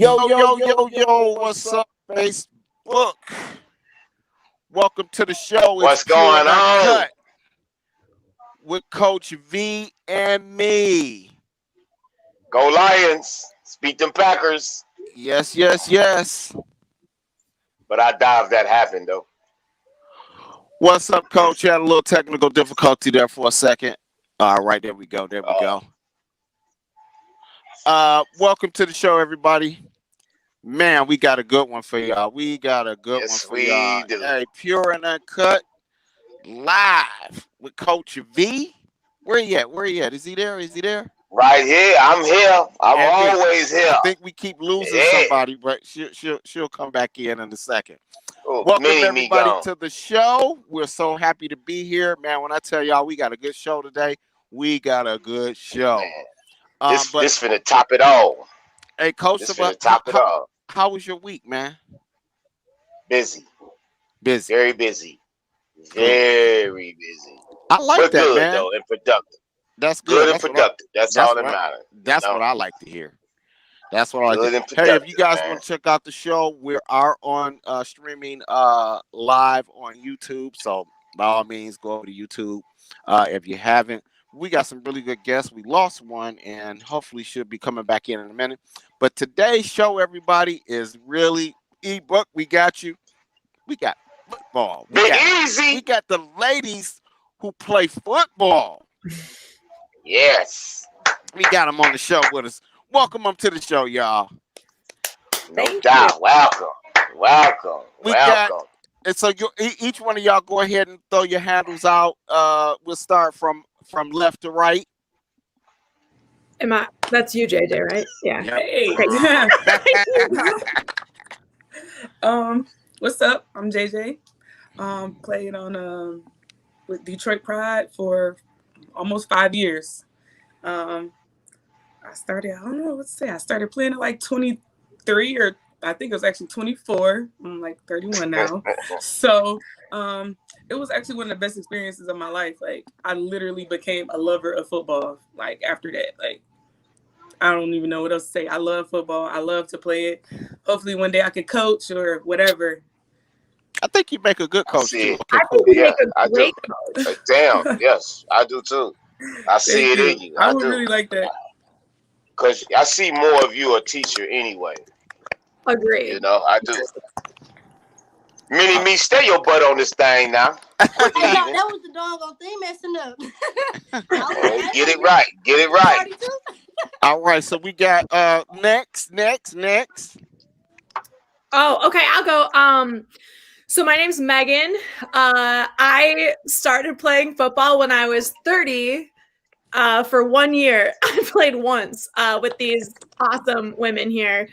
Yo, what's up, Facebook? Welcome to the show. What's going on? Uncut with Coach V and me. Go Lions. Speak them Packers. Yes. But I doubt if that happened, though. What's up, Coach? You had a little technical difficulty there for a second. All right, there we go. Welcome to the show, everybody. Man, we got a good one for y'all. Yes, we do. Hey, Pure and Uncut live with Coach V. Where he at? Is he there? Right here. I'm here. I'm always here. I think we keep losing somebody, but she'll come back in a second. Oh, Welcome everybody to the show. We're so happy to be here, man. When I tell y'all we got a good show today, we got a good show. Man, this finna top it all. Hey, Coach, how was your week, man? Busy. Busy. Very busy. Very busy. I like but that, good, man. Though, and productive. That's good. And productive. That's all that matters. That's what I like to hear. That's what I like to hear. Hey, if you guys want to check out the show, we are on streaming live on YouTube. So by all means, go over to YouTube. If you haven't, we got some really good guests. We lost one and hopefully should be coming back in a minute. But today's show, everybody, is really ebook. We got you. We got football. We got the ladies who play football. Yes. We got them on the show with us. Welcome them to the show, y'all. No doubt. Welcome. And so each one of y'all go ahead and throw your handles out. We'll start from left to right. That's you, JJ, right? Yeah. Hey. What's up? I'm JJ. Playing on with Detroit Pride for almost 5 years. I started playing at like 23, or I think it was actually 24. I'm like 31 now. So it was actually one of the best experiences of my life. Like, I literally became a lover of football. Like, after that, like, I don't even know what else to say. I love football. I love to play it. Hopefully one day I could coach or whatever. I think you make a good coach too. I think you make a great coach. Damn, yes, I do too. I see it in you. I would really like that. Because I see more of you a teacher anyway. Agree. You know, I do. Me, stay your butt on this thing now. Hey, that was the doggone thing messing up. Get it right. All right, so we got next. Oh, okay, I'll go. So my name's Megan. I started playing football when I was 30. For 1 year, I played once with these awesome women here.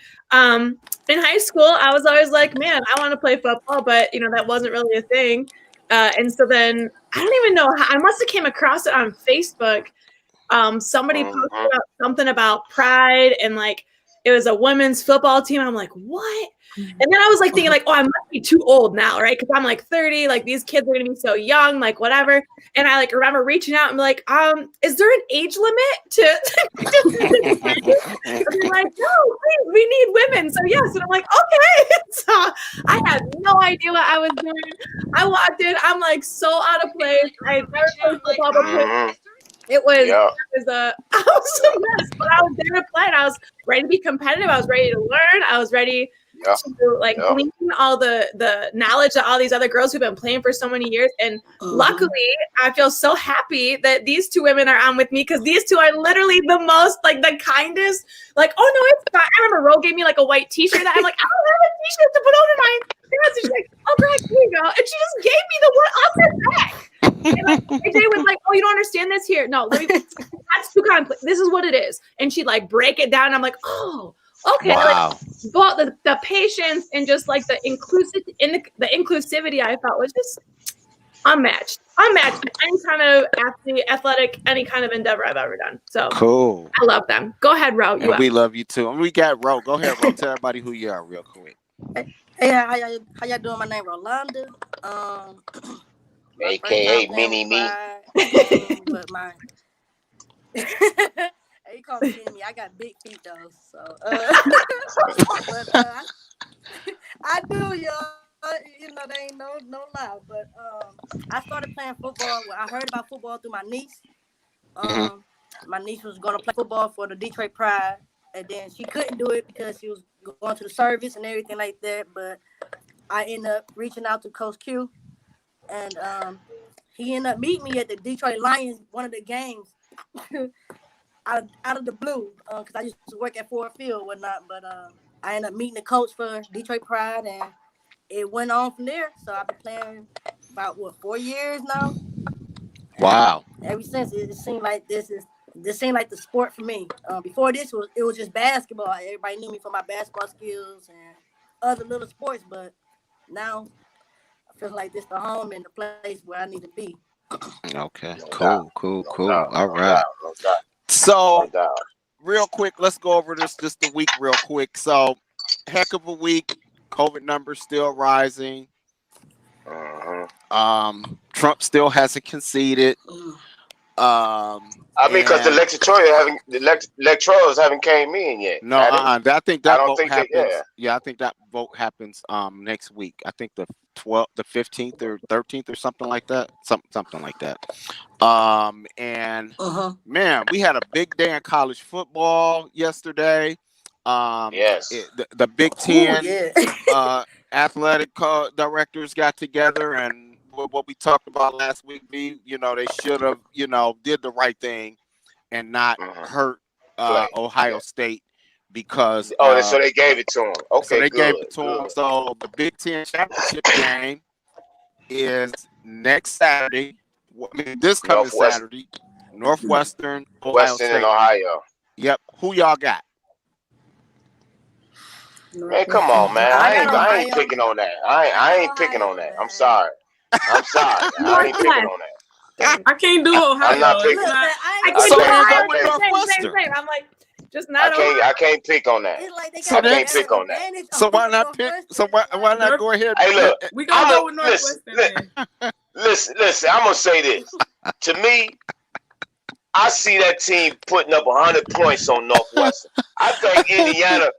In high school, I was always like, man, I want to play football, but that wasn't really a thing. And so then I don't even know how, I must have came across it on Facebook. Somebody posted about something about Pride, and like it was a women's football team. I'm like, what? And then I was like thinking like, oh, I must be too old now, right? Because I'm like 30, like these kids are gonna be so young, like whatever. And I like remember reaching out and be like, is there an age limit to and they're like, no, please, we need women. So yes. And I'm like, okay. So I had no idea what I was doing. I walked in, I'm like so out of place. I never played football before. I was a mess, but I was there to play, and I was ready to be competitive. I was ready to learn. I was ready to glean all the knowledge that all these other girls who've been playing for so many years. And luckily, I feel so happy that these two women are on with me, because these two are literally the most, like, the kindest. Like, oh no, it's fine. I remember Ro gave me like a white t-shirt that I'm like, I don't have a t-shirt to put over my pants. And she's like, oh girl, here you go. And she just gave me the one off her back. And like, AJ was like, oh, you don't understand this here. No, that's too complex. This is what it is. And she'd like break it down. I'm like, oh, okay. Wow. Like, the patience and just like the inclusivity I felt was just unmatched. Any kind of athlete, athletic, any kind of endeavor I've ever done. So cool. I love them. Go ahead, Ro. We love you too. And we got Ro. Go ahead, Ro. Tell everybody who you are real quick. Hey, how y'all doing? My name is Rolanda. AKA Mini Me. But my He called me skinny. I got big feet though, so but I do, y'all. You know, they ain't no lie. But I started playing football. Well, I heard about football through my niece. My niece was gonna play football for the Detroit Pride, and then she couldn't do it because she was going to the service and everything like that. But I ended up reaching out to Coach Q, and he ended up meeting me at the Detroit Lions one of the games. out of the blue, because I used to work at Ford Field and whatnot, but I ended up meeting the coach for Detroit Pride, and it went on from there. So I've been playing about 4 years now. Wow! And ever since, it seemed like this seemed like the sport for me. Before this it was just basketball. Everybody knew me for my basketball skills and other little sports, but now I feel like this the home and the place where I need to be. Okay, No cool. doubt, All no right. doubt, no doubt, So, no doubt. real quick, let's go over this just a week real quick. So, heck of a week. COVID numbers still rising. Trump still hasn't conceded. I mean, because the electorals haven't came in yet. No, I think that vote think happens. Yeah, I think that vote happens next week. I think the 15th or 13th or something like that. Something like that. And man, we had a big day in college football yesterday. Yes. The Big Ten athletic directors got together, and what we talked about last week, they should have, did the right thing and not hurt Ohio State because so they gave it to him. Okay, so they good, gave it to him. So the Big Ten championship game is next Saturday. This coming Saturday, Northwestern, Ohio State. And Ohio. Yep. Who y'all got? Man, come on, man. I ain't picking on that. I ain't picking on that. I'm sorry. I ain't picking on that. I can't do Ohio. I'm not picking. I can't do Ohio. Same. I'm like, just not. I can't pick on that. I can't pick on that. So why not pick? So why not go ahead? Hey, look, we gonna go with Northwestern. Listen. I'm gonna say this. To me, I see that team putting up 100 points on Northwestern. I think Indiana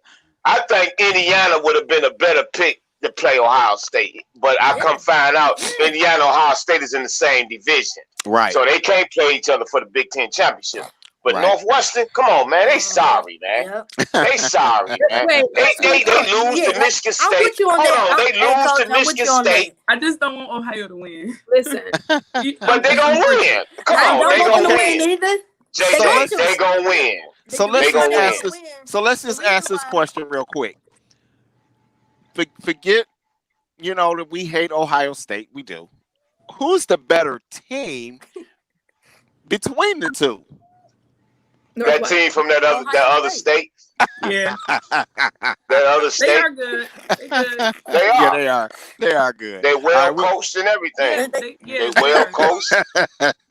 would have been a better pick to play Ohio State, but I come find out Indiana and Ohio State is in the same division, right? So they can't play each other for the Big Ten championship. But Northwestern, come on, man, they sorry, man. They sorry, man. They lose to Michigan State. Hold on, they lose to Michigan State. I just don't want Ohio to win. Listen, but they gonna win. Come on, they gonna win. They gonna win. So let's just ask this question real quick. Forget, that we hate Ohio State. We do. Who's the better team between the two? That team from that other state. Yeah. That other state. They are good. They are. Yeah, they are good. They're well coached and everything. They're well coached.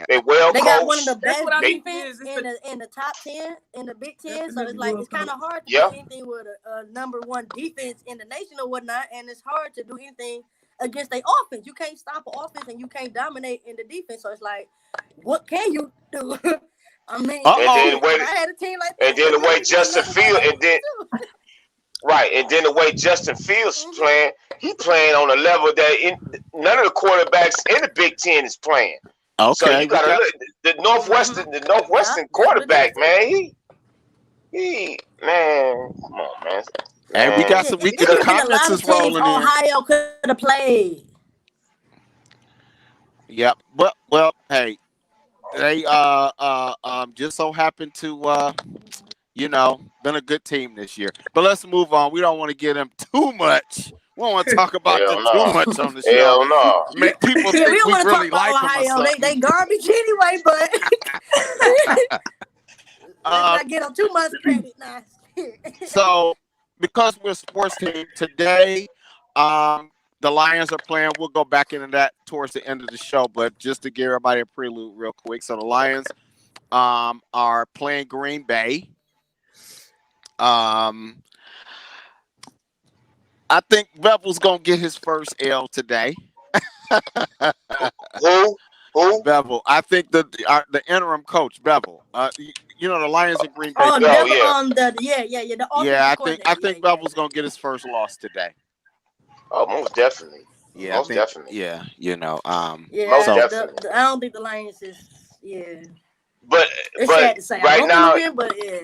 They got one of the best defense in the top 10 in the Big Ten. So it's kind of hard to do anything with a number one defense in the nation or whatnot, and it's hard to do anything against their offense. You can't stop an offense and you can't dominate in the defense. So it's like, what can you do? I mean, I had a team like that. And then the way Justin Fields, and then the way Justin Fields is playing, he playing on a level that none of the quarterbacks in the Big Ten is playing. Okay, so you gotta look the Northwestern quarterback, man. He man, come on, man. And we got some. The comments is rolling in. Ohio could have played. Yep. Well, hey. They just so happened to been a good team this year. But let's move on. We don't want to get them too much. We don't want to talk about them too much on the show. Hell no. Make people think we really like them or something. They garbage anyway, but let's not get them too much credit now. So because we're a sports team today, the Lions are playing. We'll go back into that towards the end of the show, but just to give everybody a prelude real quick. So the Lions are playing Green Bay. I think Bevel's going to get his first L today. Who? Bevel. I think the interim coach, Bevel. the Lions in Green Bay. Oh, yeah. I think Bevel's gonna get his first loss today. Oh, most definitely. Yeah, most definitely. Yeah, most definitely. I don't think the Lions is. Yeah. But sad to say. Right now, win, but yeah.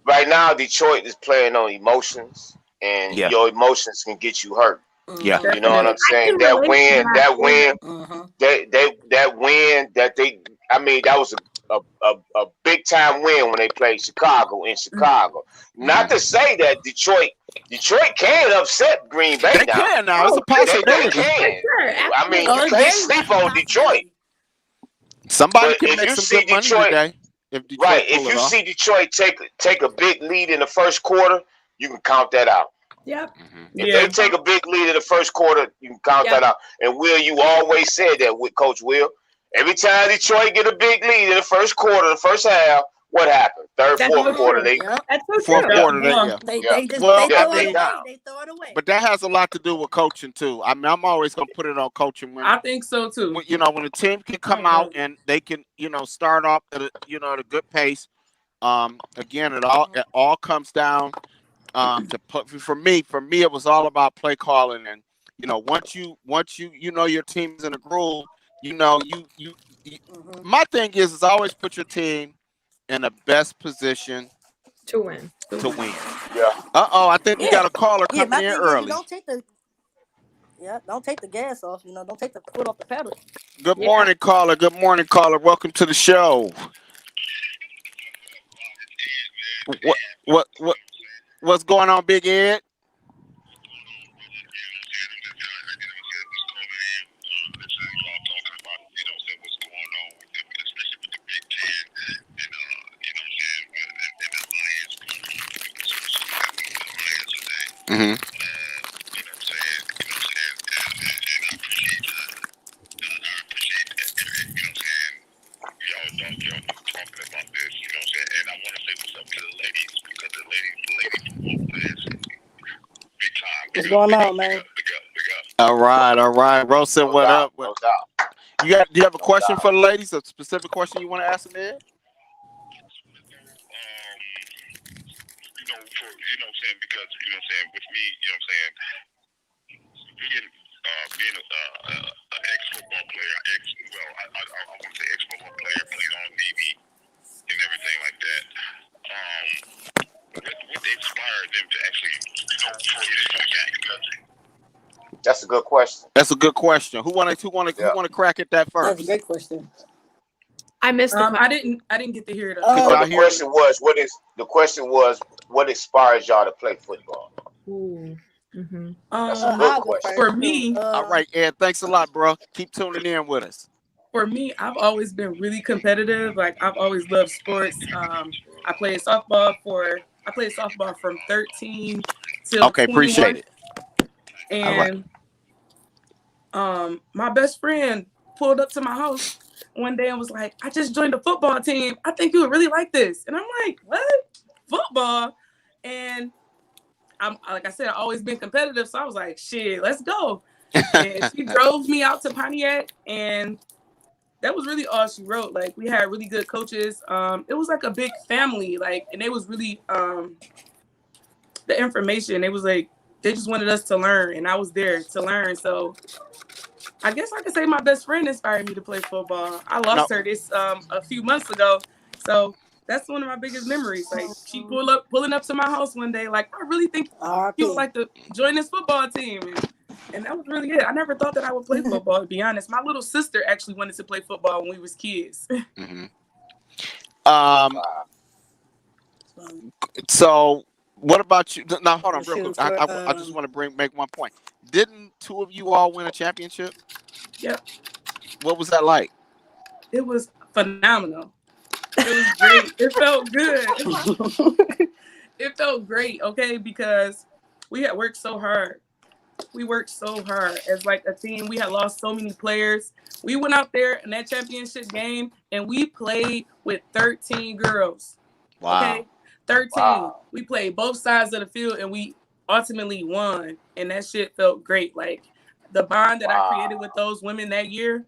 Right now, Detroit is playing on emotions, and your emotions can get you hurt. Yeah, you know what I'm saying. That win, that was a big time win when they played Chicago in Chicago. Not to say that Detroit can upset Green Bay. They can now. It's a possibility. They can. I mean, you can't sleep on Detroit. Somebody can make some good money today. If you see Detroit take a big lead in the first quarter, you can count that out. Yep. If they take a big lead in the first quarter, you can count that out. And Will, you always said that with Coach Will. Every time Detroit get a big lead in the first quarter, the first half, what happened? Third, fourth quarter, they That's so fourth true. quarter, They throw it away. But that has a lot to do with coaching too. I mean, I'm always gonna put it on coaching. I think so too. When the team can come out and they can, start off at a good pace. Again, it all comes down to for me, it was all about play calling, and once you your team's in a groove, my thing is always put your team in the best position to win. Yeah. I think we got a caller coming in early. Don't take the gas off. Don't take the foot off the pedal. Good morning, caller. Good morning, caller. Welcome to the show. What's going on, Big Ed? Mm-hmm. What's going on, man? All right. Rose said, "What up?" No doubt. Do you have a question for the ladies? A specific question you want to ask them, Ed? Because with me, being an ex-football player, I want to say ex-football player, played on Navy and everything like that. What inspired them to actually, That's a good question. Who want to crack at that first? That's a great question. I missed it. I didn't get to hear it. The question was what inspires y'all to play football? Mm-hmm. That's a good question. For me, all right, Ed. Thanks a lot, bro. Keep tuning in with us. For me, I've always been really competitive. Like I've always loved sports. I played softball from 13 till 21. Appreciate it. And my best friend pulled up to my house one day and was like, "I just joined a football team. I think you would really like this." And I'm like, "What? Football?" And like I said, I've always been competitive, so I was like, "Shit, let's go." And she drove me out to Pontiac, and that was really all she wrote. Like we had really good coaches. It was like a big family, and it was really the information. It was like they just wanted us to learn, and I was there to learn. So I guess I could say my best friend inspired me to play football. I lost her this a few months ago, so that's one of my biggest memories. Like she pulling up to my house one day, like I really think you would like to join this football team, and that was really it. I never thought that I would play football. To be honest, my little sister actually wanted to play football when we was kids. Mm-hmm. So what about you? Now hold on, real quick. I just want to make one point. Didn't two of you all win a championship? Yep. What was that like? It was phenomenal. It was great. It felt good. It felt great, okay, because we had worked so hard. We worked so hard as like a team. We had lost so many players. We went out there in that championship game and we played with 13 girls. Wow. Okay? 13. Wow. We played both sides of the field and we ultimately won. And that shit felt great. Like the bond that I created with those women that year,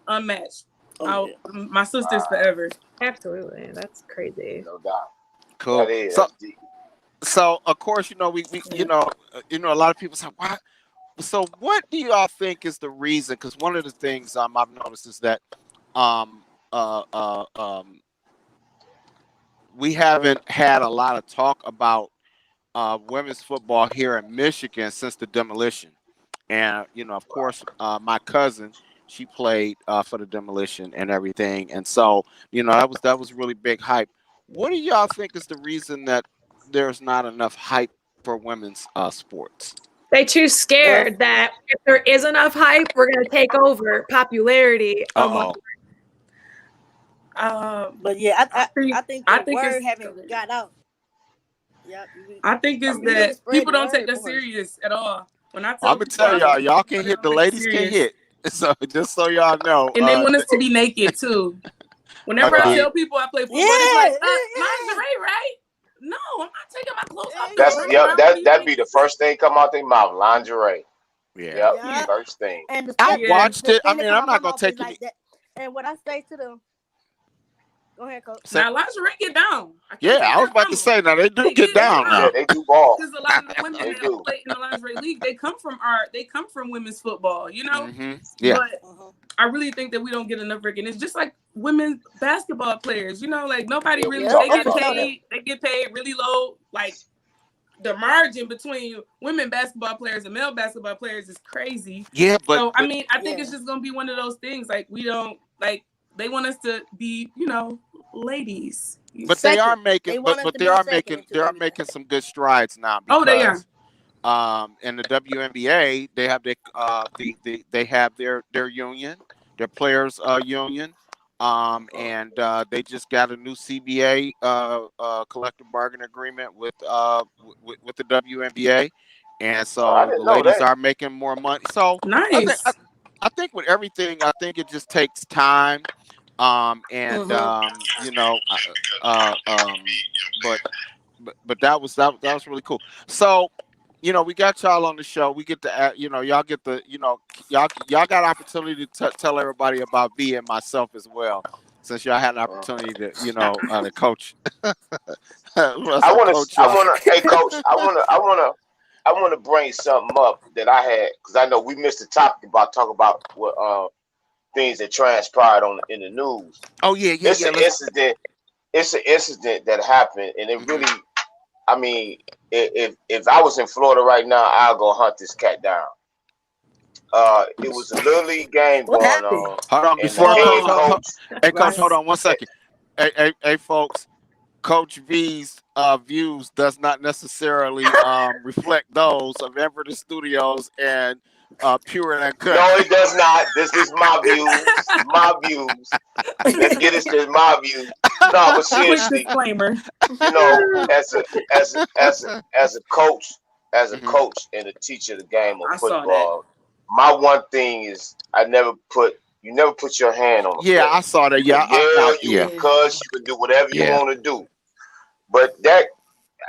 unmatched. My sister's forever. Absolutely, that's crazy. No doubt. Cool. That is. So of course, we a lot of people say, why? So what do y'all think is the reason? Because one of the things I've noticed is that we haven't had a lot of talk about women's football here in Michigan since the demolition. And of course, my cousin, she played for the demolition and everything, and so that was really big hype. What do y'all think is the reason that there's not enough hype for women's sports? They too scared that if there is enough hype, we're going to take over popularity. But yeah, I think the word haven't got out. Yeah, I think it's that people don't take that serious at all. When I'm gonna tell y'all can hit, the ladies can hit. So just so y'all know, and they want us to be naked too. Whenever I tell people I play football, they're like, lingerie, right? No, I'm not taking my clothes off. That'd be the first thing come out their mouth, lingerie. Yeah. First thing. And I watched it. I mean, I'm not gonna take it. And what I say to them, go ahead, Coach. Now lingerie get down. I was about to say, now they do get down now. Yeah, they do ball. Because a lot of the women that play in the lingerie league, they come from women's football, Mm-hmm. Yeah. But I really think that we don't get enough recognition. Just like women basketball players, like nobody really they get paid really low. Like the margin between women basketball players and male basketball players is crazy. Yeah, but I think it's just gonna be one of those things. Like we don't they want us to be, ladies. But they are making making some good strides now. Because, they are. In the WNBA, they have they have their union, their players union, and they just got a new CBA collective bargaining agreement with the WNBA, and so the ladies are making more money. So nice. I think with everything, I think it just takes time. But that was really cool. So, we got y'all on the show. We get to, y'all get the, y'all got opportunity to tell everybody about V and myself as well, since y'all had an opportunity to, to coach. Hey, Coach, I want to bring something up that I had, because I know we missed the topic about talking about what things that transpired in the news. Oh yeah. It's an incident. It's an incident that happened, and it really. I mean, if I was in Florida right now, I'll go hunt this cat down. It was a little league game going on. Hold on, before Coach, hold on 1 second. Hey, folks. Coach V's views does not necessarily reflect those of Everett Studios and Pure and Uncut. No, it does not. This is my views. My views. Let's get this to my views. No, but seriously, disclaimer. As a coach and a teacher of the game of football, my one thing is you never put your hand on the player. I saw that. Because you can do whatever you want to do. But that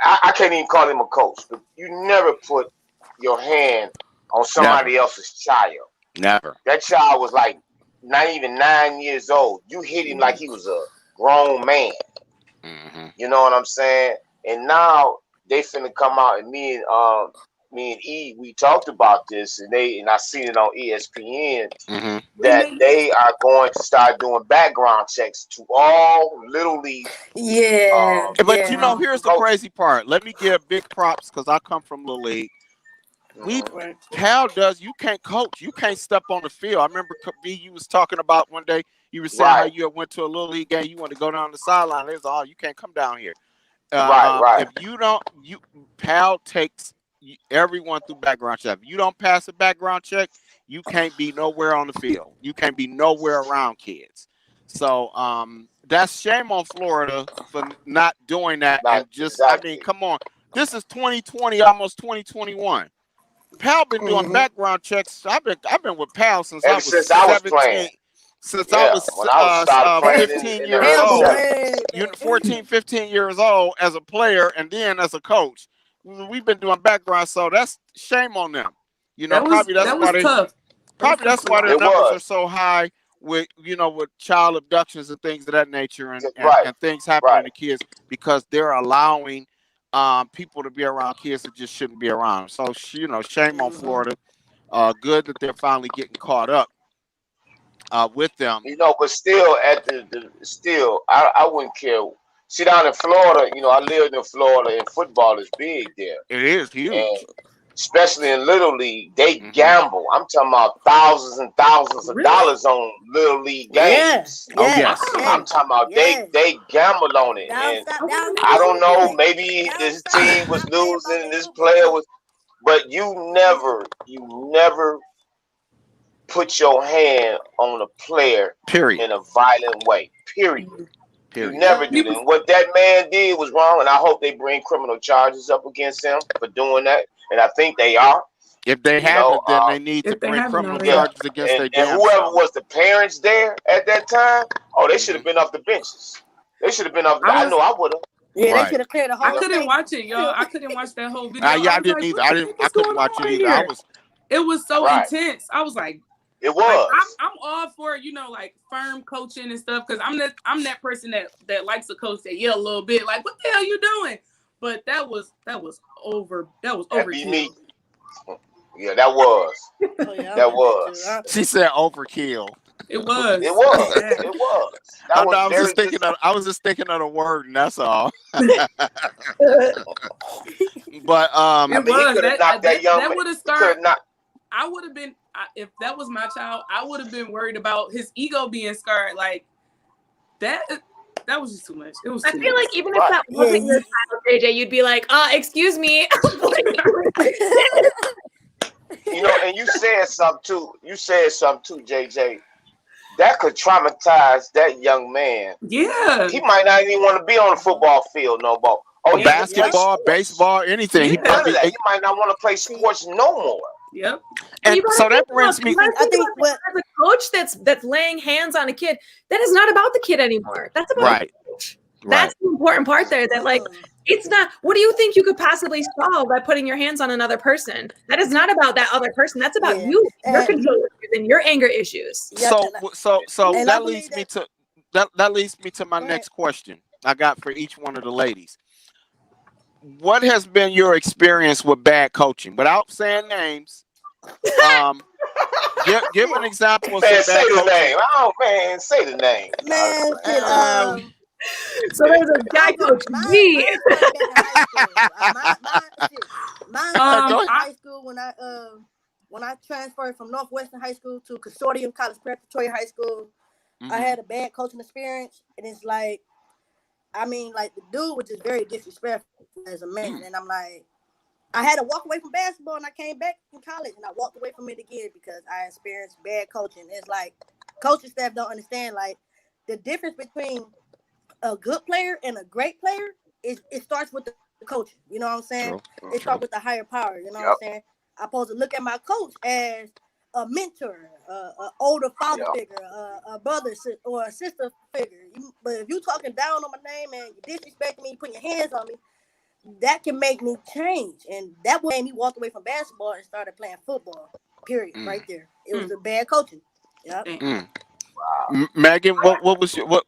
I can't even call him a coach. But you never put your hand on somebody else's child. Never. That child was like not even 9 years old. You hit him like he was a grown man. Mm-hmm. You know what I'm saying? And now they finna come out, and me and E, we talked about this, and I seen it on ESPN that they are going to start doing background checks to all little league. Yeah. But here's the crazy part. Let me give big props because I come from little league. You can't coach. You can't step on the field. I remember B, you was talking about one day. You were saying how you went to a little league game. You want to go down the sideline. There's you can't come down here. Right. If you don't, Pal takes everyone through background check. If you don't pass a background check, you can't be nowhere on the field. You can't be nowhere around kids. So that's shame on Florida for not doing that. I mean, come on. This is 2020, almost 2021. Pal been doing background checks. I've been with Pal since I was 17. Playing. Since I was 15 years old, 14, 15 years old as a player, and then as a coach, we've been doing background. So that's shame on them. Probably that's why their numbers are so high with with child abductions and things of that nature, and things happening to kids because they're allowing people to be around kids that just shouldn't be around. So shame on Florida. Good that they're finally getting caught up with them. But still, I wouldn't care. See, down in Florida, I lived in Florida, and football is big there. It is huge. And especially in Little League, they gamble. I'm talking about thousands and thousands of dollars on Little League games. Yes. I'm talking about they gamble on it. And I don't know, maybe this team was losing and this player was, but you never put your hand on a player in a violent way. Period. You never do that. And what that man did was wrong, and I hope they bring criminal charges up against him for doing that. And I think they are. If they haven't, then they need to bring criminal charges against their damn and whoever was the parents there at that time, they should have been off the benches. They should have been off. I know I would have. Yeah, they should have cleared the whole. I couldn't watch it, y'all. I couldn't watch that whole video. I didn't either. I couldn't watch it either. It was so intense. I was like, it was. Like, I'm all for like firm coaching and stuff because I'm that person that likes to coach that yell a little bit like, what the hell you doing? But that was over. That was overkill. Yeah, that was. That was. She said overkill. It was. It was. It was. I was just thinking of the word, and that's all. But he could have knocked that young man. Would have started. I would have been, if that was my child, I would have been worried about his ego being scarred. Like that was just too much. It was. I feel like even if that wasn't your child, JJ, you'd be like, excuse me. And you said something too. JJ. That could traumatize that young man. Yeah. He might not even want to be on the football field no more. Basketball, baseball, anything. Yeah. He might not want to play sports no more. Yep. And so that brings me. I think as a coach that's laying hands on a kid, that is not about the kid anymore. That's about the coach. That's the important part there. That it's not. What do you think you could possibly solve by putting your hands on another person? That is not about that other person. That's about you, your control issues, and your anger issues. So that leads me to my next question I got for each one of the ladies. What has been your experience with bad coaching? Without saying names, give an example of some bad coaching. Name. Oh man, say the name. Man, so there's a guy coach G. High school when I transferred from Northwestern High School to Consortium College Preparatory High School, I had a bad coaching experience, and it's like, the dude was just very disrespectful as a man, and I'm like, I had to walk away from basketball, and I came back in college, and I walked away from it again because I experienced bad coaching. It's like coaching staff don't understand the difference between a good player and a great player. It starts with the coaching. You know what I'm saying? It starts with the higher power. You know what I'm saying? I'm supposed to look at my coach as a mentor, an older father figure, a brother or a sister figure. But if you talking down on my name and you disrespect me, putting your hands on me, that can make me change. And that made me walk away from basketball and started playing football. Period. Right there. It was a bad coaching. Yep. Wow. Megan, what was your what?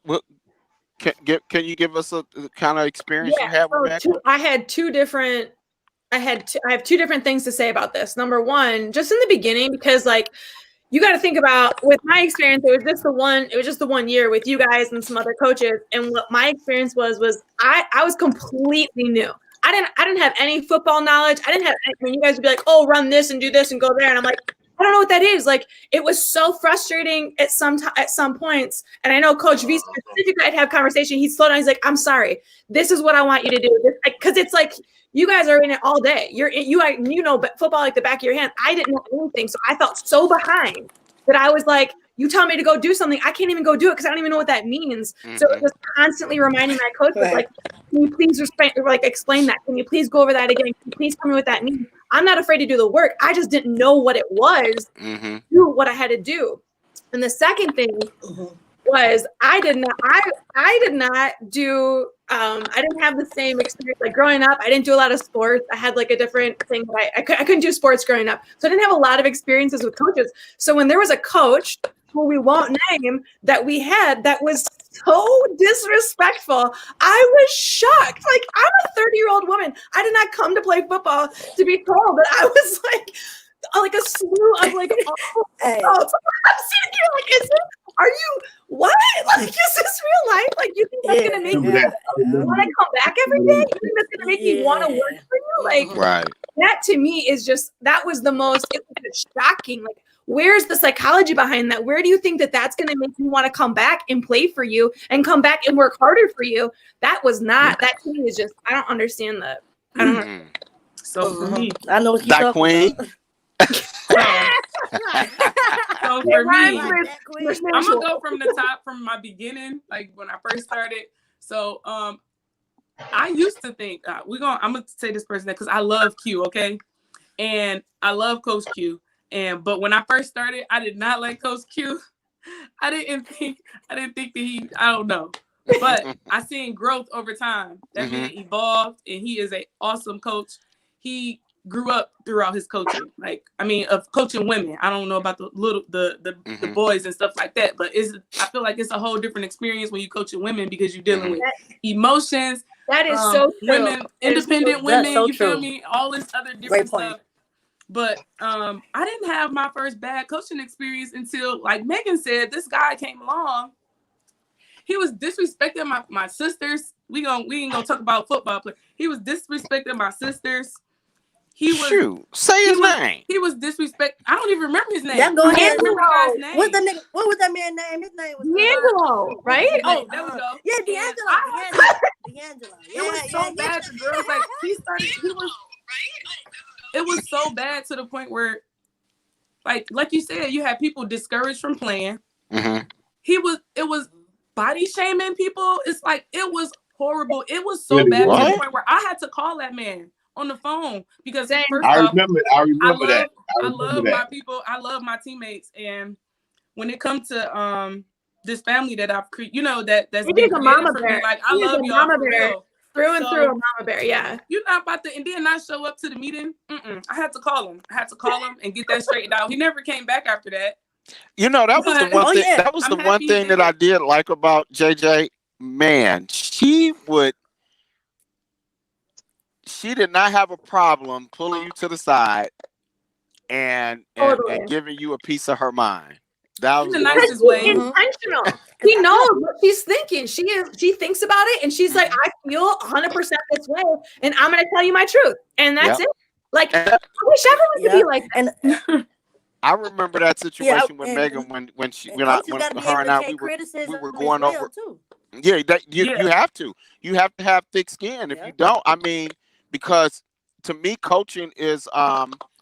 Can you give us a kind of experience you had with bad coaching? I have two different things to say about this. Number one, just in the beginning, because you got to think about, with my experience, it was just the 1 year with you guys and some other coaches. And what my experience was I was completely new. I didn't have any football knowledge. I didn't have when you guys would be like, oh, run this and do this and go there. And I'm like, I don't know what that is. It was so frustrating at some points. And I know Coach V specifically, I'd have conversation. He'd slow down. He's like, I'm sorry. This is what I want you to do. Because it's like, you guys are in it all day. You know football like the back of your hand. I didn't know anything. So I felt so behind that I was like, you tell me to go do something, I can't even go do it because I don't even know what that means. Mm-hmm. So it was constantly reminding my coach, can you please explain that? Can you please go over that again? Can you please tell me what that means? I'm not afraid to do the work. I just didn't know what it was, do what I had to do. And the second thing was I didn't have the same experience. Growing up, I didn't do a lot of sports. I had a different thing. I couldn't do sports growing up. So I didn't have a lot of experiences with coaches. So when there was a coach who we won't name, that we had that was so disrespectful. I was shocked. Like, I'm a 30-year-old woman. I did not come to play football to be told that I was like a slew of like I'm sitting here like, are you what? Like, is this real life? Like, you think that's gonna make me want to come back every day? You think that's gonna make me want to work for you? Like, right. That to me is just, that was the most, it was shocking. Like, where's the psychology behind that? Where do you think that that's going to make you want to come back and play for you and come back and work harder for you? That was not, that to me is just, I don't understand that. I don't know. So for me, I know what that queen. So for me, I'm gonna go from the top, from my beginning, like when I first started. So I used to think I'm gonna say this person because I love Q, okay, and I love Coach Q, but when I first started, I did not like Coach Q. I didn't think that I don't know, but I seen growth over time. That man evolved, and he is an awesome coach. He grew up throughout his coaching, of coaching women. I don't know about the boys and stuff like that, but I feel like it's a whole different experience when you coaching women because you're dealing with emotions. That is so true. Women, independent women, so you feel true. me? All this other different stuff. But I didn't have my first bad coaching experience until, like Megan said, this guy came along. He was disrespecting my sisters. We ain't gonna talk about football play. He was disrespecting my sisters. Say his name. He was disrespect. I don't even remember his name. Yeah, go ahead. What was that man's name? His name was D'Angelo, right? Oh, there we go. Yeah, D'Angelo. It was so bad. The girls it was so bad to the point where, like you said, you had people discouraged from playing. Mm-hmm. It was body shaming people. It's like, it was horrible. It was so bad to the point where I had to call that man on the phone because first I off, remember that. I love my people. I love my teammates. And when it comes to this family that I've created, that's been created for me, like, I love y'all for real. Through and through a mama bear, yeah. You're not about to, and then not show up to the meeting. I had to call him. And get that straightened out. He never came back after that. That was the one thing. That was the one thing that I did like about JJ. Man, she did not have a problem pulling you to the side and giving you a piece of her mind. That was the nicest way. Intentional. He knows what she's thinking. She thinks about it, and she's like, I feel 100% this way, and I'm gonna tell you my truth, and that's it. Like, I wish everyone could be like that. I remember that situation with Megan when her and I we were going over. Too. Yeah, you have to. You have to have thick skin. If you don't, I mean, because to me, coaching is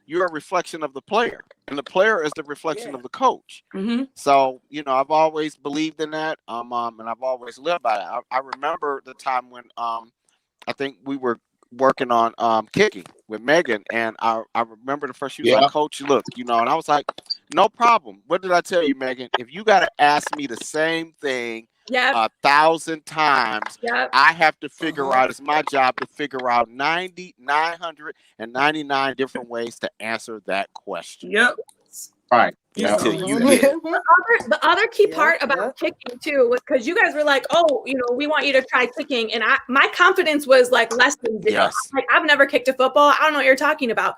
you're a reflection of the player, and the player is the reflection of the coach. Mm-hmm. So I've always believed in that, and I've always lived by it. I remember the time when I think we were working on kicking with Megan, and I remember the first, she was like, Coach, look, and I was like, no problem. What did I tell you, Megan? If you got to ask me the same thing 1,000 times, I have to figure out, it's my job to figure out 999 different ways to answer that question. Yep. Right. Until you get it. The other key part about kicking too was because you guys were like, oh, we want you to try kicking, and my confidence was like less than zero. Yes. Like, I've never kicked a football. I don't know what you're talking about.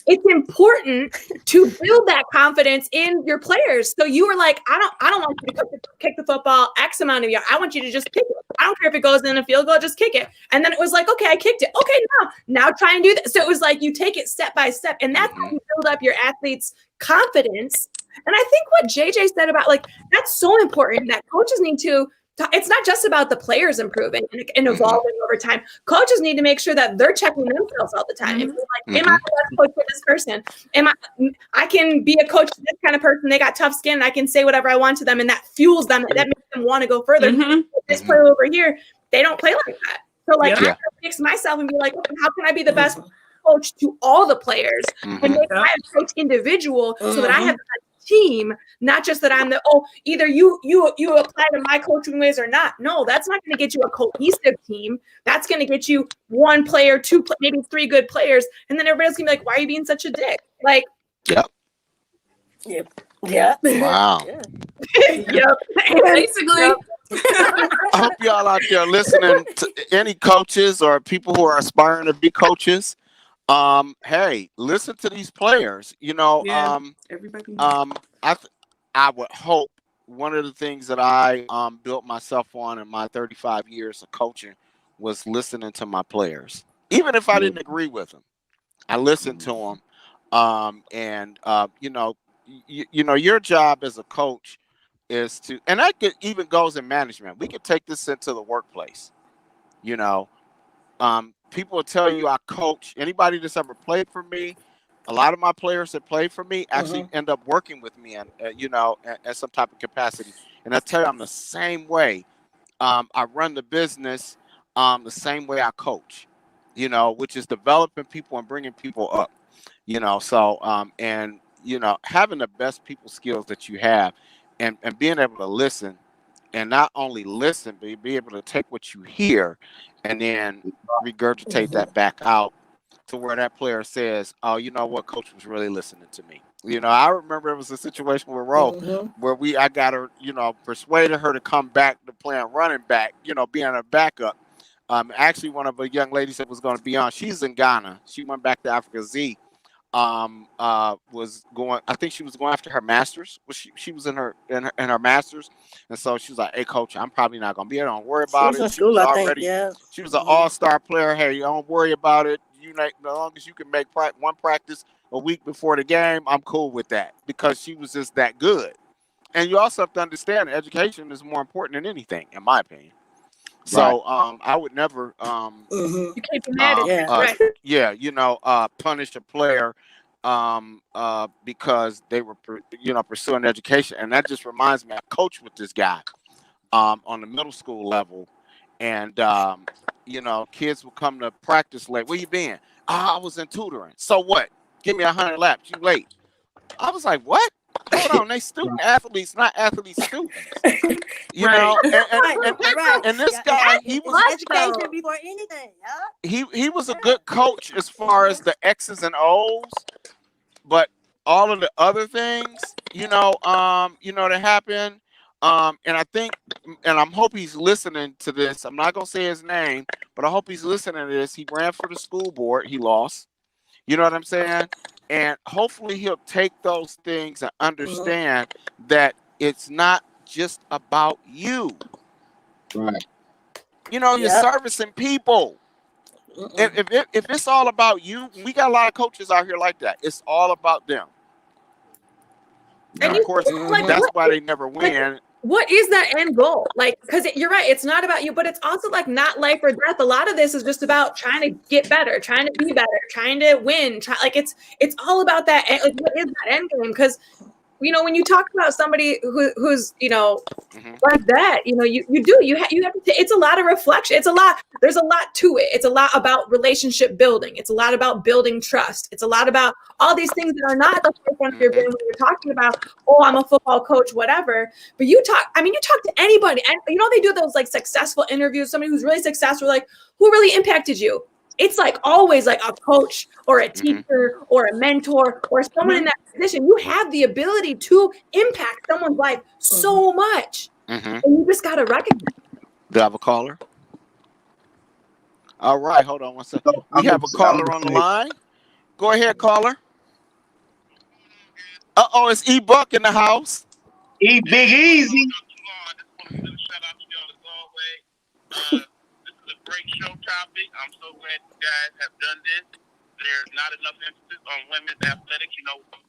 It's important to build that confidence in your players. So you were like, I don't want you to kick the football X amount of yards. I want you to just kick it. I don't care if it goes in a field goal, just kick it. And then it was like, okay, I kicked it. Okay, now try and do that. So it was like you take it step by step, and that's how you build up your athletes' confidence. And I think what JJ said about, like, that's so important that coaches need to. It's not just about the players improving and evolving over time. Coaches need to make sure that they're checking themselves all the time. If like, am I the best coach for this person? I can be a coach to this kind of person. They got tough skin, and I can say whatever I want to them, and that fuels them. That makes them want to go further. This player over here, they don't play like that. So like, I have to fix myself and be like, okay, how can I be the best coach to all the players and make my coach individual so that I have the best team, not just that I'm either you apply to my coaching ways or not. No, that's not going to get you a cohesive team. That's going to get you one player, two, maybe three good players, and then everybody's going to be like, why are you being such a dick? Like, Yeah. Wow. Yep. Basically. Yep. I hope y'all out there listening to any coaches or people who are aspiring to be coaches. Hey, listen to these players. Everybody. I would hope one of the things that I built myself on in my 35 years of coaching was listening to my players, even if I didn't agree with them. I listened to them, your job as a coach is to, and that even goes in management. We could take this into the workplace. People will tell you I coach. Anybody that's ever played for me, a lot of my players that play for me actually end up working with me, and at some type of capacity. And I tell you, I'm the same way. I run the business the same way I coach. Which is developing people and bringing people up. Having the best people skills that you have, and being able to listen, and not only listen, but be able to take what you hear and then regurgitate that back out to where that player says, "Oh, you know what, coach was really listening to me." I remember it was a situation with Ro where I got her, persuaded her to come back to playing running back, being a backup. Actually, one of the young ladies that was going to be on, she's in Ghana. She went back to Africa Z. Was going, I think she was going after her master's. She was in her master's, and so she was like, "Hey, coach, I'm probably not gonna be here. Don't worry about it." She was already, she was an all-star player. Hey, don't worry about it. As long as you can make one practice a week before the game, I'm cool with that, because she was just that good. And you also have to understand, education is more important than anything, in my opinion. So I would never You can't be mad at punish a player because they were pursuing education. And that just reminds me, I coached with this guy on the middle school level, and kids would come to practice late. Where you been? I was in tutoring. So what? Give me 100 laps. You late? I was like, what? Hold on, they student athletes, not athlete students. And this guy, he was education before anything. He was a good coach as far as the X's and O's, but all of the other things, that happen. And I think, and I'm hope he's listening to this. I'm not gonna say his name, but I hope he's listening to this. He ran for the school board. He lost. You know what I'm saying? And hopefully he'll take those things and understand that it's not just about you. Right. You're servicing people. If it's all about you, we got a lot of coaches out here like that. It's all about them. And of course, that's why they never win. What is that end goal? Because you're right, it's not about you, but it's also not life or death. A lot of this is just about trying to get better, trying to be better, trying to win. It's all about that. What is that end game? Because when you talk about somebody who's like that, you have to. It's a lot of reflection. There's a lot to it. It's a lot about relationship building. It's a lot about building trust. It's a lot about all these things that are not the forefront of your brain when you're talking about, oh, I'm a football coach, whatever. But you talk to anybody, and they do those successful interviews. Somebody who's really successful, who really impacted you. It's always a coach or a teacher or a mentor or someone in that position. You have the ability to impact someone's life so much. And you just got to recognize it. Do I have a caller? All right, hold on one second. We have a caller on the line. Go ahead, caller. It's E-Buck in the house. Big Easy. Great show topic. I'm so glad you guys have done this. There's not enough emphasis on women's athletics.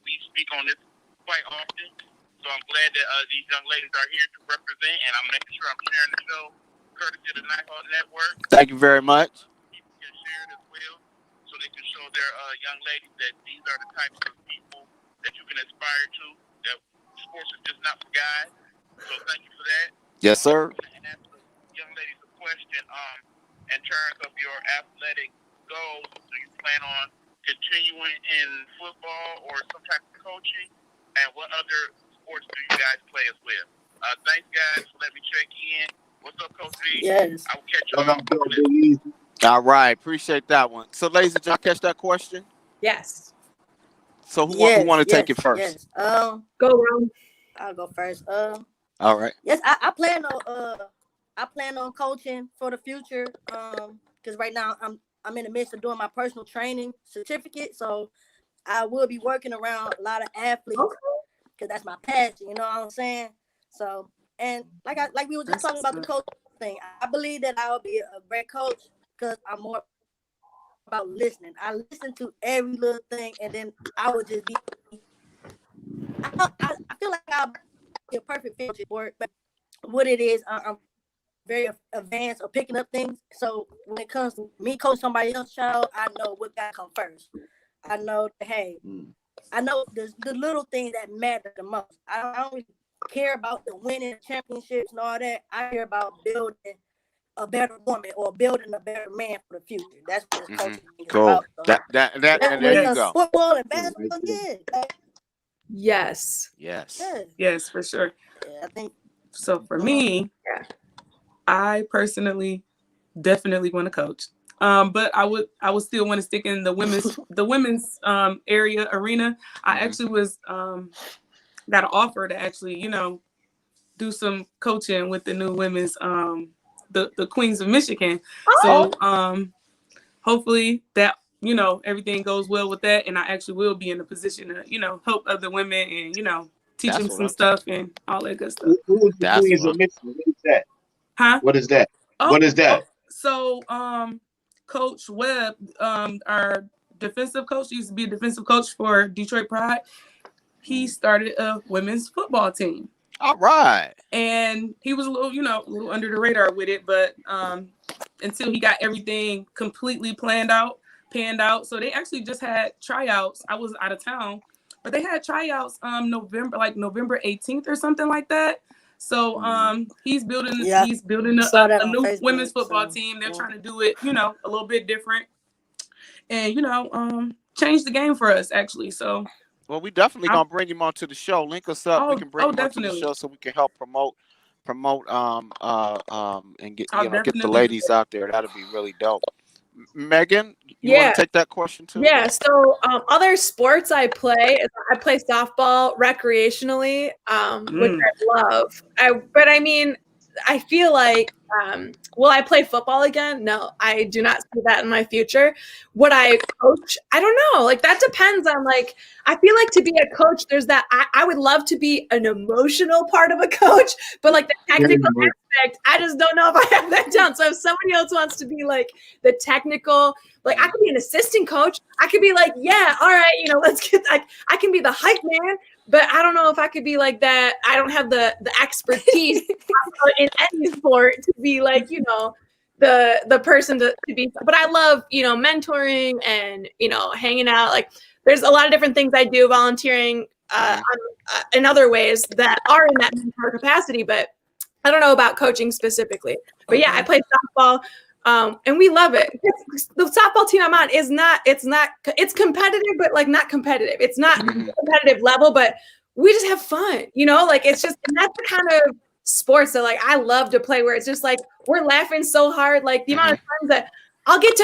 We speak on this quite often. So I'm glad that these young ladies are here to represent, and I'm making sure I'm sharing the show courtesy of the Nighthawk Network. Thank you very much. People can share it as well, so they can show their young ladies that these are the types of people that you can aspire to, that sports is just not for guys. So thank you for that. Yes, sir. And ask the young ladies a question. In terms of your athletic goals, do you plan on continuing in football or some type of coaching? And what other sports do you guys play as well? Thanks, guys, for letting me check in. What's up, Coach B? Yes. I will catch you All right. Appreciate that one. So, ladies, did y'all catch that question? Yes. So who want to take it first? Yes. Go Ron. I'll go first. All right. Yes, I plan on coaching for the future. Because right now I'm in the midst of doing my personal training certificate, so I will be working around a lot of athletes because that's my passion. You know what I'm saying? So, and like we were just talking about the coach thing, I believe that I'll be a great coach because I'm more about listening. I listen to every little thing, and then I would just be. I feel like I'll be a perfect fit for it, but what it is, I'm very advanced of picking up things. So when it comes to me coach somebody else's child, I know what got to come first. I know that, hey, I know the little things that matter the most. I don't really care about the winning championships and all that. I care about building a better woman or building a better man for the future. That's what this coaching is about. So that and there you go. Football and basketball, Yes. Yes, for sure. Yeah, I think so. For me, I personally definitely want to coach. But I would still want to stick in the women's arena. I actually was got an offer to actually, do some coaching with the new women's the Queens of Michigan. So hopefully that everything goes well with that, and I actually will be in a position to help other women and teach them some stuff and all that good stuff. Who's the Queens of Michigan? What is that? Huh? What is that? What is that? So Coach Webb, our defensive coach, used to be a defensive coach for Detroit Pride. He started a women's football team. All right. And he was a little under the radar with it, but until he got everything completely panned out. So they actually just had tryouts. I was out of town, but they had tryouts November 18th or something like that. So he's building a new women's football team. They're trying to do it, a little bit different, and change the game for us actually. So well, we definitely gonna bring him onto the show. Link us up. We can bring him onto the show so we can help promote and get get the ladies out there. That'd be really dope. Megan, you want to take that question too? Yeah. So other sports I play softball recreationally, which I love. But I mean, I feel like will I play football again? No, I do not see that in my future. Would I coach? I don't know. Like that depends on I feel like to be a coach, there's that I would love to be an emotional part of a coach, but the technical aspect, I just don't know if I have that down. So if somebody else wants to be the technical, I could be an assistant coach. I could be yeah, all right, let's get I can be the hype man. But I don't know if I could be like that. I don't have the expertise in any sport to be the person to be. But I love, mentoring and, hanging out. There's a lot of different things I do, volunteering in other ways that are in that mentor capacity. But I don't know about coaching specifically. But yeah, I play softball. And we love it. The softball team I'm on it's competitive, but not competitive. It's not competitive level, but we just have fun, it's just, and that's the kind of sports that I love to play where it's just we're laughing so hard. The amount of times that I'll hit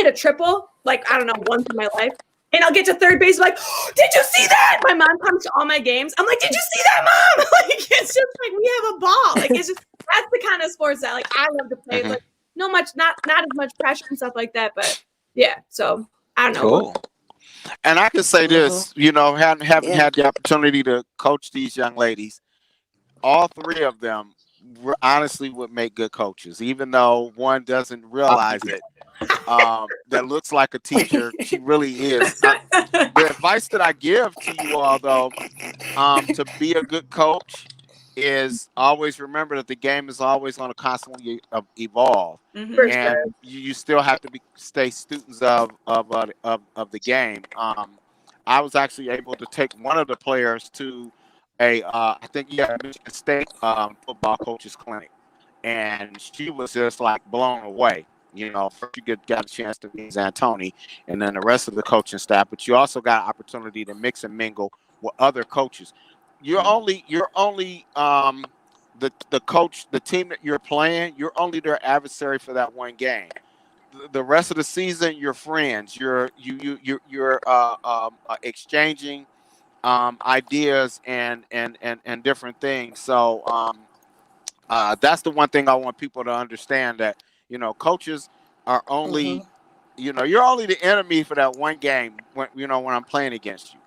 a triple, I don't know, once in my life. And I'll get to third base, oh, did you see that? My mom comes to all my games. I'm like, did you see that, Mom? It's just we have a ball. It's just, that's the kind of sports that I love to play. It's not as much pressure and stuff like that, but yeah. So I don't know. Cool. And I can say this, having had the opportunity to coach these young ladies, all three of them honestly would make good coaches, even though one doesn't realize it. That looks like a teacher. She really is. The advice that I give to you all, though, to be a good coach is always remember that the game is always going to constantly evolve, and you still have to stay students of the game. I was actually able to take one of the players to I think Michigan State football coaches clinic, and she was just blown away. First you got a chance to meet Zantoni, and then the rest of the coaching staff, but you also got an opportunity to mix and mingle with other coaches. You're only the coach, the team that you're playing. You're only their adversary for that one game. the rest of the season, you're friends. You're exchanging ideas and different things. So that's the one thing I want people to understand, that coaches are only you're only the enemy for that one game when when I'm playing against you.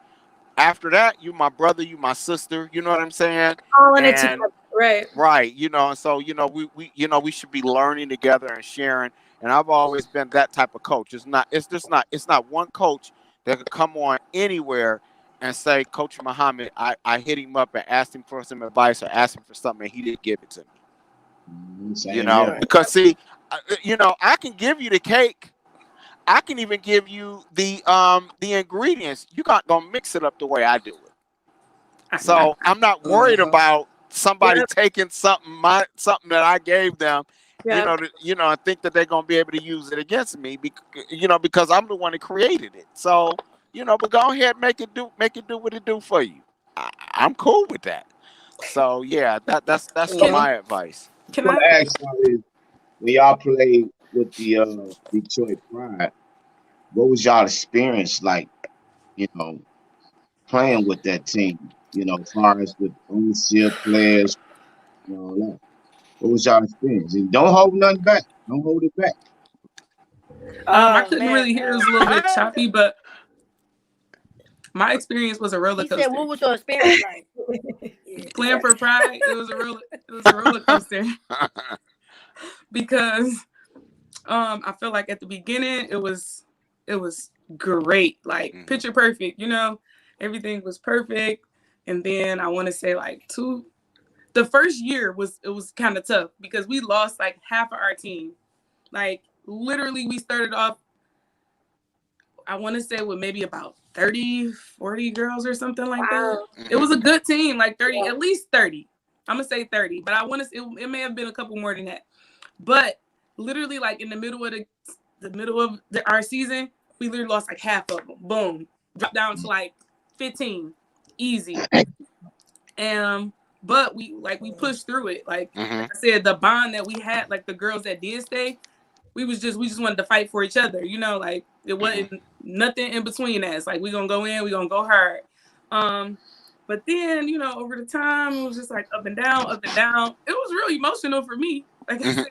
After that, you my brother, you my sister. You know what I'm saying? All in it And together, right? right, and so we should be learning together and sharing. And I've always been that type of coach. It's not one coach that could come on anywhere and say, Coach Muhammad, I hit him up and asked him for some advice or asked him for something and he didn't give it to me. Because see, I can give you the cake. I can even give you the ingredients. You're not gonna mix it up the way I do it. So I'm not worried about somebody taking something that I gave them, and think that they're gonna be able to use it against me, because I'm the one that created it. So but go ahead, make it do what it do for you. I'm cool with that. So yeah, that's my advice. Can I ask you, when y'all played with the Detroit Pride, what was y'all experience like? Playing with that team. As far as with ownership, players, and all that. What was y'all experience? And don't hold nothing back. Don't hold it back. I couldn't really hear. It was a little bit choppy, but my experience was a roller coaster. He said, "What was your experience like?" Playing for Pride, it was a roller coaster because I feel like at the beginning it was great, like picture perfect. Everything was perfect, and then I want to say the first year was kind of tough because we lost like half of our team. Like literally, we started off, I want to say, with maybe about 30, 40 girls or something like that. It was a good team, like 30, at least 30. I'm gonna say 30, but I want to say it may have been a couple more than that. But literally, like in the middle of our season, we literally lost like half of them. Boom, dropped down to like 15, easy. But we pushed through it. Like I said, the bond that we had, like the girls that did stay, we just wanted to fight for each other. Like it wasn't nothing in between us. Like we gonna go in, we gonna go hard. But then over the time, it was just like up and down, up and down. It was really emotional for me. Like I said,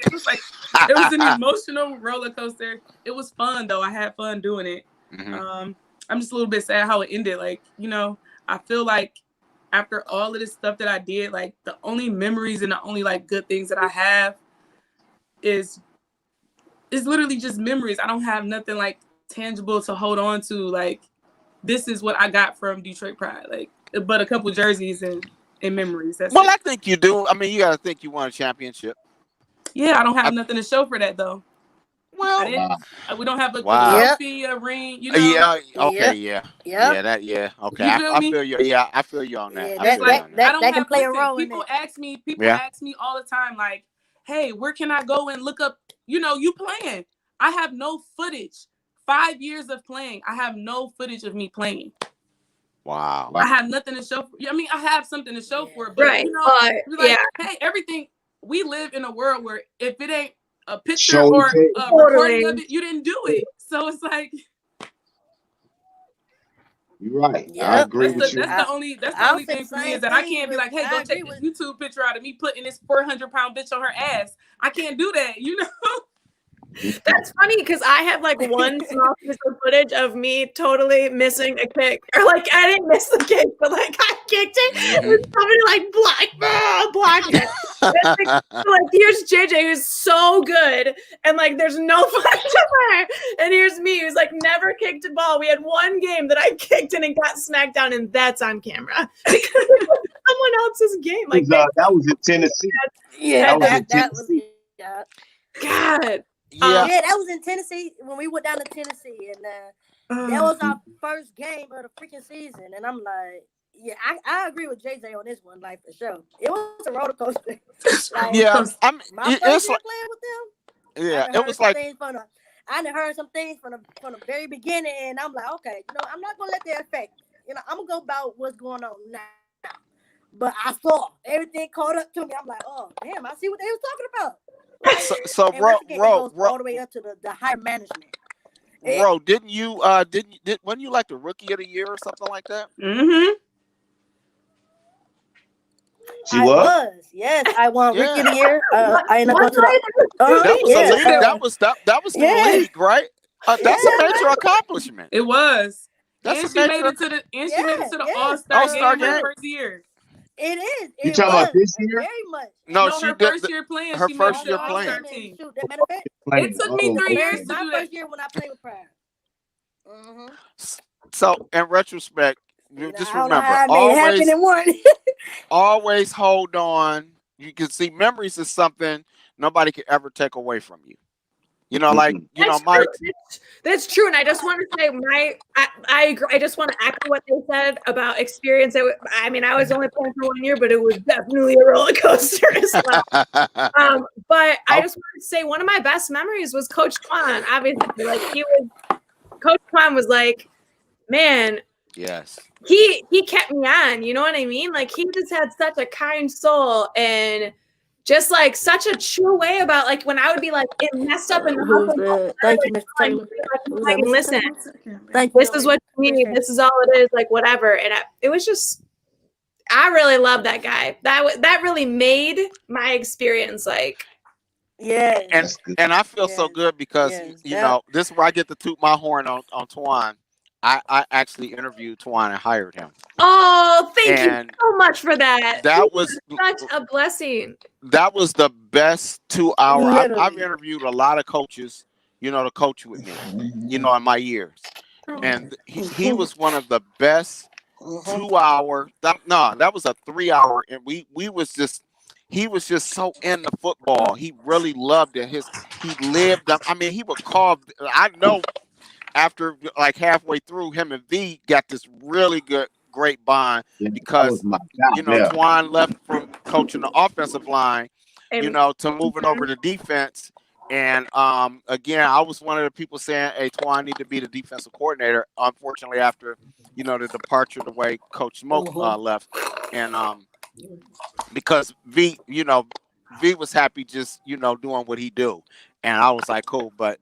it was an emotional roller coaster. It was fun though. I had fun doing it. I'm just a little bit sad how it ended. Like, I feel like after all of this stuff that I did, like the only memories and the only like good things that I have is literally just memories. I don't have nothing like tangible to hold on to. Like, this is what I got from Detroit Pride. Like, but a couple jerseys and memories. That's it. I think you do. I mean, you got to think you won a championship. Yeah, I don't have nothing to show for that though. Well, we don't have a trophy, a ring, Yeah. Okay. Yeah. Okay. I feel you. Yeah, I feel you on that. That can play a role. People ask me all the time, like, "Hey, where can I go and look up? You playing?" I have no footage. 5 years of playing, I have no footage of me playing. Wow. I have nothing to show for. I mean, I have something to show for it, but hey, everything. We live in a world where if it ain't a picture or a recording of it, you didn't do it. So it's like, you're right. I agree with you. That's the only thing for me is that I can't be like, hey, go check this YouTube picture out of me putting this 400-pound bitch on her ass. I can't do that, That's funny because I have like one small piece of footage of me totally missing a kick, or like I didn't miss the kick, but like I kicked it with somebody like blocked it. Like here's JJ who's so good, and like there's no footage of her, and here's me who's like never kicked a ball. We had one game that I kicked and it got smacked down, and that's on camera because it was someone else's game. Like that was in Tennessee. That was God. Yeah, that was in Tennessee when we went down to Tennessee, and that was our first game of the freaking season. And I'm like, yeah, I agree with JJ on this one, like for sure. It was a roller coaster. My first year playing with them. Yeah, it was like I done heard some things from the very beginning, and I'm like, okay, I'm not gonna let that affect. I'm gonna go about what's going on now. But I saw everything caught up to me. I'm like, oh damn, I see what they was talking about. So Ro, all the way up to the higher management. Ro, didn't you wasn't you like the rookie of the year or something like that? Mm-hmm. She was? Yes, I won rookie of the year. I ended up going to the that was a league. That was the league, right? That's a major accomplishment. It was. That's and she made it to the All-Star game her first year. It is. You talking about this year? Very much. No, she her first year playing. Her she first made year the All-Star team. It took me 3 years to do that. My first year when I played with Pride. Mm-hmm. So, in retrospect, just remember, always hold on. You can see memories is something nobody can ever take away from you. You know, like Mike. That's true, and I just want to say, I agree. I just want to echo what they said about experience. I mean, I was only playing for 1 year, but it was definitely a roller coaster as well. But I just want to say, one of my best memories was Coach Twan. Obviously, like Coach Twan was like, man. Yes. He kept me on. You know what I mean? Like he just had such a kind soul and. Just like such a true way about like when I would be like it messed up in the house. Thank you, Mr. Taylor. Like, listen, this is what you need. This is all it is. Like whatever. And it was just, I really love that guy. That really made my experience like. Yeah. And I feel so good because you know this is where I get to toot my horn on Twan. I actually interviewed Twan and hired him. Oh, thank you so much for that. That was such a blessing. That was the best 2 hour. I've interviewed a lot of coaches, you know, to coach with me, you know, in my years. And he was one of the best 2 hour. That was a 3 hour. And he was just so into football. He really loved it. He lived up. I mean, he would call. I know after like halfway through, him and V got this really great bond because Twan left from coaching the offensive line, you know, to moving over to defense. And again, I was one of the people saying, "Hey, Twan need to be the defensive coordinator." Unfortunately, after the departure the way Coach Smoke left, and because V was happy just doing what he do, and I was like, cool, but.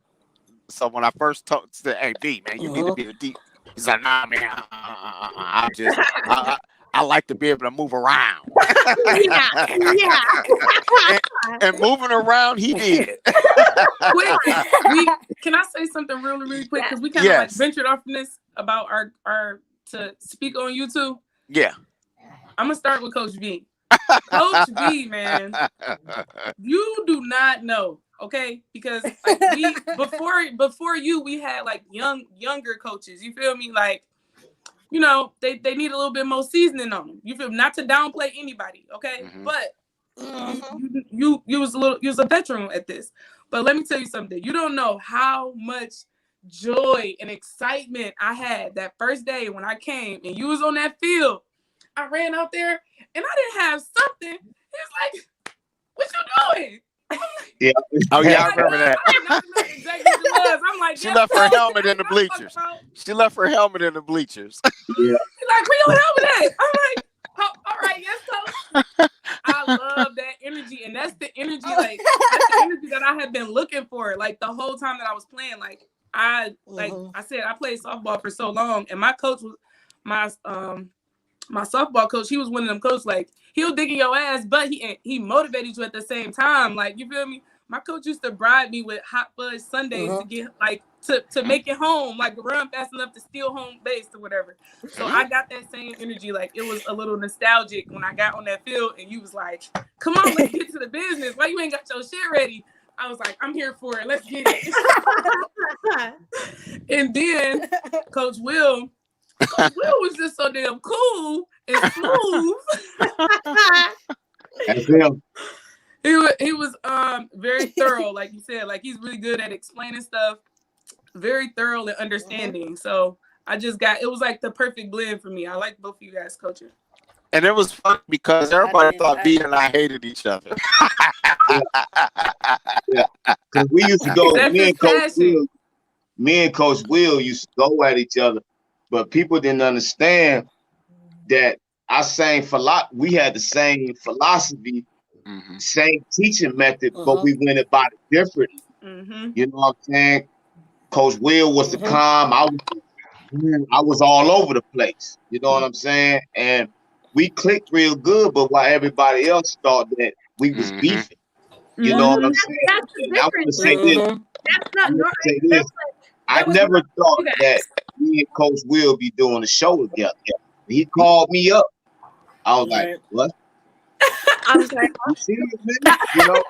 So when I first said, "Hey, D, man, you need to be the D," he's like, "Nah, man, I like to be able to move around." and moving around, he did. Can I say something really quick? Because we kind of like ventured off from this about our to speak on YouTube. Yeah, I'm gonna start with Coach V. Coach V, man, you do not know. Okay, because like before you, we had like younger coaches. You feel me? Like, they need a little bit more seasoning on them. You feel me? Not to downplay anybody, okay? Mm-hmm. But you was a veteran at this. But let me tell you something. You don't know how much joy and excitement I had that first day when I came and you was on that field. I ran out there and I didn't have something. He was like, "What you doing?" Yeah. Oh yeah, I remember that. Exactly what it was. I'm like, she left her helmet in the bleachers. She left her helmet in the bleachers. Yeah. She's like, "Where your helmet at?" I'm like, "All right, yes, Coach." I love that energy, and that's the energy, that's the energy that I have been looking for, like the whole time that I was playing. Like I said, I played softball for so long, and my coach was my softball coach. He was one of them coaches, like he'll dig in your ass, but he motivated you at the same time. Like, you feel me? My coach used to bribe me with hot fudge sundaes to get like to make it home, like run fast enough to steal home base or whatever. So I got that same energy. Like it was a little nostalgic when I got on that field and you was like, "Come on, let's get to the business. Why you ain't got your shit ready?" I was like, "I'm here for it. Let's get it." And then Coach Will was just so damn cool and smooth. That's him. He was very thorough, like you said. Like he's really good at explaining stuff, very thorough and understanding. So it was like the perfect blend for me. I like both of you guys coaching. And it was fun because everybody thought B and I hated each other. Yeah. Because we used to go, me and Coach Will used to go at each other, but people didn't understand that we had the same philosophy Same teaching method, but we went about it differently. You know what I'm saying? Coach Will was the calm. I was all over the place. You know what I'm saying? And we clicked real good, but while everybody else thought that we was beefing. You know what I'm saying? That's the And I want to say difference. this. That's not normal. I never thought that me and Coach Will be doing a show together. He called me up. I was like, what? I'm sorry. You serious, man? You know?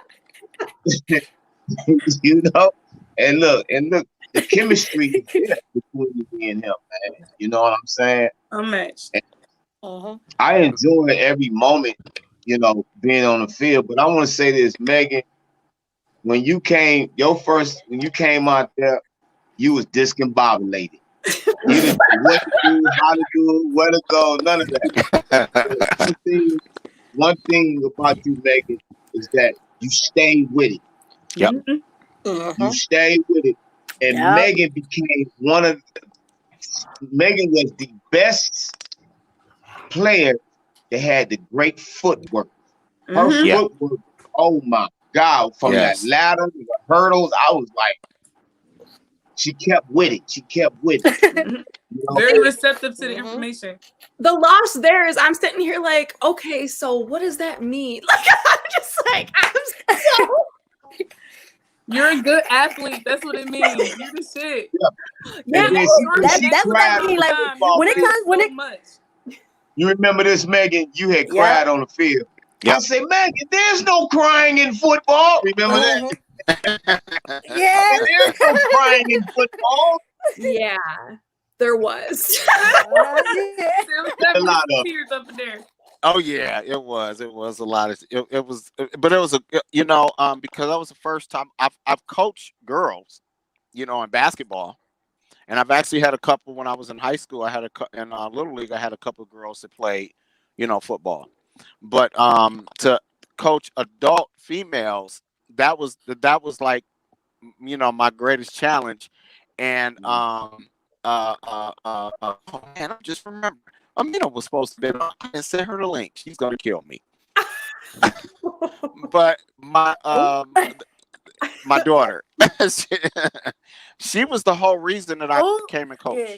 You know? And look, the chemistry is there between me and him, man. You know what I'm saying? Unmatched. I enjoy every moment, you know, being on the field. But I want to say this, Megan, when you came out there, you was discombobulated. You didn't know what to do, how to do it, where to go, none of that. One thing about you, Megan, is that you stayed with it. Yep. You stayed with it. And Megan Megan was the best player that had the great footwork. Her footwork, oh my God, from that ladder to the hurdles, I was like, she kept with it. You know? Very receptive to the information. The loss there is I'm sitting here like, okay, so what does that mean? Like, I'm just like, you're a good athlete. That's what it means. You're the shit. Yeah, that's what that means. Like when it comes. You remember this, Megan? You had cried on the field. I said, Megan, there's no crying in football. Remember that? There's no crying in football. Yeah, there was. A lot of tears up in there. Oh yeah, it was. It was a lot of. It was, but it was because that was the first time I've coached girls, you know, in basketball, and I've actually had a couple when I was in high school. I had in Little League. I had a couple of girls that played, you know, football, but to coach adult females, that was like, you know, my greatest challenge, and oh man, I just remember. Amina was supposed to be on and send her the link. She's gonna kill me. But my daughter, she was the whole reason that I came and coached. Yeah,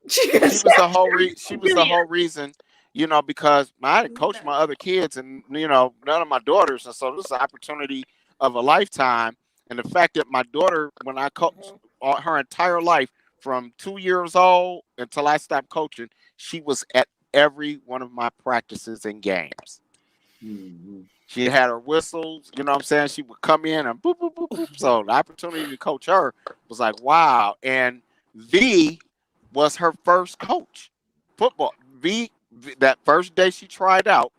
she was the whole reason, you know, because I didn't coach my other kids, and you know, none of my daughters, and so this is an opportunity of a lifetime. And the fact that my daughter, when I coached her entire life, from 2 years old until I stopped coaching, she was at every one of my practices and games. She had her whistles, you know what I'm saying? She would come in and boop, boop, boop, boop. So the opportunity to coach her was like, wow. And V was her first coach. Football. V, that first day she tried out,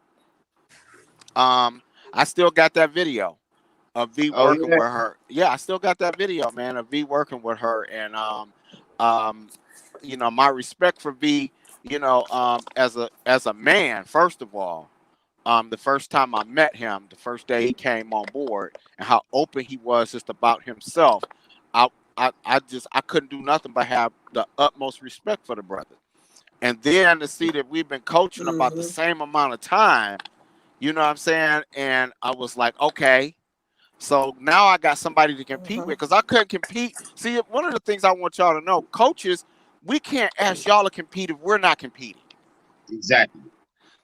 I still got that video of V working with her. Yeah, I still got that video, man, of V working with her. And you know, my respect for V, you know, as a man, first of all, the first time I met him, the first day he came on board, and how open he was just about himself, I couldn't do nothing but have the utmost respect for the brother. And then to see that we've been coaching about the same amount of time, you know what I'm saying? And I was like, okay. So now I got somebody to compete with, because I couldn't compete. See, one of the things I want y'all to know, coaches, we can't ask y'all to compete if we're not competing. Exactly.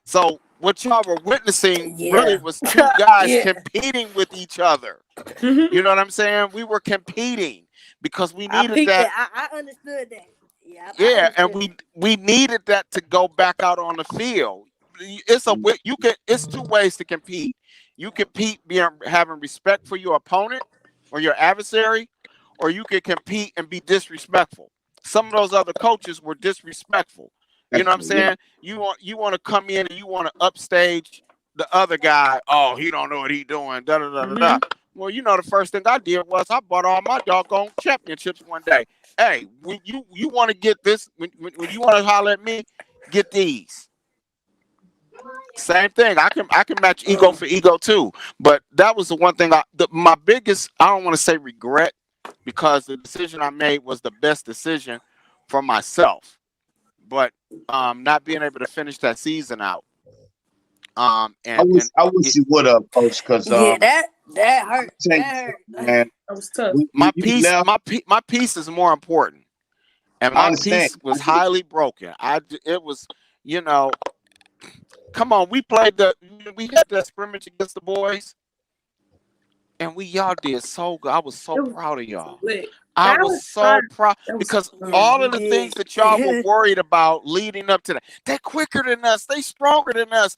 So what y'all were witnessing really was two guys competing with each other. You know what I'm saying? We were competing because we needed that. I understood that. Yeah, and we needed that to go back out on the field. It's two ways to compete. You compete having respect for your opponent or your adversary, or you can compete and be disrespectful. Some of those other coaches were disrespectful. You know what I'm saying? You want to come in and you want to upstage the other guy. Oh, he don't know what he doing. Da da da da da. Well, you know, the first thing I did was I bought all my doggone championships one day. Hey, when you want to get this, when you want to holler at me, get these. Same thing. I can match ego for ego too. But that was the one thing. My biggest, I don't want to say regret, because the decision I made was the best decision for myself. But not being able to finish that season out, I wish you would have, coach, because that hurt. That hurt. Man, That was tough. My piece is more important, and my piece was highly broken. It was, come on, we had that scrimmage against the boys, and y'all did so good. I was so proud of y'all. I was so proud because all of the things that y'all were worried about leading up to that, they're quicker than us, they stronger than us,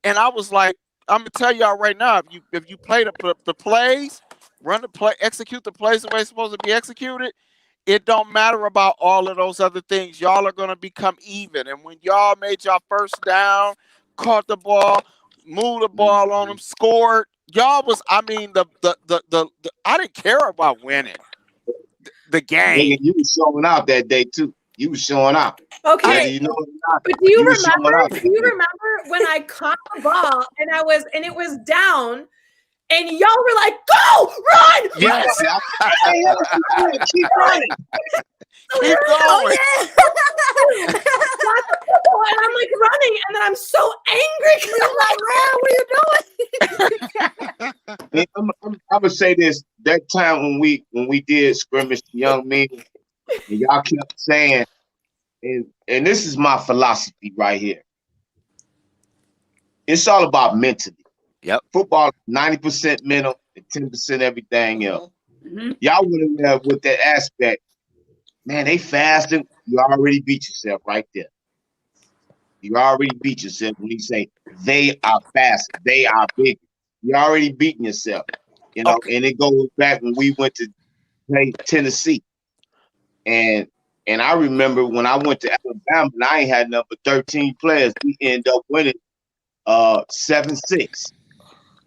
and I was like, I'm gonna tell y'all right now, if you play the plays, run the play, execute the plays the way it's supposed to be executed, it don't matter about all of those other things. Y'all are gonna become even. And when y'all made y'all first down, caught the ball, moved the ball on them, scored, y'all was, I mean, the I didn't care about winning the game. You was showing out that day too. You was showing out. Okay, but do you remember when I caught the ball and it was down, and y'all were like, "Go, run!" Yes, keep running. Keep going. And I'm like running, and then I'm so angry because I'm like, "Man, what are you doing?" I'm gonna say this. That time when we did scrimmage the young men, and y'all kept saying, and this is my philosophy right here. It's all about mentally. Yep. Football, 90% mental and 10% everything else. Mm-hmm. Y'all went in there with that aspect. Man, they fasting. You already beat yourself right there. You already beat yourself when you say they are fast, they are big. You already beating yourself. Okay. And it goes back when we went to play Tennessee. And I remember when I went to Alabama and I ain't had nothing but 13 players, we ended up winning 7-6.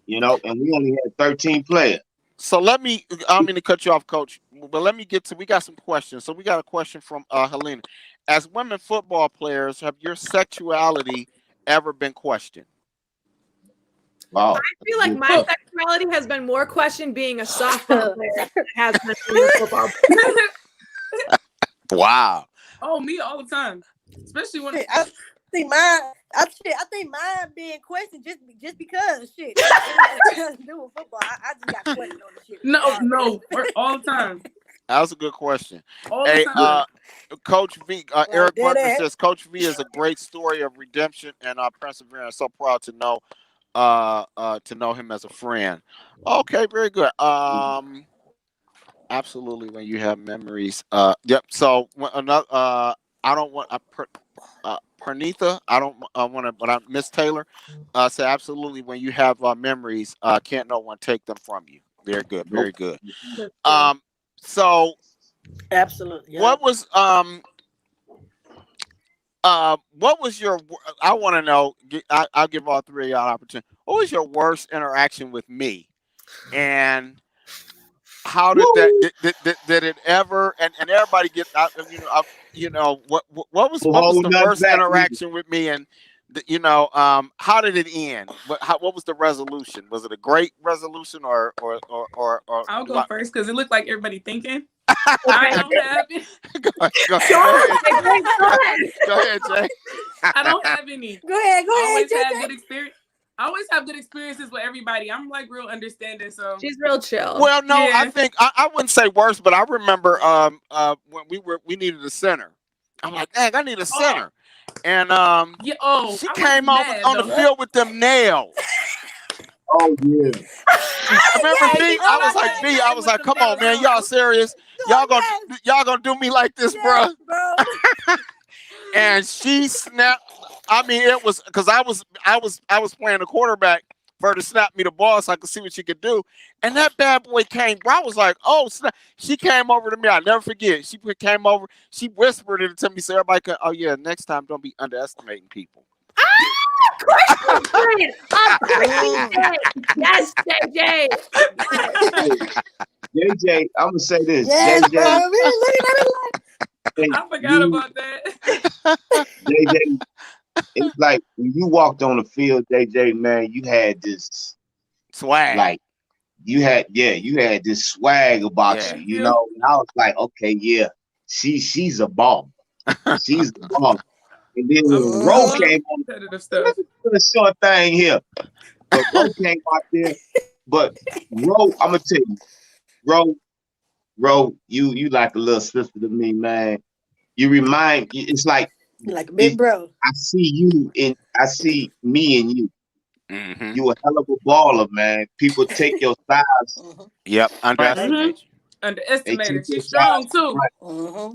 And we only had 13 players. So I don't mean to cut you off, Coach, but let me we got some questions. So we got a question from Helena. As women football players, have your sexuality ever been questioned? Wow. I feel like my sexuality has been more questioned being a softball player than it has been being a football player. Wow. Oh, me all the time. Especially when I think mine being questioned just because shit. Doing football, I just got questioned on the shit. No, all the time. That was a good question. All the time. Coach V, Eric Butler says Coach V is a great story of redemption and perseverance. So proud to know him as a friend. Okay, very good. Absolutely. When you have memories. Yep. So another. I don't want. Pernitha, I don't want to, but Miss Taylor said absolutely. When you have memories, can't no one take them from you. Very good, very good. So absolutely. Yeah. What was your? I want to know. I'll give all three of y'all opportunity. What was your worst interaction with me, and how did did it ever? And everybody get out. What was the worst interaction with me, and how did it end? What was the resolution? Was it a great resolution or? I'll go first because it looked like everybody thinking. I don't have any. Go ahead, Jay. I don't have any. Go ahead. I always have good experiences with everybody. I'm like real understanding, so she's real chill. Well, no, yeah. I think I wouldn't say worse, but I remember when we needed a center. I'm like, dang, I need a center, and she came out on the field with them nails. Oh yeah. I remember V. I was like, come on, man, y'all serious? Y'all gonna do me like this, bro? And she snapped. I mean, it was because I was playing the quarterback for her to snap me the ball so I could see what she could do. And that bad boy came. I was like, oh, snap. She came over to me. I'll never forget. She came over. She whispered it to me so everybody could. Oh yeah, next time don't be underestimating people. Yes, JJ. JJ, I'm gonna say this. Yes, JJ, I forgot about that. JJ, it's like when you walked on the field, JJ, man, you had this swag. Like you had this swag about you. And I was like, okay, yeah, she's a ball. She's a ball. And then when Roe came on, for the short thing here. But Ro came out there. But Ro, I'm gonna tell you, Ro, you like a little sister to me, man. You remind. It's like a big bro. I see me in you. Mm-hmm. You a hell of a baller, man. People take your size. Yep, underestimate. Underestimated. She's strong too.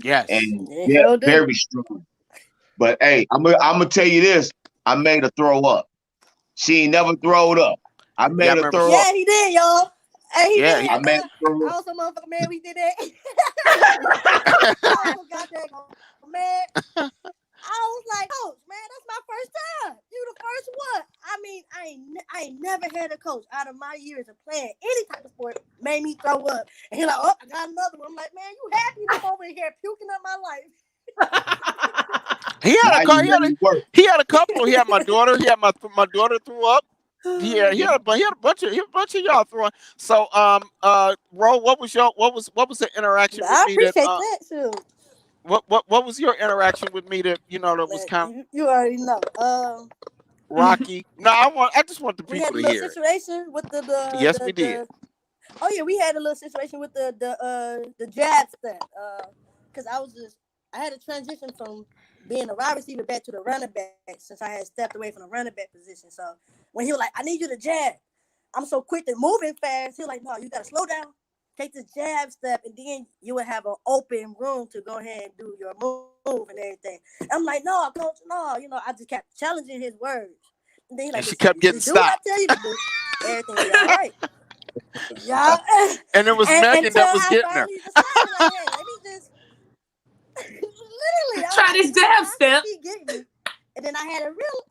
Yes, and yeah, very strong. But hey, I'm gonna tell you this. I made her throw up. She ain't never throwed up. I made her throw up. Yeah, he did, y'all. Hey, he did. I made her throw up. I was a motherfucker, man. We did that. I forgot that, man. I was like, coach, man, that's my first time. You the first one. I mean, I ain't never had a coach out of my years of playing any type of sport made me throw up. And he's like, oh, I got another one. I'm like, man, you happy I'm over here puking up my life. He had a couple. He had my daughter. He had my daughter threw up. He had a bunch of y'all throwing. So Ro, what was the interaction with me? I appreciate that too. What was your interaction with me that that was kind of, you already know. Rocky? No, I just want the people to hear. We had a little situation with the yes, we did. Oh yeah, we had a little situation with the jab step. Because I had to transition from being a wide receiver back to the running back since I had stepped away from the running back position. So when he was like, I need you to jab, I'm so quick and moving fast. He was like, no, you gotta slow down. Take the jab step, and then you would have an open room to go ahead and do your move and everything. I'm like, no, coach, no. I just kept challenging his words. And then she kept getting stopped. Do what I tell you to do. Everything will be all right. Yeah. And it was Megan that was getting her. Like, hey, let me just literally try this jab step. And then I had a real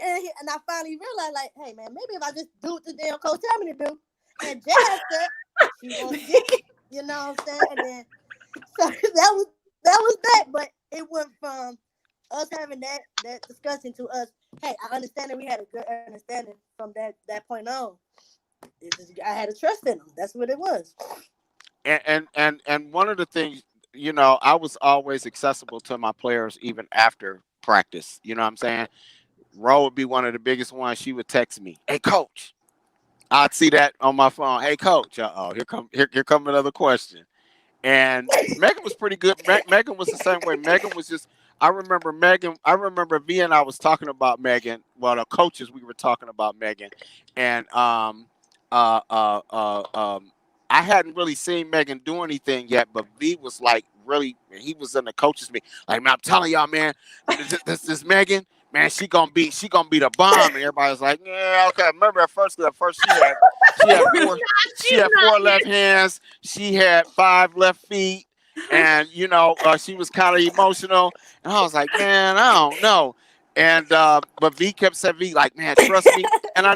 and I finally realized, like, hey man, maybe if I just do what the damn coach tell me to do. And jazz that she won't get it, you know what I'm saying? And then so that was that, but it went from us having that discussion to us, hey, I understand that we had a good understanding from that point on. I had to trust in them. That's what it was. And one of the things, I was always accessible to my players even after practice. You know what I'm saying? Ro would be one of the biggest ones. She would text me, hey coach. I'd see that on my phone. Hey, coach. Here come another question. And Megan was pretty good. Megan was the same way. Megan was just. I remember V and I was talking about Megan. Well, the coaches we were talking about Megan, and I hadn't really seen Megan do anything yet. But V was like really. He was in the coaches meeting. Like, man, I'm telling y'all, man, this Megan. Man, she gonna be the bomb, and everybody's like, yeah, okay. Remember at first she had 4 left hands, she had 5 left feet, and she was kind of emotional. And I was like, man, I don't know. And but V kept saying, V, like, man, trust me. And I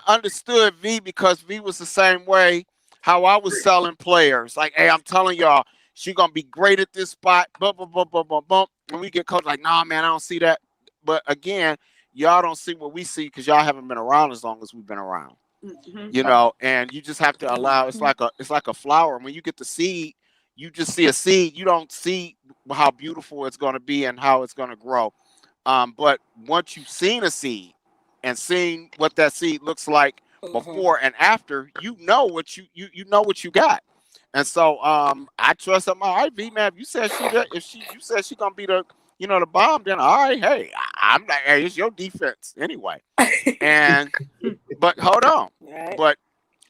understood V because V was the same way how I was selling players. Like, hey, I'm telling y'all, she gonna be great at this spot. Bump, bump, bump, bump, bump, bump. When we get coached, like, nah, man, I don't see that. But again, y'all don't see what we see because y'all haven't been around as long as we've been around. Mm-hmm. And you just have to allow. It's like a flower. When you get the seed, you just see a seed. You don't see how beautiful it's going to be and how it's going to grow. But once you've seen a seed and seen what that seed looks like before and after, you know what you know what you got. And so I trust her. All right, V, man, if you said you said she gonna be the the bomb, then all right, hey, I'm like, hey, it's your defense anyway. And but hold on. Right. But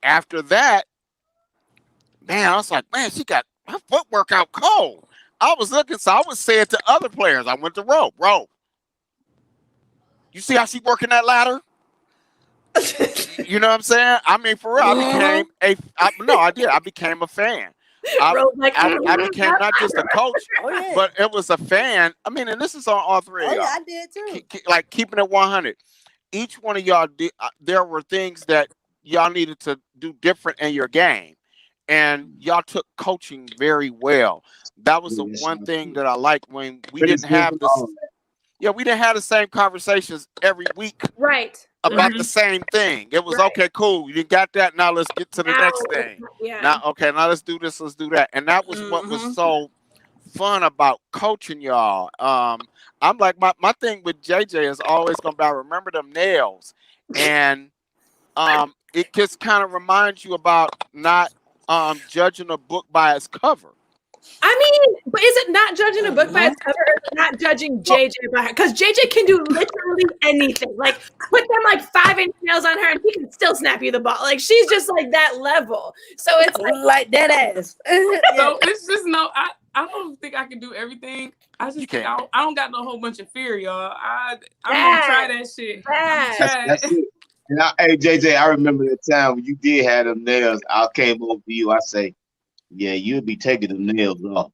after that, man, I was like, man, she got her footwork out cold. I was looking, so I was saying to other players, I went to Ro, you see how she working that ladder? You know what I'm saying? I mean, for real, I became a fan. I became not just a coach, but it was a fan. I mean, and this is on all three of y'all. Yeah, I did too. Like keeping it 100. Each one of y'all did. There were things that y'all needed to do different in your game, and y'all took coaching very well. That was the one thing that I liked when we didn't have this. Yeah, we didn't have the same conversations every week. Right. About the same thing. It was okay, cool. You got that. Now let's get to the next thing. Yeah. Now let's do this. Let's do that. And that was what was so fun about coaching y'all. I'm like my thing with JJ is always gonna be, I remember them nails, and it just kind of reminds you about not judging a book by its cover. I mean, but is it not judging a book by its cover, or is it not judging JJ by her? Because JJ can do literally anything. Like, put them like 5-inch nails on her, and he can still snap you the ball. Like, she's just like that level. So it's like that ass. So it's just I don't think I can do everything. I just think I don't got no whole bunch of fear, y'all. I'm gonna try that shit. That's it. And hey JJ, I remember that time when you did have them nails. I came over to you. I say, yeah, you'll be taking them nails off.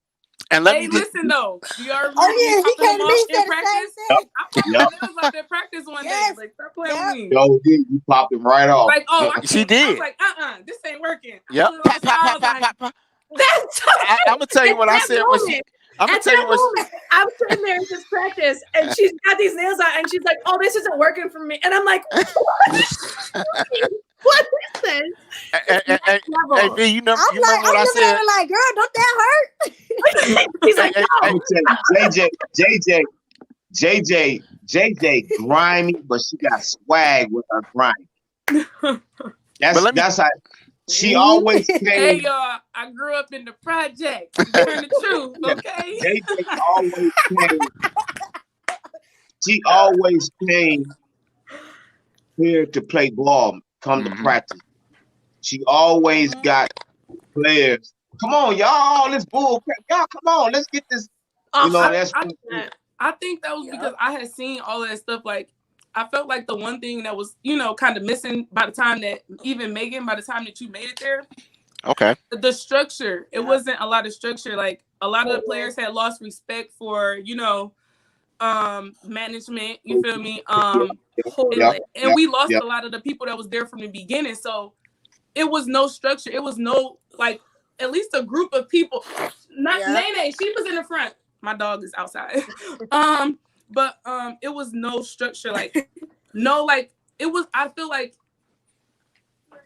And listen though, you already he came to me in practice. I popped my nails off in practice one day. Like, stop playing with me. Yo, you popped them right off. Like, she did. I was like, this ain't working. Yep. I'm gonna tell you what I said when she. I'm gonna tell you what. I'm sitting there in this practice, and she's got these nails on, and she's like, "Oh, this isn't working for me," and I'm like, "What? What is this?" Hey, V, you know what I said? Like, girl, don't that hurt? He's like, no. JJ, grimy, but she got swag with her grimy. That's how. She always came. Hey y'all, I grew up in the project. Turn the truth, okay? JJ always came. She always came here to play ball, come to practice. She always got players. Come on, y'all, all this bull crap. Y'all, come on, let's get this. You know, I think that was because I had seen all of that stuff. Like, I felt like the one thing that was, kind of missing by the time that even Megan, by the time that you made it there. Okay. The structure. It wasn't a lot of structure. Like, a lot of the players had lost respect for, management. You feel me? And we lost a lot of the people that was there from the beginning. So it was no structure. It was no, like, at least a group of people. Not Nene. She was in the front. My dog is outside. But it was no structure, like no, like it was. I feel like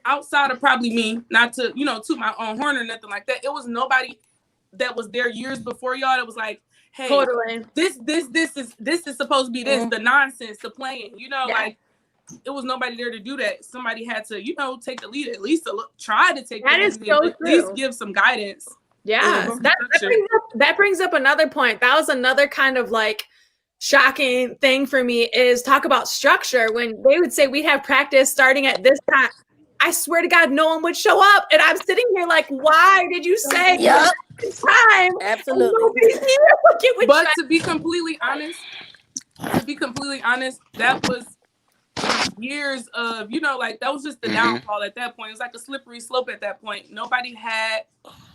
outside of probably me, not to toot my own horn or nothing like that. It was nobody that was there years before y'all that was like, hey, totally. This is supposed to be this, the nonsense, the playing, like it was nobody there to do that. Somebody had to, take the lead, at least try to take. That the is lead, so at least give some guidance. Yeah, that brings up another point. That was another kind of like shocking thing for me is talk about structure. When they would say we'd have practice starting at this time, I swear to God, no one would show up. And I'm sitting here like, why did you say time? Absolutely. But to be completely honest, that was years of, like that was just the downfall at that point. It was like a slippery slope at that point. Nobody had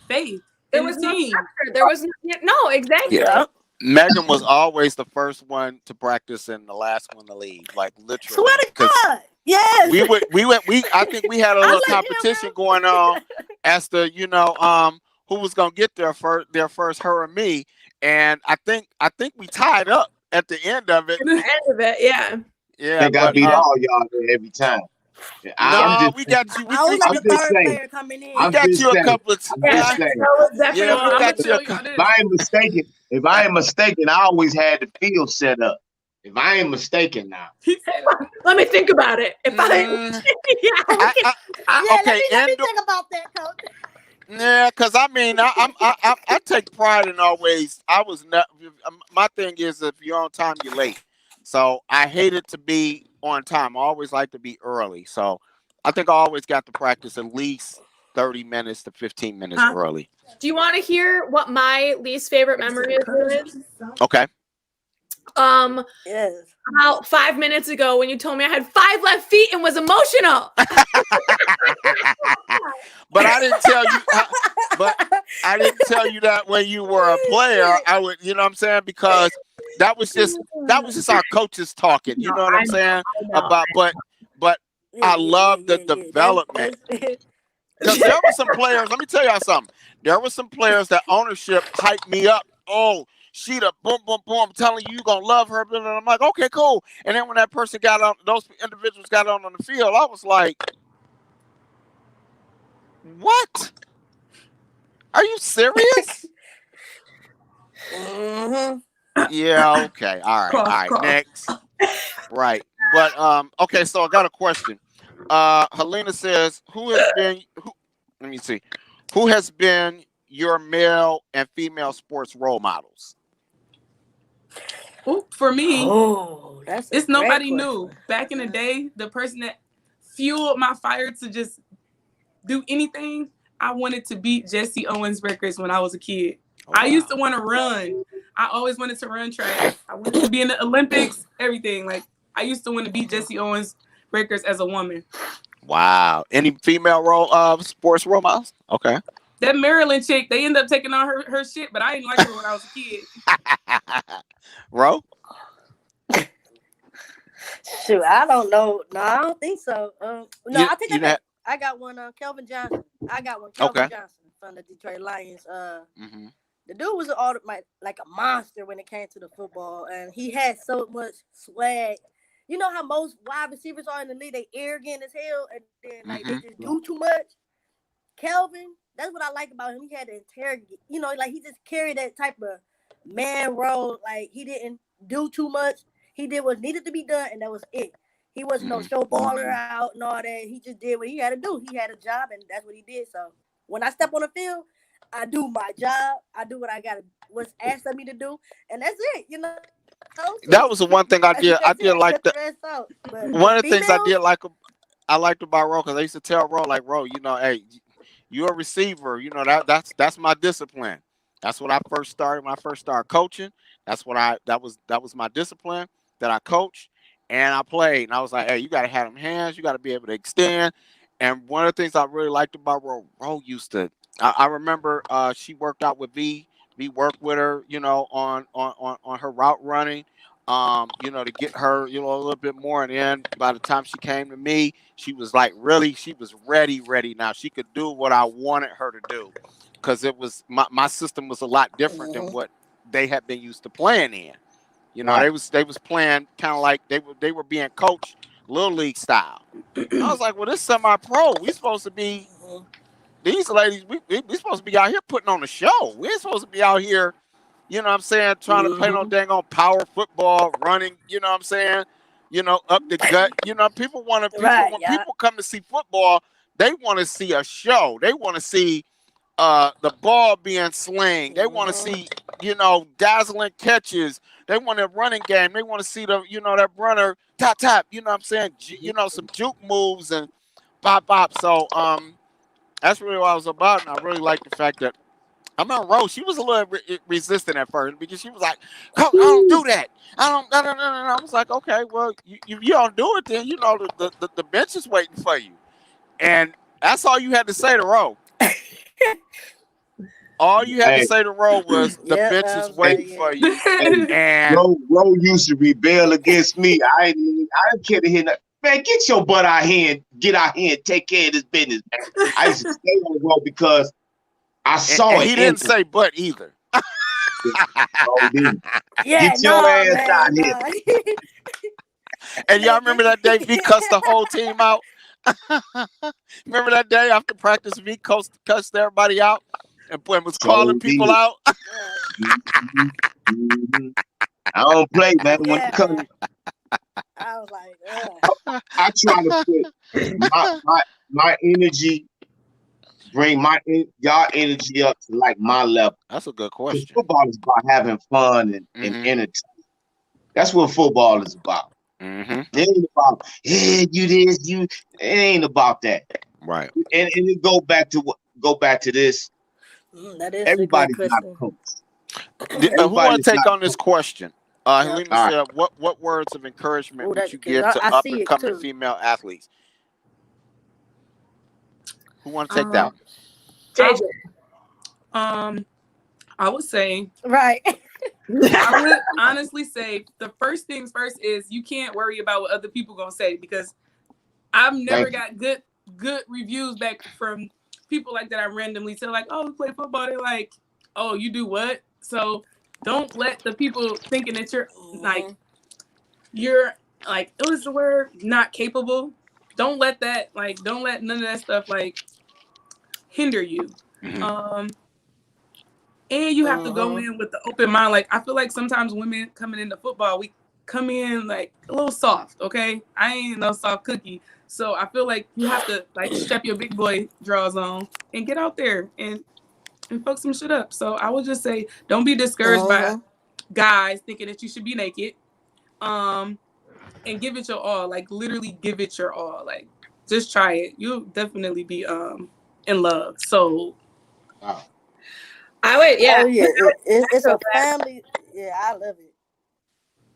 faith. There was no structure. There was no, exactly. Yeah. Megan was always the first one to practice and the last one to leave. Like literally. Swear to God. Yes. I think we had a little competition going on as to, who was gonna get there first, her or me. And I think we tied up at the end of it. Yeah. Yeah. I think I beat all y'all there every time. We got you. I was like the third player coming in. We got you a couple of times. If I ain't mistaken, I always had the field set up. If I ain't mistaken now. Let me think about it. If let me think about that, Coach. Yeah, because I mean, I take pride in always. My thing is, if you're on time, you're late. So I hated to be on time. I always like to be early. So I think I always got to practice at least 30 minutes to 15 minutes early. Do you want to hear what my least favorite memory is? Okay. Yes. About 5 minutes ago when you told me I had 5 left feet and was emotional. But I didn't tell you that when you were a player. I would, you know what I'm saying? Because that was just our coaches talking. You know what I'm saying? But I love the development. Because there were some players, let me tell y'all something. There were some players that ownership hyped me up. Oh, Sheeta, boom, boom, boom. I'm telling you, you're going to love her. And I'm like, okay, cool. And then when that person got on, those individuals got on the field, I was like, what? Are you serious? Mm-hmm. Yeah, okay. All right. Next. Right. But okay, so I got a question. Helena says, let me see. Who has been your male and female sports role models? For me, it's nobody new. Back in the day, the person that fueled my fire to just do anything, I wanted to beat Jesse Owens records when I was a kid. Wow. I used to want to run. I always wanted to run track. I wanted to be in the Olympics, everything. Like, I used to want to beat Jesse Owens records as a woman. Wow. Any female sports role models? Okay. That Maryland chick, they ended up taking on her shit, but I didn't like her when I was a kid. Ro? Shoot, I don't know. No, I don't think so. I think I got one. Kelvin Johnson. I got one. Kelvin Johnson from the Detroit Lions. The dude was like a monster when it came to the football, and he had so much swag. You know how most wide receivers are in the league? They arrogant as hell, and then like they just do too much. Kelvin, that's what I like about him. He had to interrogate. You know, like he just carried that type of man role. Like he didn't do too much. He did what needed to be done, and that was it. He wasn't no show baller out and all that. He just did what he had to do. He had a job, and that's what he did. So when I step on the field, I do my job. I do what I got, what's asked of me to do, and that's it. You know. That was the one thing I did. I did like that. One of the things I did like, I liked about Ro, because I used to tell Ro, like, Ro, you know, hey, you're a receiver. You know, that's my discipline. That's what I first started when I first started coaching. That was my discipline that I coached and I played. And I was like, hey, you got to have them hands. You got to be able to extend. And one of the things I really liked about Ro used to, I remember she worked out with V. We worked with her, you know, on her route running, you know, to get her, you know, a little bit more. And then by the time she came to me, she was like, she was ready now. She could do what I wanted her to do, because it was my system was a lot different than what they had been used to playing in. You know, they was playing kind of like they were being coached little league style. I was like, well, this semi-pro, we supposed to be. These ladies, we supposed to be out here putting on a show. We're supposed to be out here, you know what I'm saying, trying to play no dang on power football, running, you know what I'm saying, you know, up the gut. You know, people when people come to see football, they want to see a show. They want to see the ball being sling. They want to see, you know, dazzling catches. They want a running game. They want to see that runner tap, you know what I'm saying, you know, some juke moves and pop. So, that's really what I was about, and I really like the fact that I'm on Rose. She was a little resistant at first because she was like, "I don't do that. I don't." No. I was like, "Okay, well, you don't do it, then you know the bench is waiting for you," and that's all you had to say to Rose. All you had to say to Rose was the bench is waiting for you. And Rose used to rebel against me. I didn't care to hear that. Man, get your butt out here and get out here and take care of this business, man. I used to stay on Ro because I saw it. He didn't say but either. Get your ass out here. And y'all remember that day V cussed the whole team out? Remember that day after practice V cussed everybody out and was calling people out? I don't play, man. When it comes, I was like, I try to put my energy, bring y'all energy up to like my level. That's a good question. Football is about having fun and entertainment. That's what football is about. It ain't about you this, you. It ain't about that. Right. And it go back to this. That is everybody's not a coach. Who want to take on this question? Helena said, what words of encouragement would you give to up and coming female athletes? Who want to take that one? JJ. I would say right. I would honestly say the first things first is you can't worry about what other people gonna say, because I've never got good reviews back from people like that. I randomly tell like, oh, we play football. They're like, oh, you do what? So don't let the people thinking that you're what was the word? Not capable. Don't let that don't let none of that stuff hinder you. and you have to go in with the open mind. Like, I feel like sometimes women coming into football, we come in like a little soft, okay? I ain't no soft cookie. So I feel like you have to like strap your big boy drawers on and get out there and fuck some shit up. So I would just say, don't be discouraged by guys thinking that you should be naked. And give it your all. Like, literally give it your all. Like, just try it. You'll definitely be in love. So I would, yeah. Oh, yeah. It's a family. Yeah, I love it.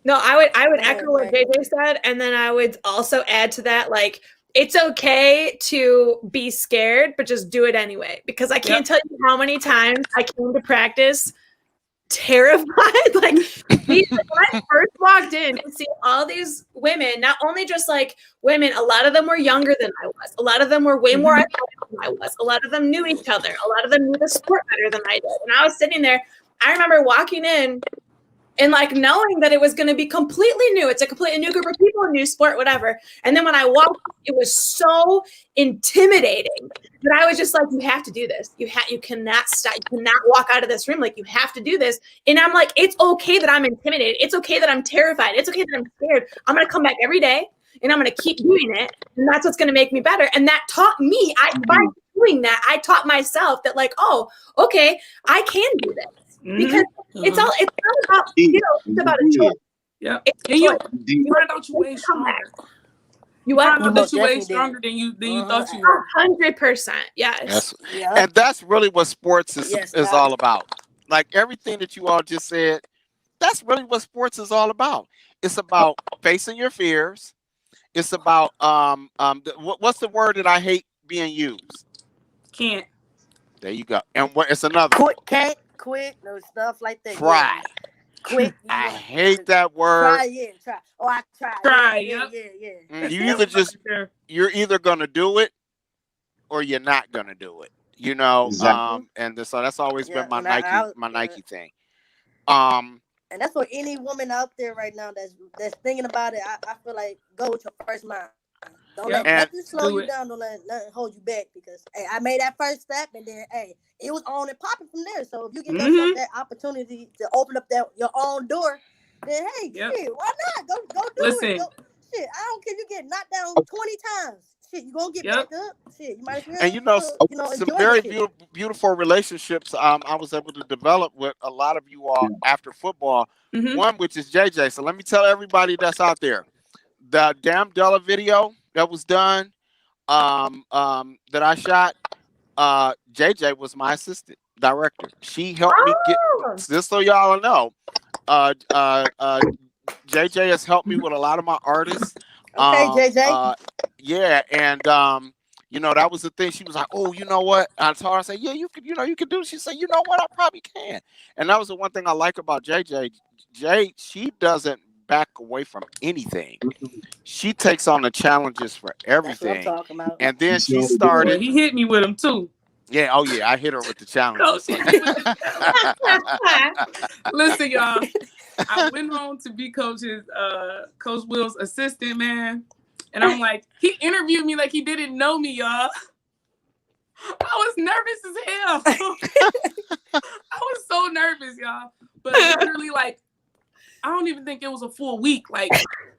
No, I would echo what JJ said, and then I would also add to that, like, it's okay to be scared, but just do it anyway. Because I can't tell you how many times I came to practice terrified. Like, when I first walked in and see all these women, not only just like women, a lot of them were younger than I was. A lot of them were way more athletic than I was. A lot of them knew each other. A lot of them knew the sport better than I did. And I was sitting there, I remember walking in and like knowing that it was going to be completely new. It's a completely new group of people, a new sport, whatever. And then when I walked, it was so intimidating that I was just like, you have to do this. You cannot stop. You cannot walk out of this room. Like, you have to do this. And I'm like, it's okay that I'm intimidated. It's okay that I'm terrified. It's okay that I'm scared. I'm going to come back every day and I'm going to keep doing it. And that's what's going to make me better. And that taught me, by doing that, I taught myself that, like, oh, okay, I can do this. Because it's not about, it's about a choice. Yeah. And you find out you way stronger. You find out that you way stronger than you thought you were. 100%. Yes. And that's really what sports is all about. Like, everything that you all just said, that's really what sports is all about. It's about facing your fears. It's about what's the word that I hate being used? Can't. There you go. And it's another. Quit, no stuff like that. Try. Quit. I hate that word. Try. Oh, I tried. Try. Yeah. You're either gonna do it or you're not gonna do it. You know. Exactly. So that's always been my Nike thing. And that's for any woman out there right now that's thinking about it. I feel like go with your first mind. Don't let nothing slow you down. Don't let nothing hold you back, because I made that first step, and then it was on and popping from there. So if you give yourself that opportunity to open up your own door, then shit, why not? Go do it. Shit, I don't care if you get knocked down 20 times. Shit, you gonna get back up. Shit, you might as well. And some very beautiful relationships I was able to develop with a lot of you all after football. One, which is JJ. So let me tell everybody that's out there, the Damn Della video that was done, that I shot, JJ was my assistant director. She helped me get, just so y'all know, JJ has helped me with a lot of my artists. Okay, JJ. Yeah, and that was the thing. She was like, "Oh, you know what?" I told her, I said, "Yeah, you could do it." She said, "You know what? I probably can." And that was the one thing I like about JJ. She doesn't back away from anything. She takes on the challenges for everything. That's what I'm talking about. And then she started. He hit me with them too. Yeah. Oh yeah. I hit her with the challenges. Listen, y'all. I went home to be Coach Will's assistant, man. And I'm like, he interviewed me like he didn't know me, y'all. I was nervous as hell. I was so nervous, y'all. But literally, like, I don't even think it was a full week. Like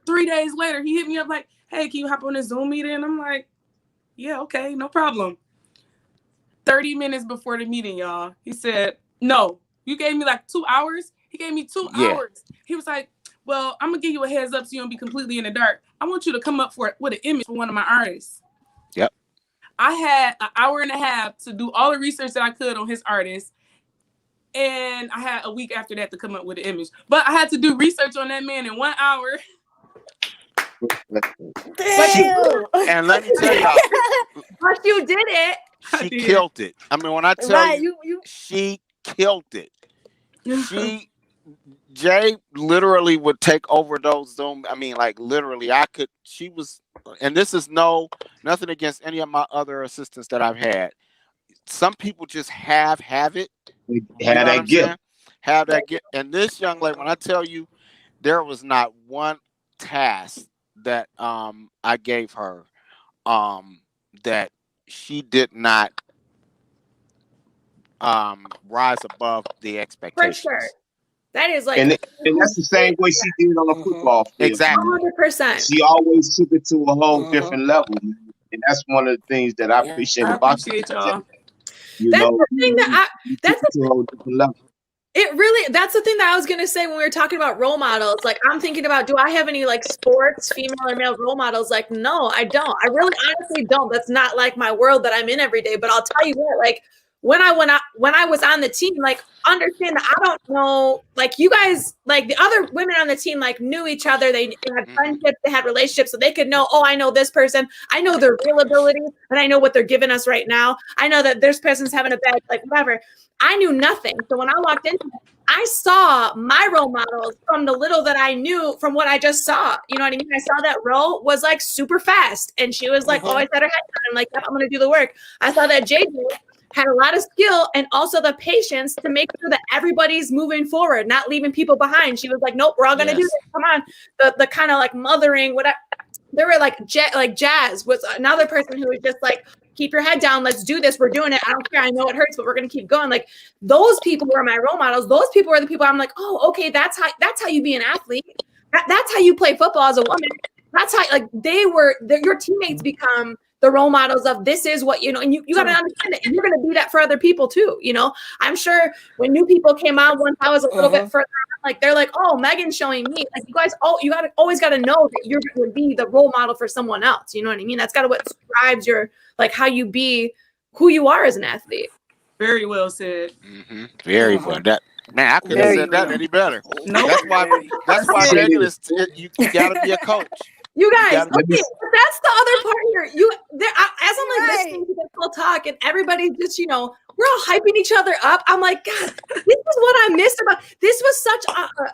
3 days later, he hit me up like, "Hey, can you hop on this Zoom meeting?" And I'm like, "Yeah, okay, no problem." 30 minutes before the meeting, y'all, he said, "No, you gave me like 2 hours." He gave me 2 hours. He was like, "Well, I'm gonna give you a heads up so you don't be completely in the dark. I want you to come up with an image for one of my artists." Yep. I had an hour and a half to do all the research that I could on his artist. And I had a week after that to come up with an image. But I had to do research on that man in 1 hour. Damn. And let me tell y'all. But you did it. She killed it. I mean, when I tell you, she killed it. Jay literally would take over those Zoom. I mean, like literally, she was, and this is nothing against any of my other assistants that I've had. Some people just have it. Have that gift. Have that gift. And this young lady, when I tell you, there was not one task that I gave her that she did not rise above the expectations. For sure. That is like, and that's the same way she did on the football field. Exactly. 100%. She always took it to a whole different level, man. And that's one of the things that I appreciate about y'all. You that's know, the thing that that's to a whole different level. That's the thing that I was going to say when we were talking about role models. Like, I'm thinking about, do I have any like sports, female or male role models? Like, no, I don't. I really honestly don't. That's not like my world that I'm in every day. But I'll tell you what, like, when I was on the team, like, understand that I don't know, like, you guys, like the other women on the team, like, knew each other. They had friendships, they had relationships, so they could know, oh, I know this person, I know their real abilities, and I know what they're giving us right now. I know that this person's having a bad, like, whatever. I knew nothing. So when I walked into it, I saw my role models from the little that I knew from what I just saw. You know what I mean? I saw that Ro was like super fast, and she was like always had her head down. I'm like, yep, I'm going to do the work. I saw that JJ had a lot of skill and also the patience to make sure that everybody's moving forward, not leaving people behind. She was like, nope, we're all going to do this. Come on. The kind of like mothering, whatever. There were like Jazz was another person who was just like, keep your head down. Let's do this. We're doing it. I don't care. I know it hurts, but we're going to keep going. Like, those people were my role models. Those people are the people I'm like, oh, okay. That's how you be an athlete. That's how you play football as a woman. That's how, like, your teammates become the role models of this is what, you know, and you got to understand it. And you're going to do that for other people too. You know, I'm sure when new people came out, once I was a little bit further, like, they're like, oh, Megan's showing me. Like, you guys, always got to know that you're going to be the role model for someone else. You know what I mean? That's got to what drives your, like, how you be who you are as an athlete. Very well said. Very well. That, man, I couldn't have said that any better. No, that's why Megan is. You got to be a coach. You guys, okay, but that's the other part here. As I'm like listening to this whole talk, and everybody's just, you know, we're all hyping each other up. I'm like, God, this is what I missed about. This was such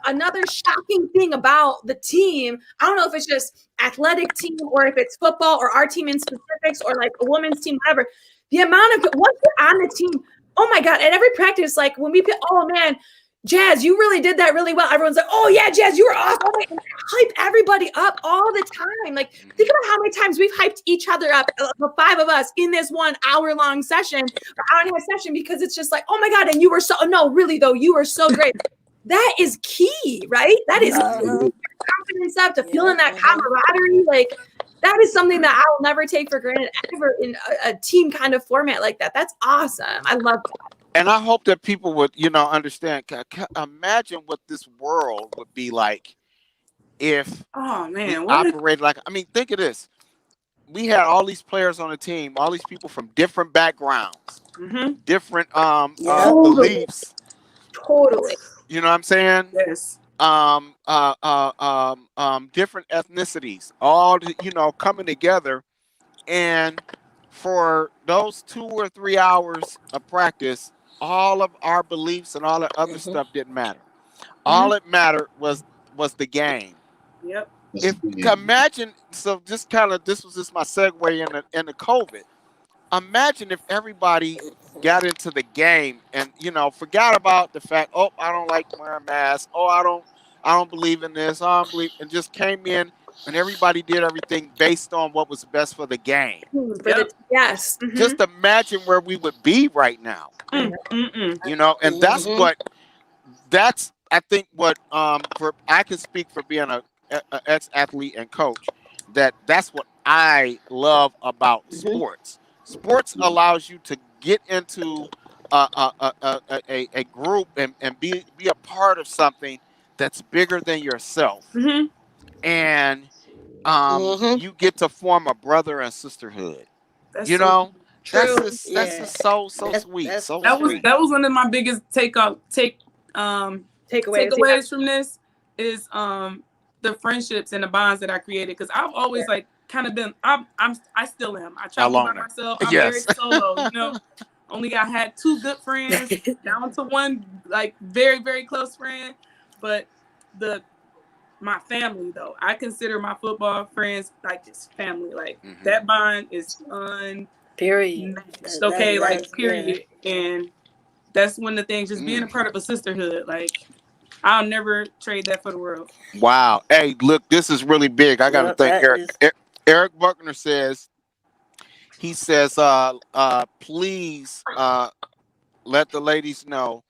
another shocking thing about the team. I don't know if it's just athletic team or if it's football or our team in specifics or like a women's team, whatever. The amount of once you're on the team, oh my God! At every practice, like when we pick, oh man, Jazz, you really did that really well. Everyone's like, oh yeah, Jazz, you were awesome. Hype everybody up all the time. Like, think about how many times we've hyped each other up, the five of us, in this 1 hour-long session, or hour-and-a-half session, because it's just like, oh my God, and you were so, no, really though, you were so great. That is key, right? That is confidence up, to feeling that camaraderie. Like, that is something that I'll never take for granted ever in a team kind of format like that. That's awesome. I love that. And I hope that people would, you know, understand. Imagine what this world would be like if we operated like. I mean, think of this: we had all these players on the team, all these people from different backgrounds, different beliefs. Totally. You know what I'm saying? Yes. Different ethnicities, all you know, coming together, and for those 2 or 3 hours of practice, all of our beliefs and all the other stuff didn't matter. All it mattered was the game. Yep. If imagine, so just kind of, this was just my segue in the COVID. Imagine if everybody got into the game and, you know, forgot about the fact, oh, I don't like wearing masks. Oh, I don't believe in this. I don't believe, and just came in and everybody did everything based on what was best for the game. Yes. Just imagine where we would be right now. You know, and that's I think what I can speak for being a ex-athlete and coach, that's what I love about sports. Sports allows you to get into a group and be a part of something that's bigger than yourself. And you get to form a brother and sisterhood. That's you know, true. That's just so sweet. That was one of my biggest takeaways from this is the friendships and the bonds that I created, because I've always like kind of been I still am. I travel by myself. I'm very solo, you know. Only I had 2 good friends, down to 1 like very, very close friend. But my family though, I consider my football friends like just family. Like that bond is period. Okay, like period. And that's one of the things, just being a part of a sisterhood. Like, I'll never trade that for the world. Wow. Hey, look, this is really big. I got to thank Eric. Eric Buckner says, please let the ladies know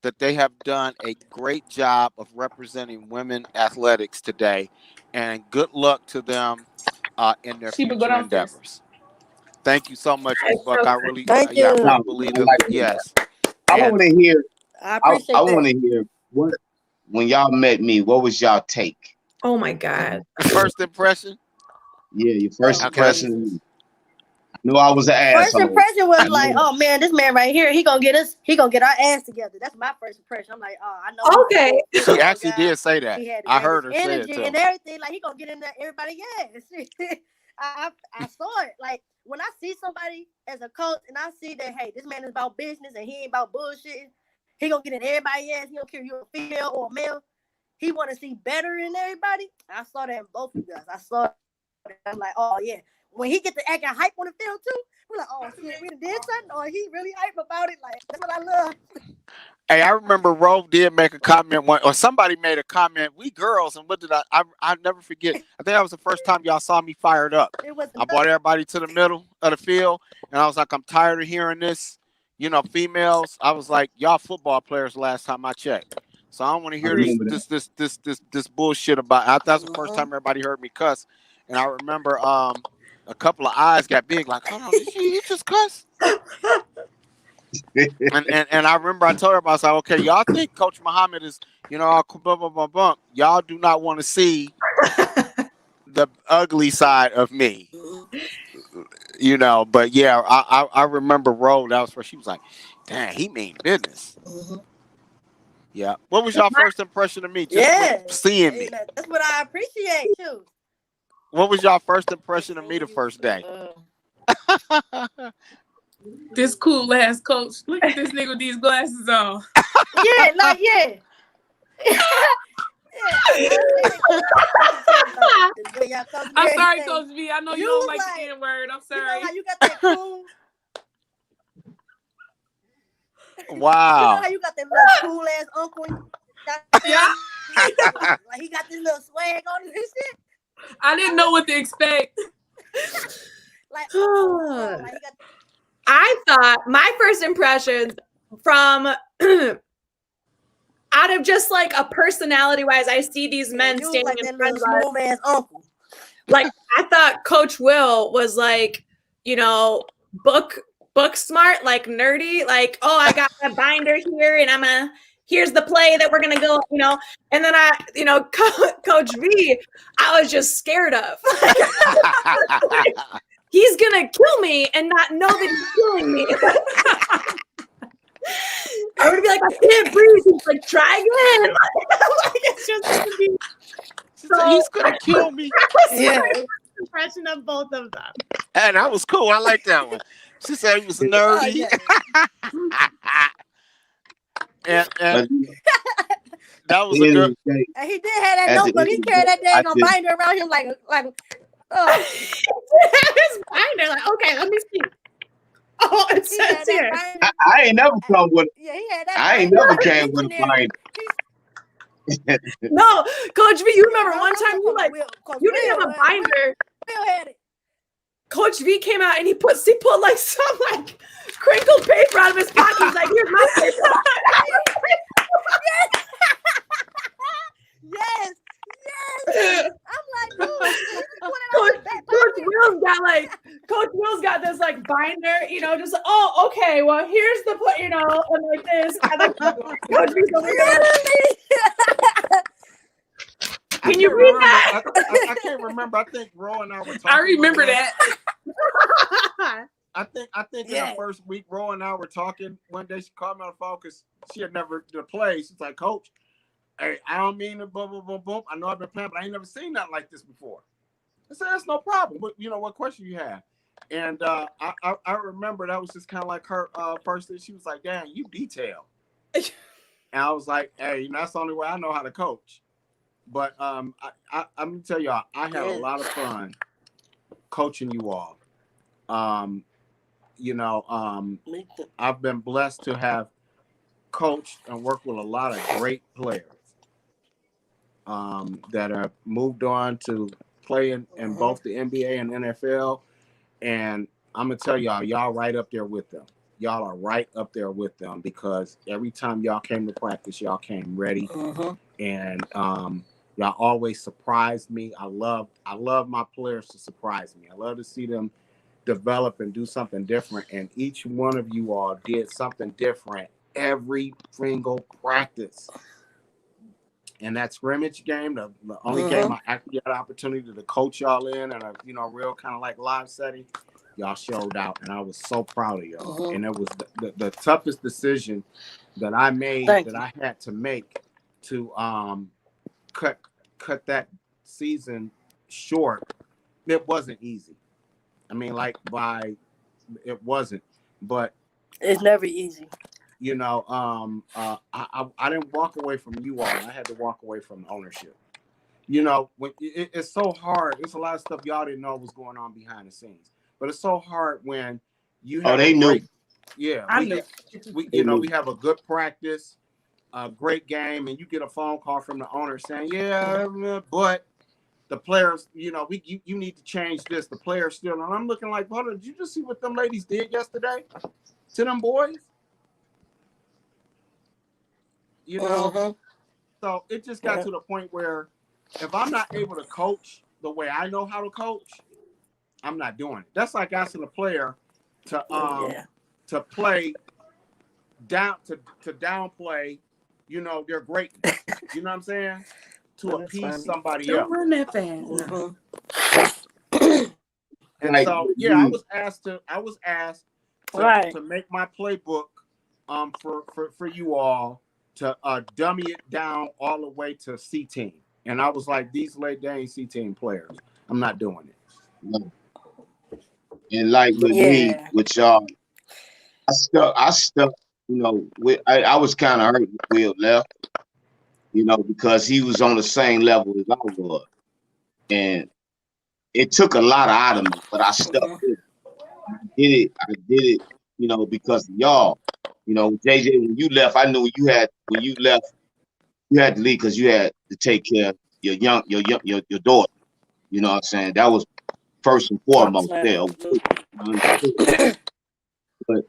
that they have done a great job of representing women athletics today, and good luck to them in their future endeavors. Thank you so much, Ms. Buck. I really, Thank I you. really believe that. Yes, I and want to hear. I appreciate I that. want to hear what when y'all met me. What was y'all take? Oh my God. first impression. Yeah, your first Okay. impression. I knew I was an First asshole. impression was like, oh man, this man right here, he gonna get our ass together. That's my first impression. I'm like, oh, I know. Okay. She actually did say that. He had I heard her say it energy too. and everything. Like he gonna get in there, everybody ass. I saw it. Like when I see somebody as a coach and I see that, hey, this man is about business and he ain't about bullshit. He gonna get in everybody ass. He don't care if you're a female or a male. He want to see better in everybody. I saw that in both of you guys. I saw that. I'm like, oh yeah. When he get to acting hype on the field too, we're like, oh shit, we did something. Or he really hype about it. Like that's what I love. Hey, I remember Rove did make a comment or somebody made a comment. We girls, and what did I never forget. I think that was the first time y'all saw me fired up. I brought everybody to the middle of the field, and I was like, I'm tired of hearing this. You know, females. I was like, y'all football players. Last time I checked, so I don't want to hear this bullshit about. That's the first time everybody heard me cuss, and I remember a couple of eyes got big, like, hold on, did you just cuss? and I remember I told everybody, I was like, okay, y'all think Coach Muhammad is, blah, blah, blah, blah. Y'all do not want to see the ugly side of me, But yeah, I remember Ro. That was where she was like, "Damn, he mean business." Yeah. What was y'all first impression of me? Just seeing me. That's what I appreciate too. What was y'all first impression of me the first day? This cool ass coach. Look at this nigga with these glasses on. Yeah. I'm sorry, Coach V. I know you don't like the N-word. I'm sorry. You know how you got that cool? Wow. You know how you got that little cool ass uncle? Yeah. Like he got this little swag on his shit. I didn't know what to expect. I thought my first impressions from out of just like a personality wise, I see these men standing in front of us. Smooth ass uncle. Like I thought Coach Will was like, book smart, like nerdy, like, oh, I got a binder here and here's the play that we're gonna go, and then Coach V, I was just scared of. He's gonna kill me and not know that he's killing me. I would be like, I can't breathe. He's like, try again. It's just gonna be. So he's gonna kill me. Yeah. Impression of both of them. And that was cool. I like that one. She said he was nerdy. and that was a good. And he did have that notebook. He carried that daggone binder around him like his binder. Like, okay, let me see. Oh, it says here. I ain't never come with. Yeah, he had that. I ain't never came with a binder. No, Coach V, you remember one time you didn't have a binder. Will had it. Coach V came out and he put like some like crinkled paper out of his pocket. He's like, here's my paper. Yes. I'm like, Coach Will's got this like binder, just okay, well here's the and like this. And then Coach V's over there. Can you read that? I can't remember. I think Ro and I were talking. I remember that. I think in the first week, Ro and I were talking. One day she called me on the phone because she had never done a play. She's like, Coach, hey, I don't mean to boom, boom, boom, boom. I know I've been playing, but I ain't never seen nothing like this before. I said, that's no problem. But what question you have? And I remember that was just kind of like her first thing. She was like, damn, you detailed. And I was like, hey, that's the only way I know how to coach. But I'm gonna tell y'all, I had a lot of fun coaching you all. I've been blessed to have coached and worked with a lot of great players that have moved on to play in both the NBA and NFL. And I'm gonna tell y'all right up there with them. y'all are right up there with them, because every time y'all came to practice, y'all came ready, and y'all always surprised me. I love my players to surprise me. I love to see them develop and do something different, and each one of you all did something different every single practice. And that scrimmage game, the only game I actually had an opportunity to coach y'all in a real kind of like live setting, y'all showed out, and I was so proud of y'all. And it was the toughest decision that I made, I had to make to cut that season short. It wasn't easy. I mean, it wasn't, but it's never easy. I didn't walk away from you all. I had to walk away from ownership. When it's so hard. There's a lot of stuff y'all didn't know was going on behind the scenes, but it's so hard when you have. They knew. Yeah, we have a good practice, a great game, and you get a phone call from the owner saying, "Yeah, but the players, you need to change this." The players still, and I'm looking like, brother, did you just see what them ladies did yesterday to them boys? So it just got to the point where if I'm not able to coach the way I know how to coach, I'm not doing it. That's like asking a player to play down to downplay, their greatness. You know what I'm saying? To appease somebody else. Don't run that fast. And so I was asked to make my playbook for you all to dummy it down all the way to C team. And I was like, these late day C team players, I'm not doing it. No. And like with me, with y'all, I stuck, I was kind of hurt when Will left, because he was on the same level as I was. And it took a lot out of me, but I stuck with it. I did it, because of y'all. JJ, when you left, I knew you had to leave because you had to take care of your daughter. You know what I'm saying? That was first and foremost there. But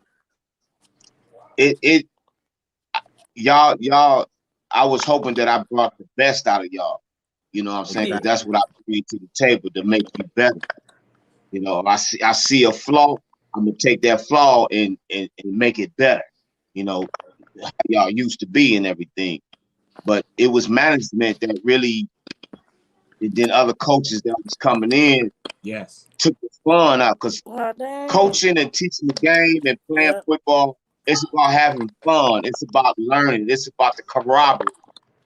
y'all, I was hoping that I brought the best out of y'all. You know what I'm saying? Yeah. That's what I bring to the table to make you better. I see a flaw, I'm gonna take that flaw and make it better. How y'all used to be and everything. But it was management that really, and then other coaches that was coming in, took the fun out, because coaching and teaching the game and playing football, it's about having fun. It's about learning. It's about the camaraderie.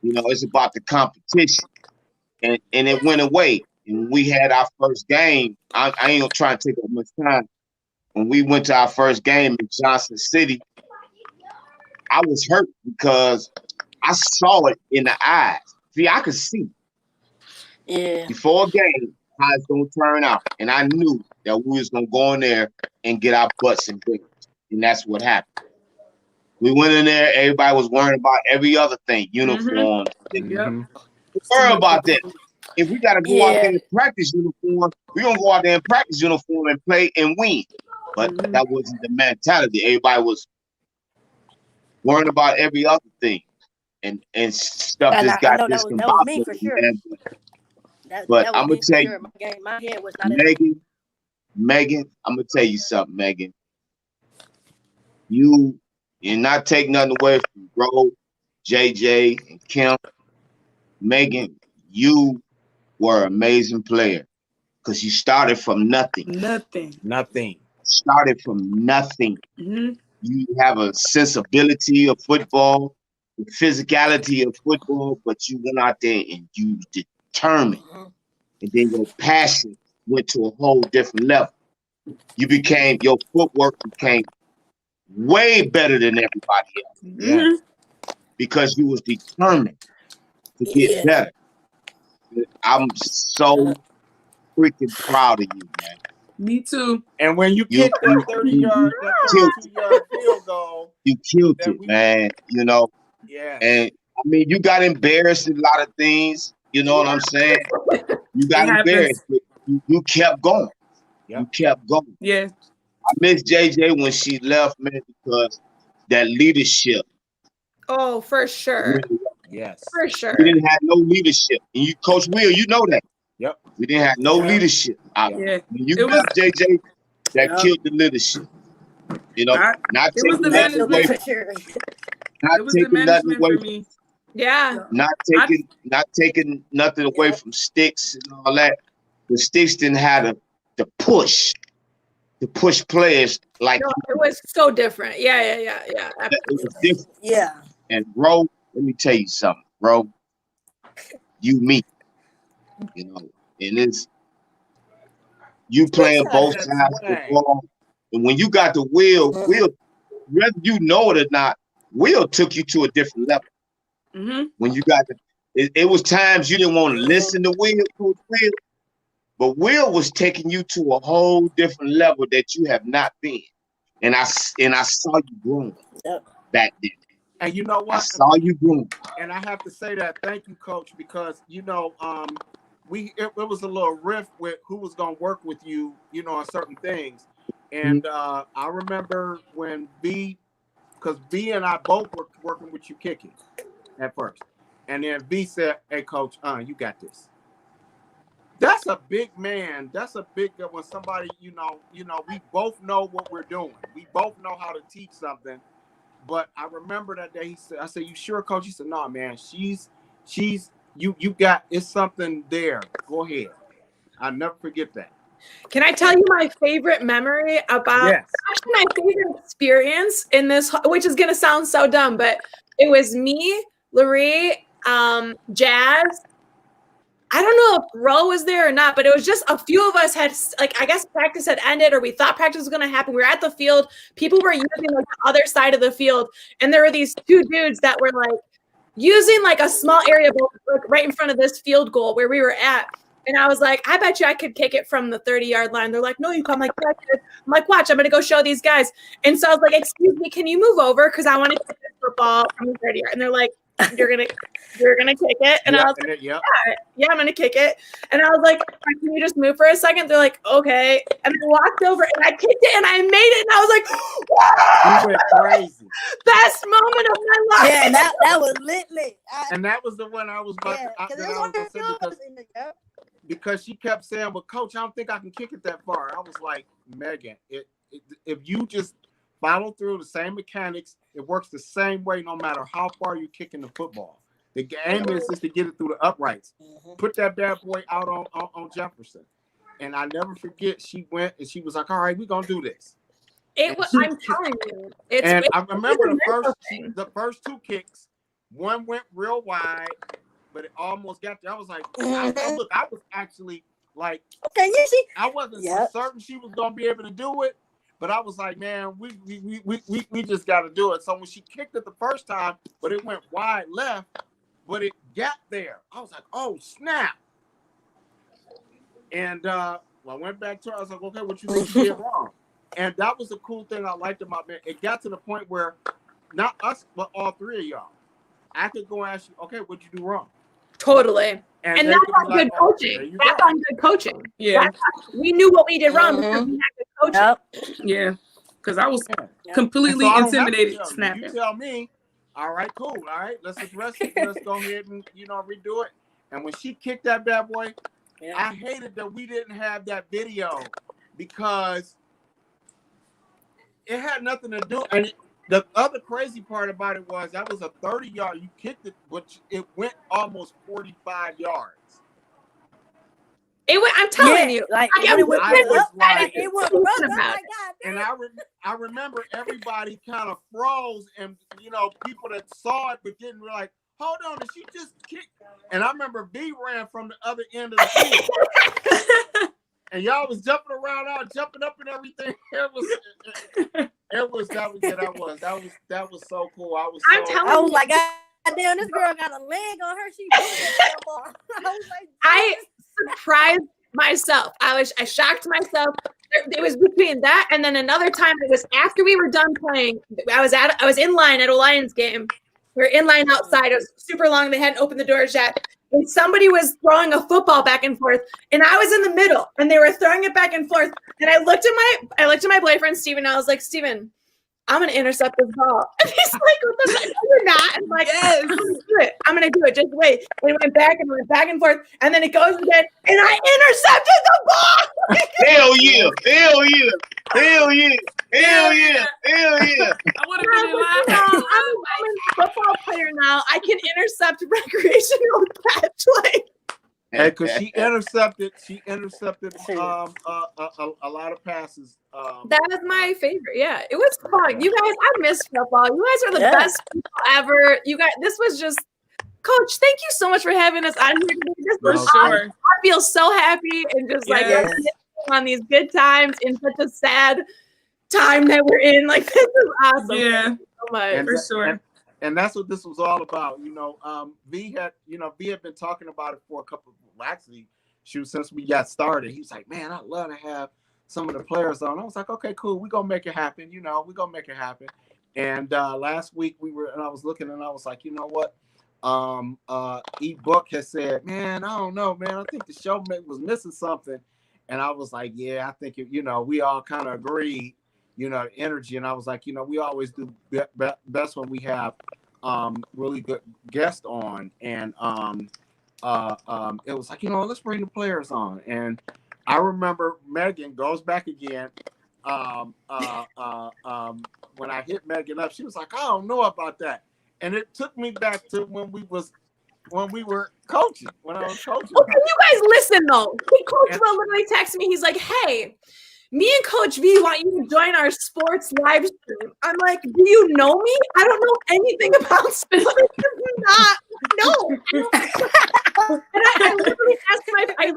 It's about the competition. And it went away. And we had our first game. I ain't gonna try to take up much time. When we went to our first game in Johnson City, I was hurt because I saw it in the eyes. See, I could see before a game how it's gonna turn out, and I knew that we was gonna go in there and get our butts and beat, and that's what happened. We went in there. Everybody was worrying about every other thing, uniforms. Worry about that. If we gotta go out there in practice uniform, we're gonna go out there in practice uniform and play and win. But that wasn't the mentality. Everybody was worrying about every other thing, and stuff just got discombobulated. That was me for sure. But I'm gonna tell you, my head was not Megan, I'm gonna tell you something, Megan. You're not taking nothing away from Bro, JJ, and Kim. Megan, you were an amazing player because you started from nothing. Started from nothing. You have a sensibility of football, the physicality of football, but you went out there and you determined. And then your passion went to a whole different level. Your footwork became way better than everybody else. Because you was determined to get better. I'm so freaking proud of you, man. Me too. And when you kicked that 30-yard field goal, you killed it, man. Yeah. And I mean, you got embarrassed in a lot of things. You know what I'm saying? You got embarrassed, but you kept going. You kept going. Yeah. miss JJ when she left, man, because that leadership. Oh, for sure. Yes. For sure. We didn't have no leadership. And you, Coach Will, you know that. Yep. We didn't have no leadership. When you got JJ, that killed the leadership. You know, not taking nothing away. Not taking nothing away from me. Yeah. Not taking nothing away from Sticks and all that. The Sticks didn't have the push players like it was so different. Yeah. It was different. Yeah. And bro, let me tell you something, bro. You me. You know, and it's you playing both sides of the ball. And when you got the Will, whether you know it or not, Will took you to a different level. When you got it was times you didn't want to listen to Will, Coach Will, but Will was taking you to a whole different level that you have not been. And I saw you growing back then. And you know what? I saw you growing. And I have to say that, thank you, Coach, because you know, it was a little rift with who was gonna work with you, you know, on certain things. And I remember when because B and I both were working with you kicking at first. And then B said, "Hey, Coach, you got this." That's a big man. That's a big when somebody, you know, we both know what we're doing. We both know how to teach something. But I remember that day he said, I said, "You sure, Coach?" He said, "No, man, she's you got it's something there. Go ahead." I'll never forget that. Can I tell you my favorite memory about actually my favorite experience in this, which is gonna sound so dumb, but it was me, Larry, Jazz. I don't know if Ro was there or not, but it was just a few of us had, like, I guess practice had ended or we thought practice was going to happen. We were at the field. People were using like the other side of the field. And there were these two dudes that were like using like a small area like, right in front of this field goal where we were at. And I was like, I bet you I could kick it from the 30-yard line. They're like, no, you come like that. I'm like, watch, I'm going to go show these guys. And so I was like, excuse me, can you move over? Because I want to kick this football from the 30-yard. And they're like, you're gonna kick it, and I was like, yeah, I'm gonna kick it, and I was like, can you just move for a second? They're like, okay, and I walked over and I kicked it and I made it, and I was like, wow! You went crazy. Best moment of my life. Yeah, that was lit. And that was the one I was about to say because she kept saying, "Well, Coach, I don't think I can kick it that far." I was like, Megan, if you just follow through the same mechanics, it works the same way no matter how far you're kicking the football. The game is just to get it through the uprights. Put that bad boy out on Jefferson. And I never forget, she went and she was like, all right, we're going to do this. I'm telling you. I remember the first two kicks, one went real wide, but it almost got there. I was like, I was actually like, okay, you see, I wasn't certain she was going to be able to do it. But I was like, man, we just got to do it. So when she kicked it the first time, but it went wide left, but it got there. I was like, oh, snap. And I went back to her. I was like, okay, what you think you did wrong? And that was the cool thing I liked about it. It got to the point where not us, but all three of y'all, I could go and ask you, okay, what'd you do wrong? Totally. And that's on good coaching. That's on good coaching. Yeah. We knew what we did wrong because we had good coaching. Yeah. Because I was completely intimidated. Snapping. You tell me, all right, cool. All right, let's address it. Let's go ahead and, redo it. And when she kicked that bad boy, I hated that we didn't have that video because it had nothing to do. And the other crazy part about it was that was a 30-yard. You kicked it, but it went almost 45 yards. I'm telling you, like it was rough. And I remember everybody kind of froze, and people that saw it but didn't like, hold on, did she just kick? And I remember B ran from the other end of the field. And y'all was jumping around, jumping up and everything. That was so cool. I was like, God damn, this girl got a leg on her. She I surprised myself. I shocked myself. It was between that and then another time. It was after we were done playing. I was in line at a Lions game. We were in line outside. It was super long. They hadn't opened the doors yet. and somebody was throwing a football back and forth, and I was in the middle, and they were throwing it back and forth, and I looked at my boyfriend Steven, and I was like, Steven, I'm gonna intercept this ball. And he's like, what the fuck? No, you're not. I'm like, yes. I'm gonna do it. I'm gonna do it. Just wait. And we went back and forth, and then it goes again, and I intercepted the ball. Hell yeah! Hell yeah! Hell yeah! Hell yeah! Hell yeah! I would have been laughing. I'm a football player now. I can intercept recreational catch. Like, hey, because she intercepted a lot of passes. That was my favorite. Yeah, it was fun. You guys, I miss football. You guys are the best people ever. You guys, this was just, Coach, thank you so much for having us on here today. This was sure. I feel so happy and just like on these good times in such a sad time that we're in. Like, this is awesome. Yeah, thank you so much. For sure. And that's what this was all about. V had been talking about it for a couple of, actually, since we got started. He was like, man, I'd love to have some of the players on. I was like, okay, cool. We're going to make it happen. We're going to make it happen. And last week I was looking and I was like, you know what? E-Book has said, man, I don't know, man. I think the show was missing something. And I was like, yeah, I think, we all kind of agreed, the energy. And I was like, we always do best when we have really good guests on. And it was like, let's bring the players on. And I remember Megan goes back again. When I hit Megan up, she was like, I don't know about that. And it took me back to when we were coaching, when I was coaching. Well, can you guys listen though? Coach will literally text me. He's like, hey, me and Coach V want you to join our sports live stream. I'm like, do you know me? I don't know anything about sports. No. And I literally asked I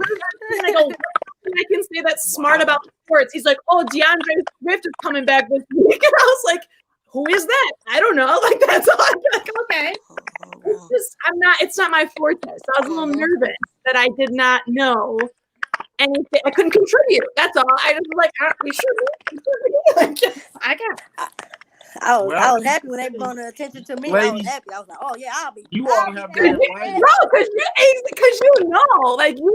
go, I can say that's smart about sports. He's like, oh, DeAndre Swift is coming back this week. And I was like, who is that? I don't know. Like, that's all. I'm like, okay. It's not my forte. So I was a little nervous that I did not know anything. I couldn't contribute. That's all. I just was like, we should be. I was happy when they brought attention to me. Ladies, I was happy. I was like, oh yeah, I'll be. You all have been because you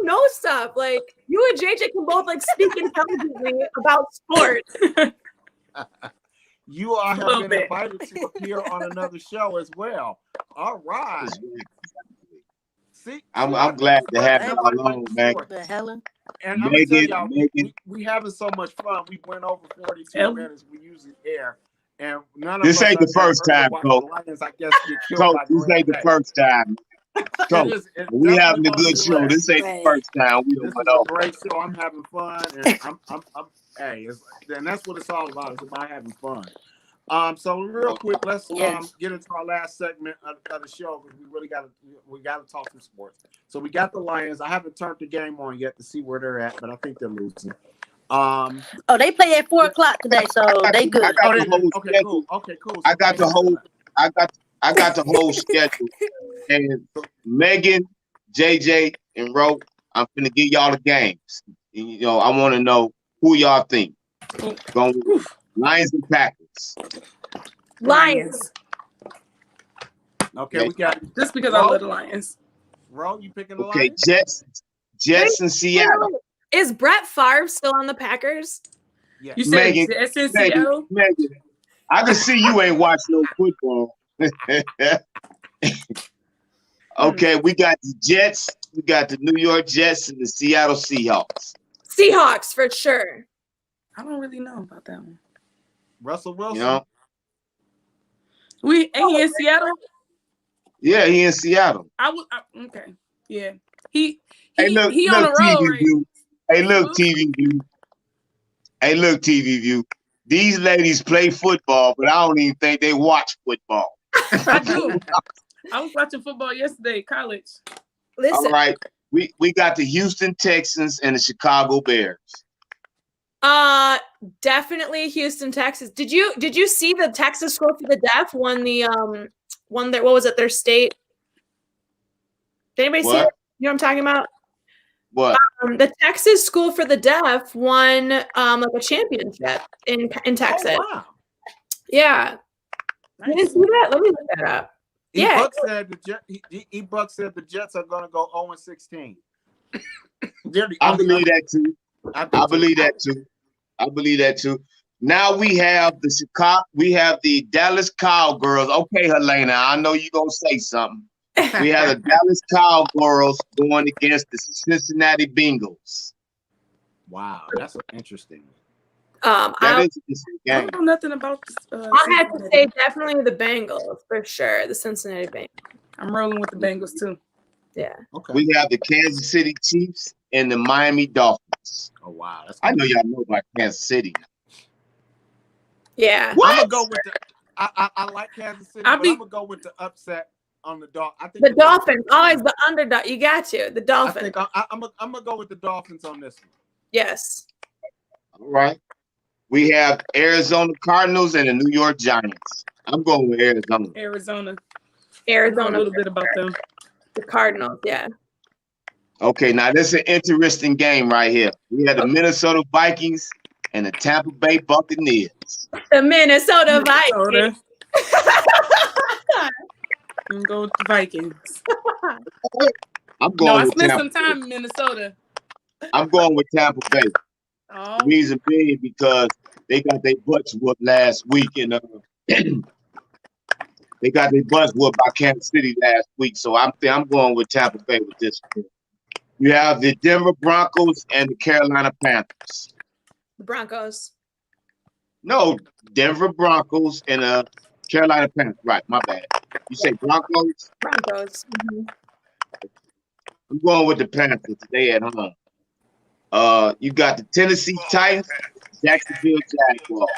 know stuff. Like, you and JJ can both like speak intelligently about sports. You all have been invited to appear on another show as well. All right. See, I'm glad to have you along, man. And I'm gonna tell y'all, we having so much fun. We went over 42 minutes. We usually air. And none of this ain't the first time, Coach. Coach, this ain't the first time. Coach, we having a good show. This ain't the first time we went over. Great show. I'm having fun, and and that's what it's all about. It's about having fun. So real quick, let's get into our last segment of the show because we really gotta talk some sports. So we got the Lions. I haven't turned the game on yet to see where they're at, but I think they're losing. They play at 4:00 today, so they good. Okay, cool. I got the whole schedule. And Megan, JJ, and Ro, I'm gonna give y'all the games. I want to know who y'all think. Lions and Packers. Lions. Okay, we got just because I love the Lions. Ro, you picking the Lions? Okay, Jets and Seattle. Is Brett Favre still on the Packers? Yeah. You said Jets in Seattle? Megan, I can see you ain't watched no football. Okay, we got the Jets, we got the New York Jets, and the Seattle Seahawks. Seahawks for sure. I don't really know about that one. Russell Wilson. Ain't he in Seattle? Yeah, he in Seattle. Okay. Yeah. He look, on the road. Right? Hey, look, TV View. These ladies play football, but I don't even think they watch football. I do. I was watching football yesterday, college. Listen. All right. We got the Houston Texans and the Chicago Bears. Definitely Houston, Texas. Did you see the Texas School for the Deaf won what was it, their state? Did anybody see it? You know what I'm talking about? What? The Texas School for the Deaf won like a championship in Texas. Oh, wow. Yeah. Nice. You didn't see that? Let me look that up. Yeah. E-Buck said the Jets are going to go 0-16. I believe that too. I believe that too. I believe that too. Now we have the Dallas Cowgirls. Okay, Helena, I know you're gonna say something. We have the Dallas Cowgirls going against the Cincinnati Bengals. Wow, that's interesting. That is an interesting game. I don't know nothing about this. I have to say definitely the Bengals for sure. The Cincinnati Bengals. I'm rolling with the Bengals too. Yeah. Okay. We have the Kansas City Chiefs and the Miami Dolphins. Oh wow, I know y'all know about Kansas City. Yeah. What? I'm gonna go with the. I like Kansas City, but I'm gonna go with the upset on the Dolphins. I think the Dolphins, always the underdog. You got to the Dolphins. I'm gonna go with the Dolphins on this one. Yes. All right. We have Arizona Cardinals and the New York Giants. I'm going with Arizona. Arizona. I know a little bit about them. The Cardinals, yeah. Okay, now this is an interesting game right here. We have the Minnesota Vikings and the Tampa Bay Buccaneers. The Minnesota Vikings. I'm going to go with the Vikings. I'm going I with spent Tampa some time in Minnesota. I'm going with Tampa Bay. Oh. The reason being because they got their butts whooped last week, and they got their butts whooped by Kansas City last week. So I'm going with Tampa Bay with this one. You have the Denver Broncos and the Carolina Panthers. The Broncos. No, Denver Broncos and Carolina Panthers. Right, my bad. You say Broncos? Broncos. Mm-hmm. I'm going with the Panthers. They at home. You got the Tennessee Titans, Jacksonville Jaguars.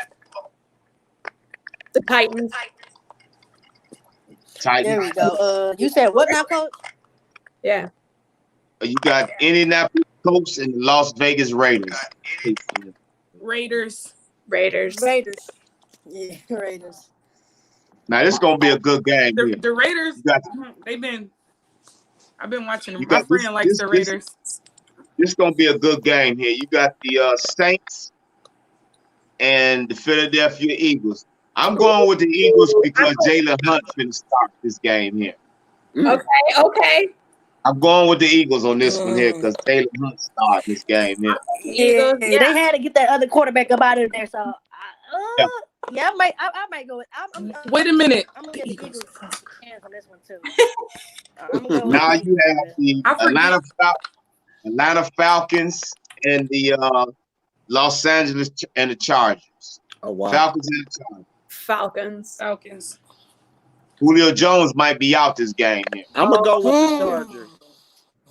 The Titans. There we go. You said what now, Coach? Yeah. You got Indianapolis Colts and the Las Vegas Raiders. Raiders. Yeah, Raiders. Now this is gonna be a good game. The Raiders. I've been watching them. My friend likes the Raiders. This is gonna be a good game here. You got the Saints and the Philadelphia Eagles. I'm going with the Eagles because Jalen Hunt's gonna start this game here. Okay. I'm going with the Eagles on this one here because Jalen Hunt started this game here. Yeah, they had to get that other quarterback up out of there. So, I might go with. Wait a minute. I'm gonna get the Eagles hands on this one too. Now you have the Atlanta Falcons and the Los Angeles and the Chargers. Oh wow! Falcons and the Chargers. Falcons. Julio Jones might be out this game here. I'm gonna go with the Chargers.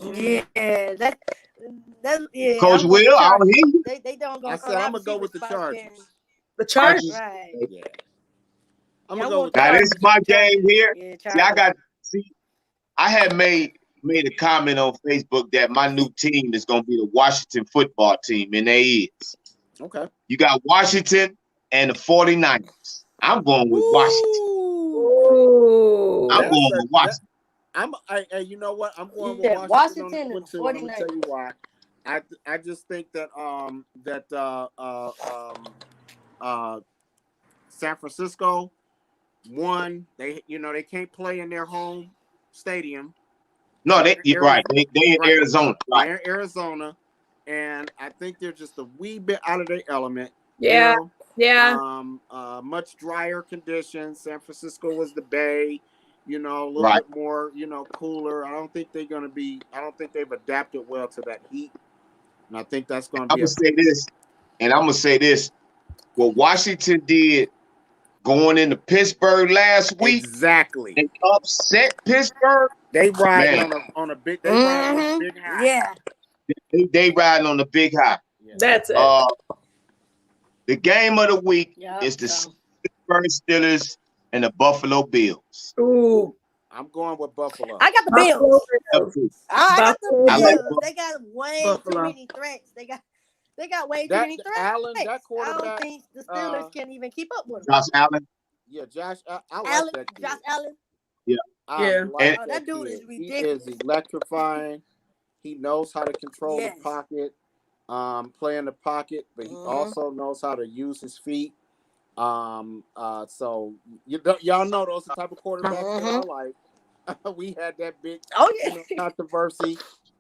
Yeah, that's yeah. Coach Will, I don't hear you. They don't go. I said I'm gonna go with the Chargers. The Chargers. Right. Yeah. I'm gonna go with now. This is my game here. Yeah, I had made a comment on Facebook that my new team is gonna be the Washington football team, and they is. Okay. You got Washington and the 49ers. I'm going with Washington. Ooh. I'm going with Washington. You know what? I'm going with Washington and too. I'm gonna tell you why. I just think that San Francisco won. They can't play in their home stadium. No, you're right. They in Arizona. Right. They're in Arizona, and I think they're just a wee bit out of their element. Yeah. You know? Yeah. Much drier conditions. San Francisco was the Bay. A little bit more, cooler. I don't think they've adapted well to that heat. And I think that's going to be. I'm going to say this. What Washington did going into Pittsburgh last week. Exactly. And upset Pittsburgh. They ride on a big high. Yeah. They riding on the big high. Yeah. That's it. The game of the week is the Pittsburgh Steelers and the Buffalo Bills. Ooh. I'm going with Buffalo. I got the Bills. I got the Bills. They got way too many threats. They got way too many threats. Allen, that quarterback. I don't think the Steelers can even keep up with him. Josh Allen. Yeah, Josh. Allen. Josh Allen. Yeah. That dude is ridiculous. He is electrifying. He knows how to control the pocket, play in the pocket, but he also knows how to use his feet. So y'all know those the type of quarterbacks that I like. We had that big controversy,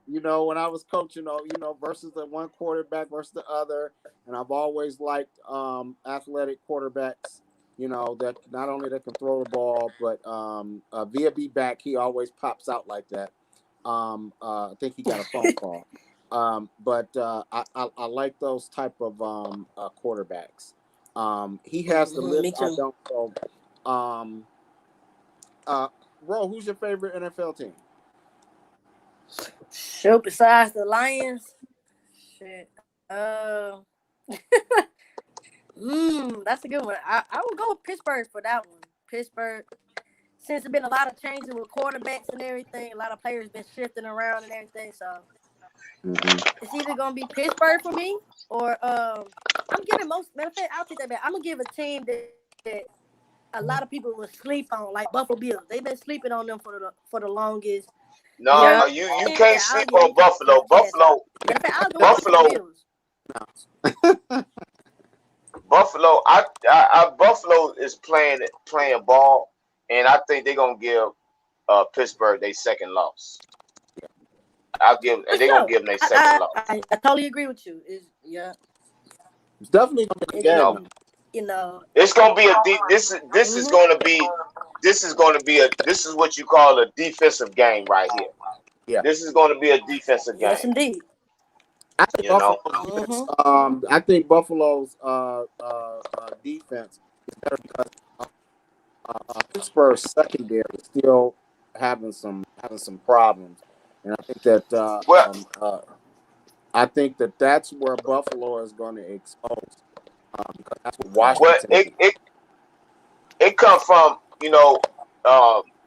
when I was coaching, versus the one quarterback versus the other. And I've always liked athletic quarterbacks, that not only that can throw the ball, but via be back, he always pops out like that. I think he got a phone call. But I like those type of quarterbacks. He has the list. I don't know. Ro, who's your favorite NFL team? Sure, besides the Lions. Shit. That's a good one. I would go with Pittsburgh for that one. Pittsburgh, since there's been a lot of changes with quarterbacks and everything, a lot of players been shifting around and everything. So it's either gonna be Pittsburgh for me, or I'm giving matter of fact, I'll take that back. I'm gonna give a team that a lot of people will sleep on, like Buffalo Bills. They've been sleeping on them for the longest. No, you can't sleep on Buffalo. Buffalo. Buffalo. Buffalo is playing ball, and I think they're gonna give Pittsburgh their second loss. They're gonna give them their second loss. I totally agree with you. It's definitely gonna be it's gonna be this is what you call a defensive game right here. Yeah, this is going to be a defensive game. Yes, indeed. I think Buffalo's defense is better because Pittsburgh's secondary is still having some problems, and I think that that's where Buffalo is going to expose. Because that's what Washington. Well, it comes from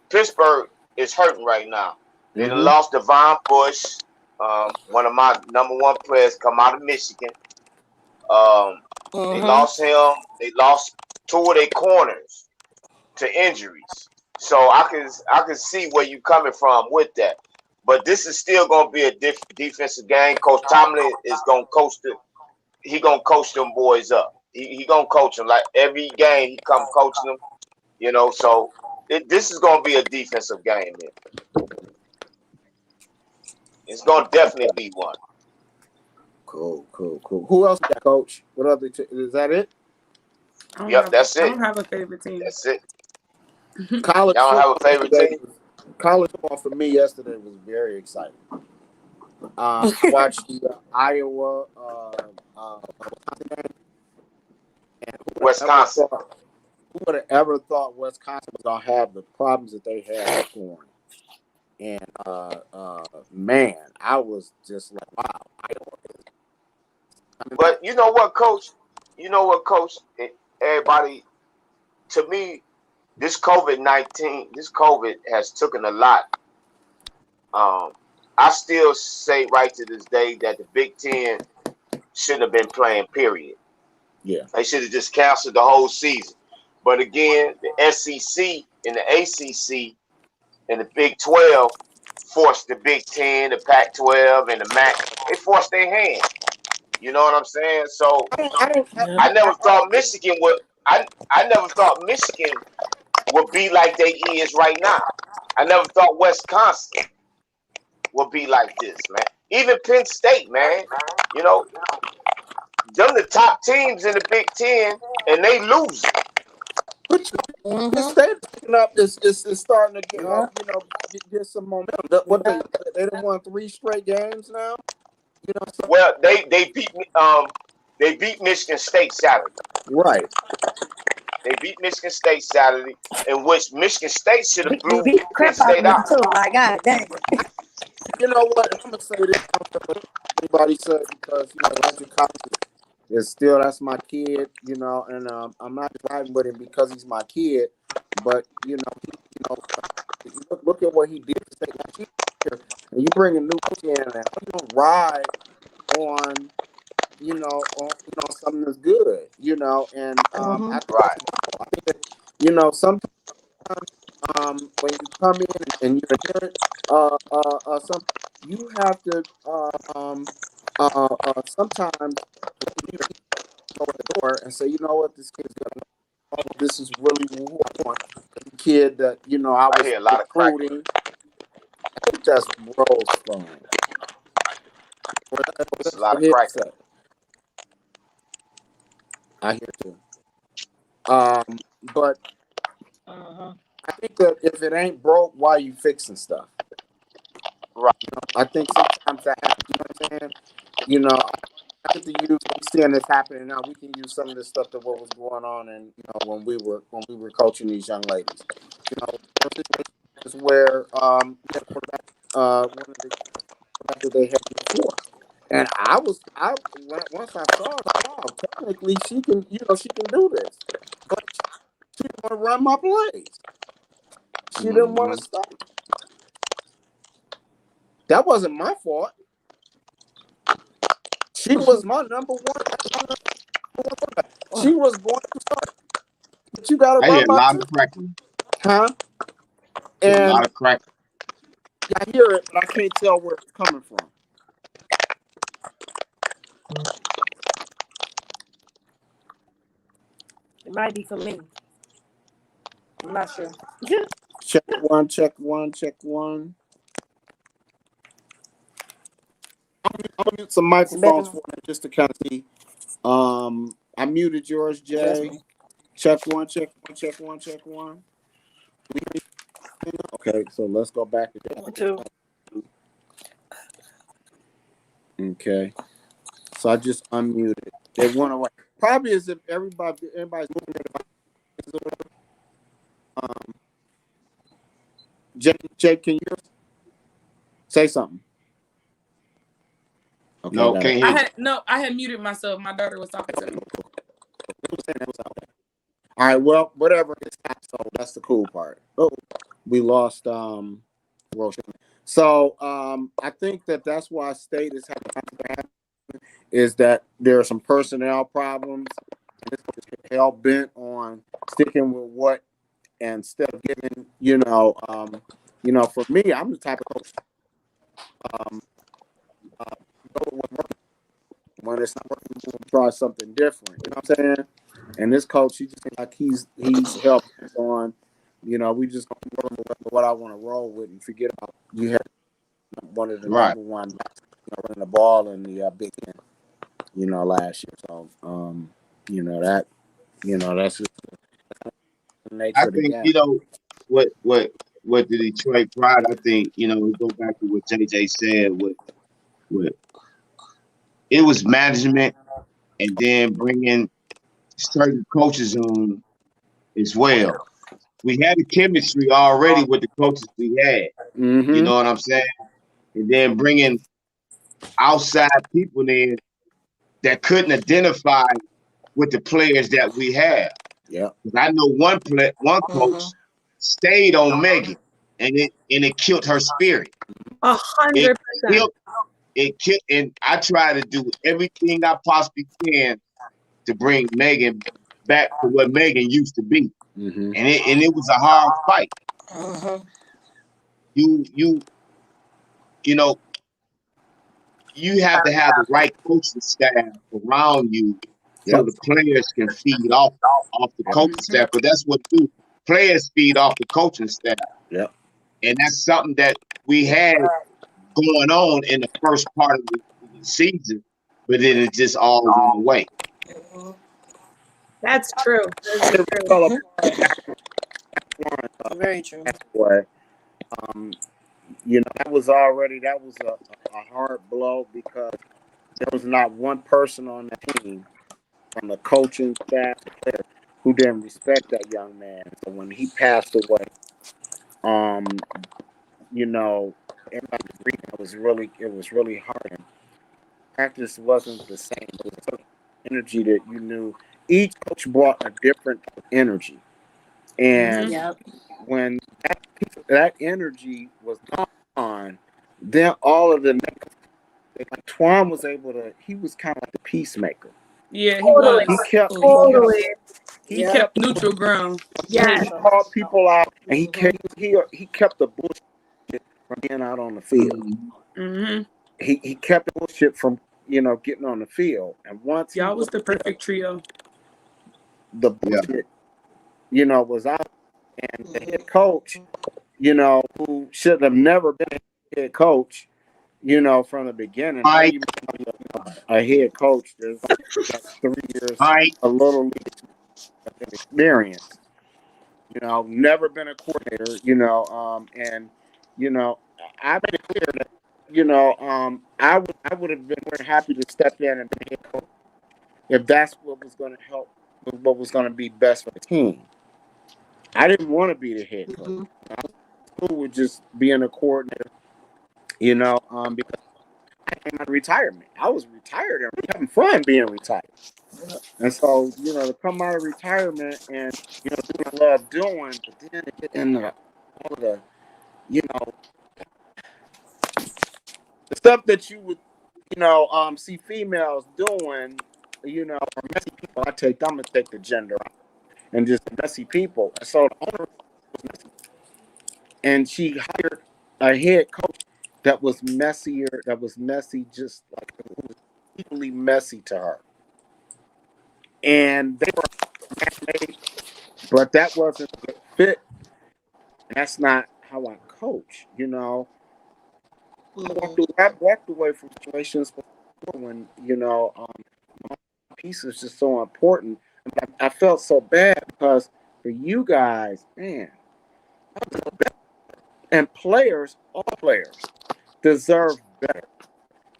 Pittsburgh is hurting right now. They lost Devon Bush, one of my number one players, come out of Michigan. They lost him. They lost two of their corners to injuries. So I can see where you're coming from with that. But this is still going to be a defensive game. Coach Tomlin is going to coach he going to coach them boys up. He going to coach them. Like every game, he come coaching them. So this is going to be a defensive game. It's going to definitely be one. Cool. Who else got, Coach? What other is that it? That's it. I don't have a favorite team. That's it. College. Y'all don't have a favorite team? College football for me yesterday was very exciting. I watched the Iowa Wisconsin game. Wisconsin. Who would have ever thought Wisconsin was going to have the problems that they had scoring? And man, I was just like, wow. But you know what, Coach? Everybody, to me, this COVID has taken a lot. I still say right to this day that the Big Ten shouldn't have been playing, period. Yeah. They should have just canceled the whole season. But again, the SEC and the ACC and the Big 12 forced the Big 10, the Pac-12, and the MAC. They forced their hand. You know what I'm saying? So I never thought Michigan would. I never thought Michigan would be like they is right now. I never thought Wisconsin would be like this, man. Even Penn State, man. Them the top teams in the Big Ten, and they lose. The state picking up is starting to get some momentum. What they done won 3 straight games now. Well, they beat Michigan State Saturday. Right. They beat Michigan State Saturday, in which Michigan State should have blew Penn State out. My God, dang. You know what? I'm gonna say this. Anybody said because Roger Collins is still that's my kid. And I'm not riding with him because he's my kid. But look at what he did to State last year. And you bring a new coach in, and you don't ride on something that's good. And I think that sometimes when you come in and you're hearing you have to sometimes go at the door and say, you know what, this kid's good. this is really who I want. The kid that I was hear a lot recruiting. I think that's Rose phone. It's a lot of cracking. I hear too. But I think that if it ain't broke, why are you fixing stuff? Right. I think sometimes that happens. You know what I'm saying? I get to use. We seeing this happening now. We can use some of this stuff to what was going on, and when we were coaching these young ladies. Is where one of the quarterbacks they had before. And once I saw it, technically she can do this, but she didn't want to run my plays. She didn't want to stop. That wasn't my fault. She was my number one. She was going to start, but you got to run my cracking. Huh? And a lot of cracking. I hear it, but I can't tell where it's coming from. It might be for me. I'm not sure. Check one, check one, check one. I'm gonna mute some microphones for you just to kind of see. I muted yours, Jay. Check one, check one, check one, check one. Okay, so let's go back to that. 1, 2. Okay, so I just unmuted. It went away. Probably as if everybody's moving their devices. Jay, can you say something? Okay, no, can't hear. I had muted myself. My daughter was talking to me. All right, well, whatever. So that's the cool part. Oh, we lost Roshan. So I think that's why state is happening. Is that there are some personnel problems? And this is hell bent on sticking with what, instead of giving, for me, I'm the type of coach. When it's not working, we'll try something different. You know what I'm saying? And this coach, he just seems like he's helped on. We just gonna roll with what I want to roll with and forget about you have one of the number one running the ball in the Big Ten. Last year. So that's just the nature of the game. I think what the Detroit Pride. I think we go back to what JJ said. With it was management, and then bringing certain coaches on as well. We had the chemistry already with the coaches we had. Mm-hmm. You know what I'm saying? And then bringing outside people in that couldn't identify with the players that we have. Yeah. I know one coach stayed on Megan, and it killed her spirit. 100%. It killed, and I try to do everything I possibly can to bring Megan back to what Megan used to be. Mm-hmm. And it was a hard fight. You have to have the right coaching staff around you so the players can feed off the coaching staff. But that's what players feed off the coaching staff. Yeah. And that's something that we had going on in the first part of the season, but then it just all went away. That's true. Very true. That was a hard blow because there was not one person on the team, from the coaching staff to players, who didn't respect that young man. So when he passed away, everybody agreed it was really hard. And practice wasn't the same. It was a energy that you knew. Each coach brought a different twin and when that energy was gone, then all of the like Twan was able to. He was kind of like the peacemaker. Yeah, he was. He kept neutral ground. Yeah, he called people out, and he kept the bullshit from being out on the field. Mm-hmm. He kept the bullshit from getting on the field. And once y'all was the perfect trio. The bullshit was out, and the head coach, who should have never been a head coach, from the beginning. How you a head coach? There's like 3 years, a little league experience. Never been a coordinator. And I made it clear that I would have been very happy to step in and be head coach if that's what was going to help, what was going to be best for the team. I didn't want to be the head coach. I was cool with just being a coordinator. Because I came out of retirement. I was retired and really having fun being retired. And so, to come out of retirement and, do what I love doing, but then to get into all of the, the stuff that you would, see females doing, or messy people, I'm going to take the gender out and just messy people. And so the owner was messy. And she hired a head coach that was messy, just like it was equally messy to her. And they were made, but that wasn't a good fit. That's not how I coach, I walked away from situations before when, my piece is just so important. I felt so bad because for you guys, man, and players, all players deserve better.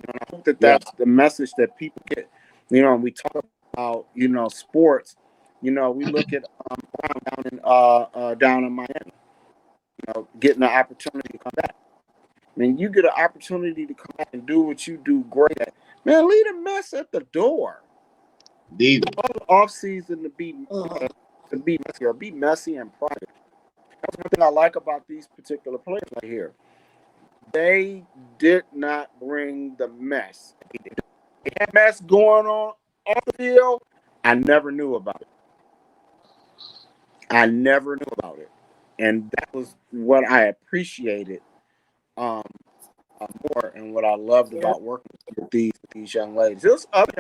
I hope that that's the message that people get. And we talk about, sports. We look at down in Miami, getting the opportunity to come back. When you get an opportunity to come back and do what you do great at, man, leave the mess at the door. All the off season to be messy or be messy and private. That's one thing I like about these particular players right here. They did not bring the mess. They had mess going on off the field. I never knew about it. And that was what I appreciated more, and what I loved about working with these young ladies. There's other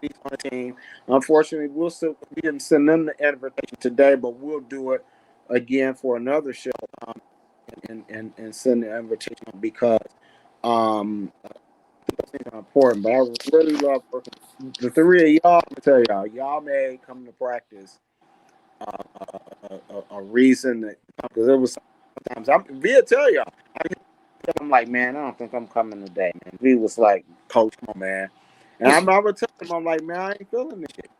ladies on the team. Unfortunately, we didn't send them the invitation today, but we'll do it again for another show, and send the invitation because those things are important. But I really love working. The three of y'all, I'm gonna tell y'all may come to practice a reason that, because it was sometimes Via tell y'all. I'm like, man, I don't think I'm coming today, man. V was like, Coach, come on, man. And I remember telling him, I'm like, man, I ain't feeling this shit.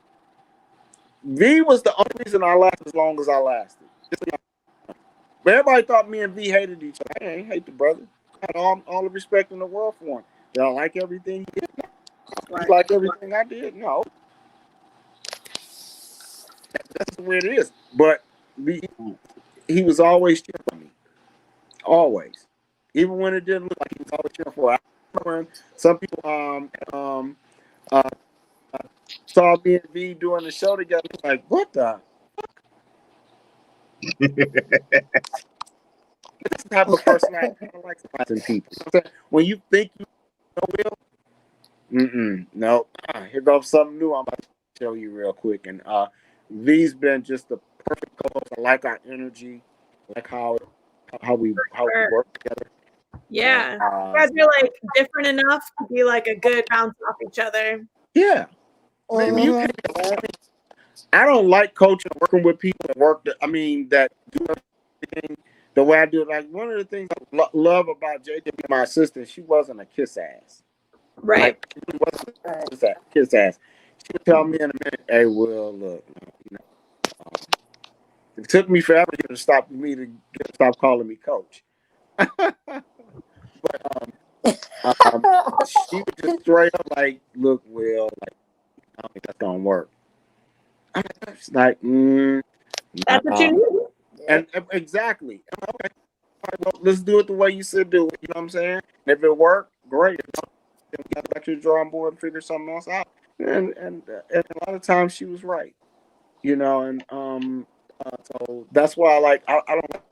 V was the only reason I lasted as long as I lasted. But everybody thought me and V hated each other. I ain't hate the brother. I had all the respect in the world for him. Did I like everything he did? No. He like everything I did? No. That's the way it is. But he was always cheering for me. Always. Even when it didn't look like he was always cheering for. I remember some people saw me and V doing the show together. Like, what the fuck? This type of person I like surprising people. When you think you will, no. Here goes something new I'm about to show you real quick. And V's been just the perfect co-host. I like our energy, I like how we work together. Yeah, you guys are like different enough to be like a good bounce off each other. Yeah, I don't like coaching, working with people that do everything the way I do it. Like, one of the things I love about JJ, my assistant, she wasn't a kiss ass. Right. Like, she wasn't a kiss ass. She would tell me in a minute, hey, Will, look, it took me forever to stop calling me coach. But she would just straight up like, look, Will, like, I don't think that's gonna work. I'm like, that's what you need. And exactly. Okay. All right, well, let's do it the way you said do it. You know what I'm saying? And if it worked, great. Then we got back to the drawing board and figure something else out. And a lot of times she was right. And so that's why I don't like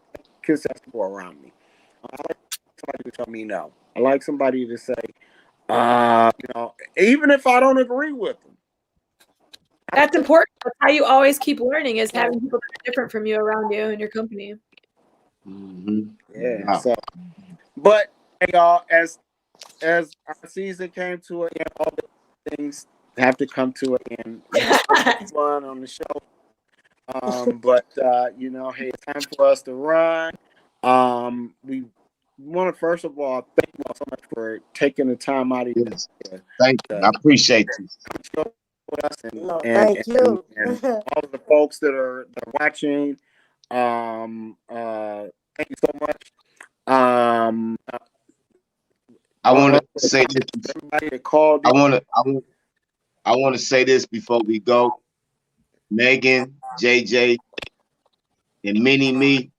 kiss ass people around me. I like somebody to tell me no. I like somebody to say, even if I don't agree with them, That's important. That's how you always keep learning, is having people that are different from you around you in your company. Mm-hmm. Yeah. Wow. So, but hey, y'all, as our season came to an end, all the things have to come to an end. Fun on the show. But you know, hey, it's time for us to run. We want to first of all thank you all so much for taking the time out of your Thank you. I appreciate you. With us and, thank you. And all of the folks that are watching. Thank you so much. I want to say this. Everybody that called. I want to say this before we go. Megan, JJ, and Me.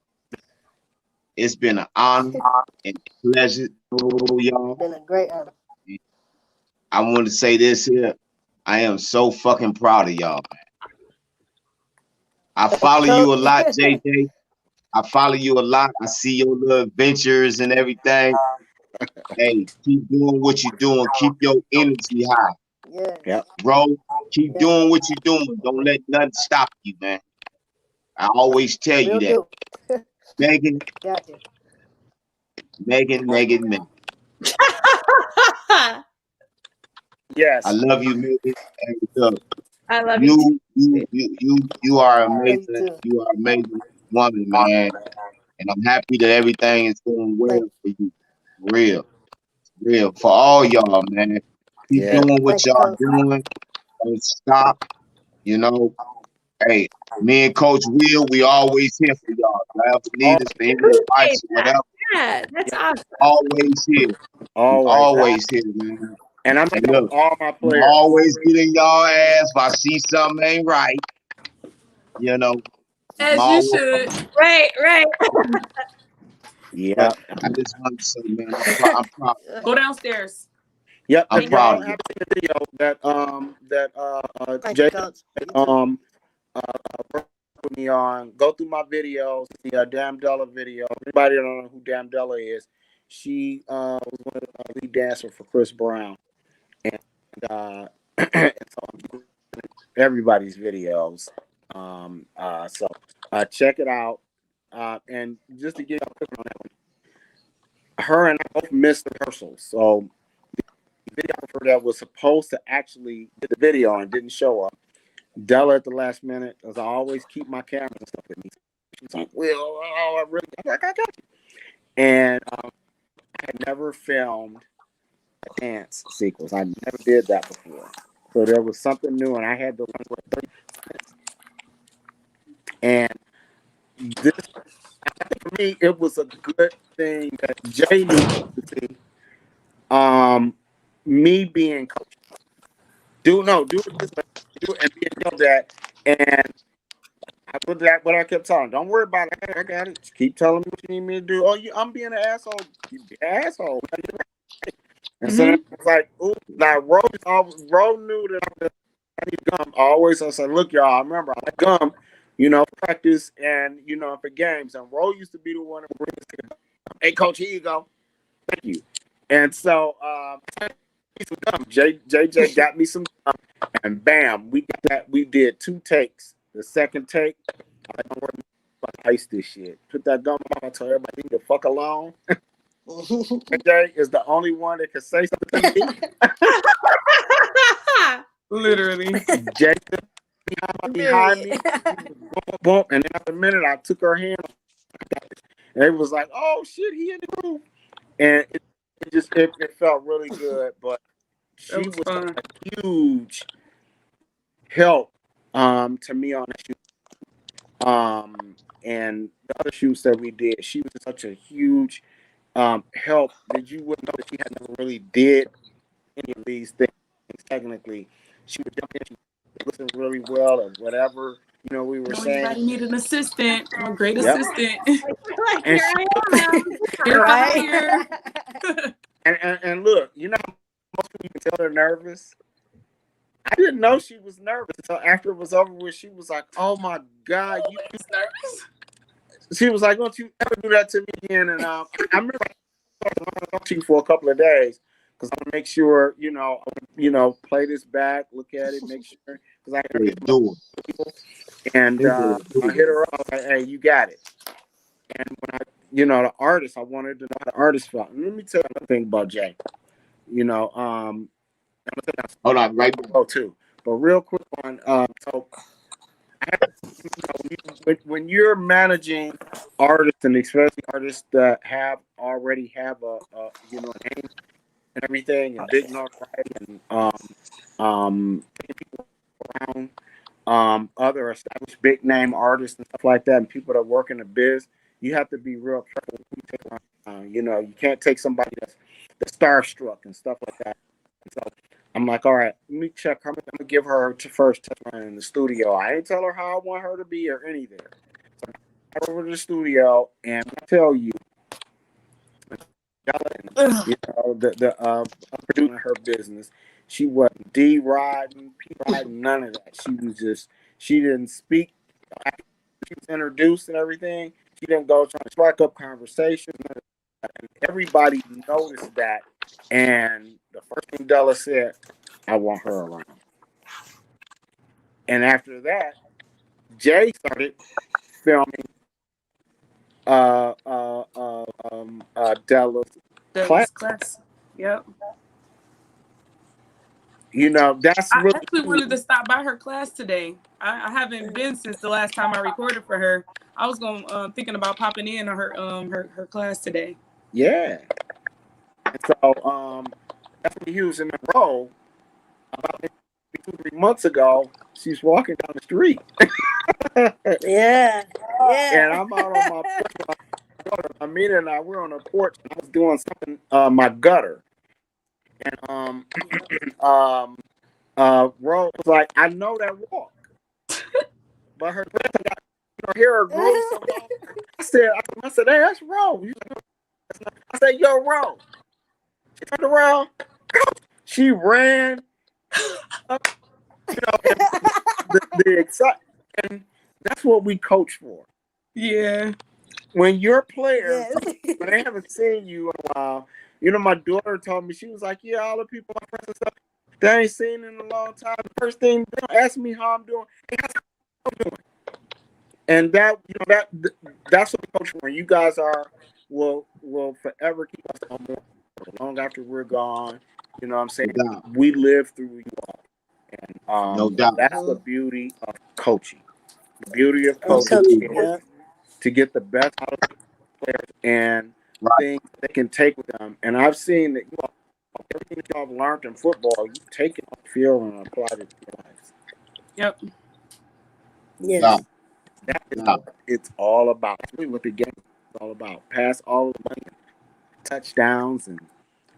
It's been an honor and pleasure, y'all. Been a great honor. I want to say this here. I am so fucking proud of y'all, man. I follow you a lot, JJ. I follow you a lot. I see your little adventures and everything. Hey, keep doing what you're doing. Keep your energy high. Yeah. Bro, keep doing what you're doing. Don't let nothing stop you, man. I always tell you that. Megan. Megan. Yes. I love you, Megan. And look, I love you. You are amazing. You are amazing woman, man. And I'm happy that everything is going well for you. Real. For all y'all, man. Keep doing what y'all doing. Don't stop. You know. Hey, me and Coach Will, we always here for y'all. Whatever need us, for any advice, whatever. Yeah, that's awesome. Always here. Always here, man. And I'm look, all my players. I'm always getting y'all ass if I see something ain't right. You know. As you should. Right. Yeah. But I just want to say, man, I'm proud. Go downstairs. Yep, I'm proud of you. The video that Jay worked with me on. Go through my videos, the Damn Della video. Anybody don't know who Damn Della is? She was one of the lead dancers for Chris Brown, and so everybody's videos. So check it out. And just to get a quick on that one, her and I both missed rehearsals, so the videographer that was supposed to actually did the video and didn't show up. Della at the last minute, as I always keep my cameras and stuff with me. She's like, "Well, I really," I'm like, "I got you." And I had never filmed a dance sequence. I never did that before, so there was something new, and I had to learn what 30 minutes. And this, I think for me, it was a good thing that Jay knew to see. Me being coach. Do it this way. Do it and being told that. And I put that what I kept telling. Don't worry about it. I got it. Just keep telling me what you need me to do. Oh, I'm being an asshole. You be an asshole. And so it's like, ooh, now Ro knew that I need gum. Always I said, look, y'all, I remember I like gum, practice and for games. And Ro used to be the one that brings it. Hey, coach, here you go. Thank you. And so some gum. JJ got me some gum, and bam, we got that. We did 2 takes. The second take, I don't worry about ice this shit. Put that gum on. I told everybody leave the fuck alone. JJ is the only one that can say something to me. Literally. JJ behind me, boom, and then after a minute, I took her hand, and it was like, oh shit, he in the groove, and it felt really good, but she was a huge help to me on the shoot. And the other shoots that we did, she was such a huge help that you wouldn't know that she had never really did any of these things. Technically, she would jump in, she would listen really well or whatever we were saying. Everybody need an assistant. I'm a great assistant. And and look, most people can tell they're nervous. I didn't know she was nervous until after it was over with. She was like, "Oh my God, you nervous?" She was like, "Don't you ever do that to me again?" And I remember talking to you for a couple of days because I want to make sure, play this back, look at it, make sure, because I hear do people, and I hit her up, like, hey, you got it. And when the artist, I wanted to know how the artist felt. And let me tell you another thing about Jay. Hold on, right? Go too, but real quick one. So, when you're managing artists, and especially artists that already have a name and everything, and big notoriety, and people around, other established big name artists and stuff like that, and people that work in the biz, you have to be real careful who you take around. You can't take somebody that's starstruck and stuff like that. And so I'm like, all right, let me check her. I'm gonna give her to first touch run in the studio. I ain't tell her how I want her to be or anything. So I go over to the studio, and I tell you, the producing her business, she wasn't D riding, P riding, none of that. She didn't speak. She was introduced and everything. She didn't go trying to spark up conversation. And everybody noticed that. And the first thing Della said, I want her around. And after that, Jay started filming Della's class. Yep. That's I really actually wanted to stop by her class today. I haven't been since the last time I recorded for her. I was thinking about popping in on her class today. Yeah. And so that's when he was in the role. About 2-3 months ago, she's walking down the street. Yeah. And I'm out on my porch. Amina and I, we're on a porch, and I was doing something my gutter. And Rose was like, I know that walk. But her grandson got her hair grown so long. I said, hey, that's Rose. I said, yo, Rose. She turned around. She ran up, the excitement. And that's what we coach for. Yeah. When your players, when they haven't seen you in a while, my daughter told me, she was like, yeah, all the people, my friends and stuff, they ain't seen in a long time. The first thing they don't ask me how I'm doing. Hey, how's I'm doing? And that's what we coach for. You guys will forever keep us on more long after we're gone. You know what I'm saying? No we live through you all. And no doubt. That's the beauty of coaching. The beauty of coaching is to get the best out of the players and things they can take with them. And I've seen that everything that y'all have learned in football, you take it on the field and apply it to your lives. Yep. Yes. That is what it's all about. That's really what the game is all about. Pass all the money, touchdowns and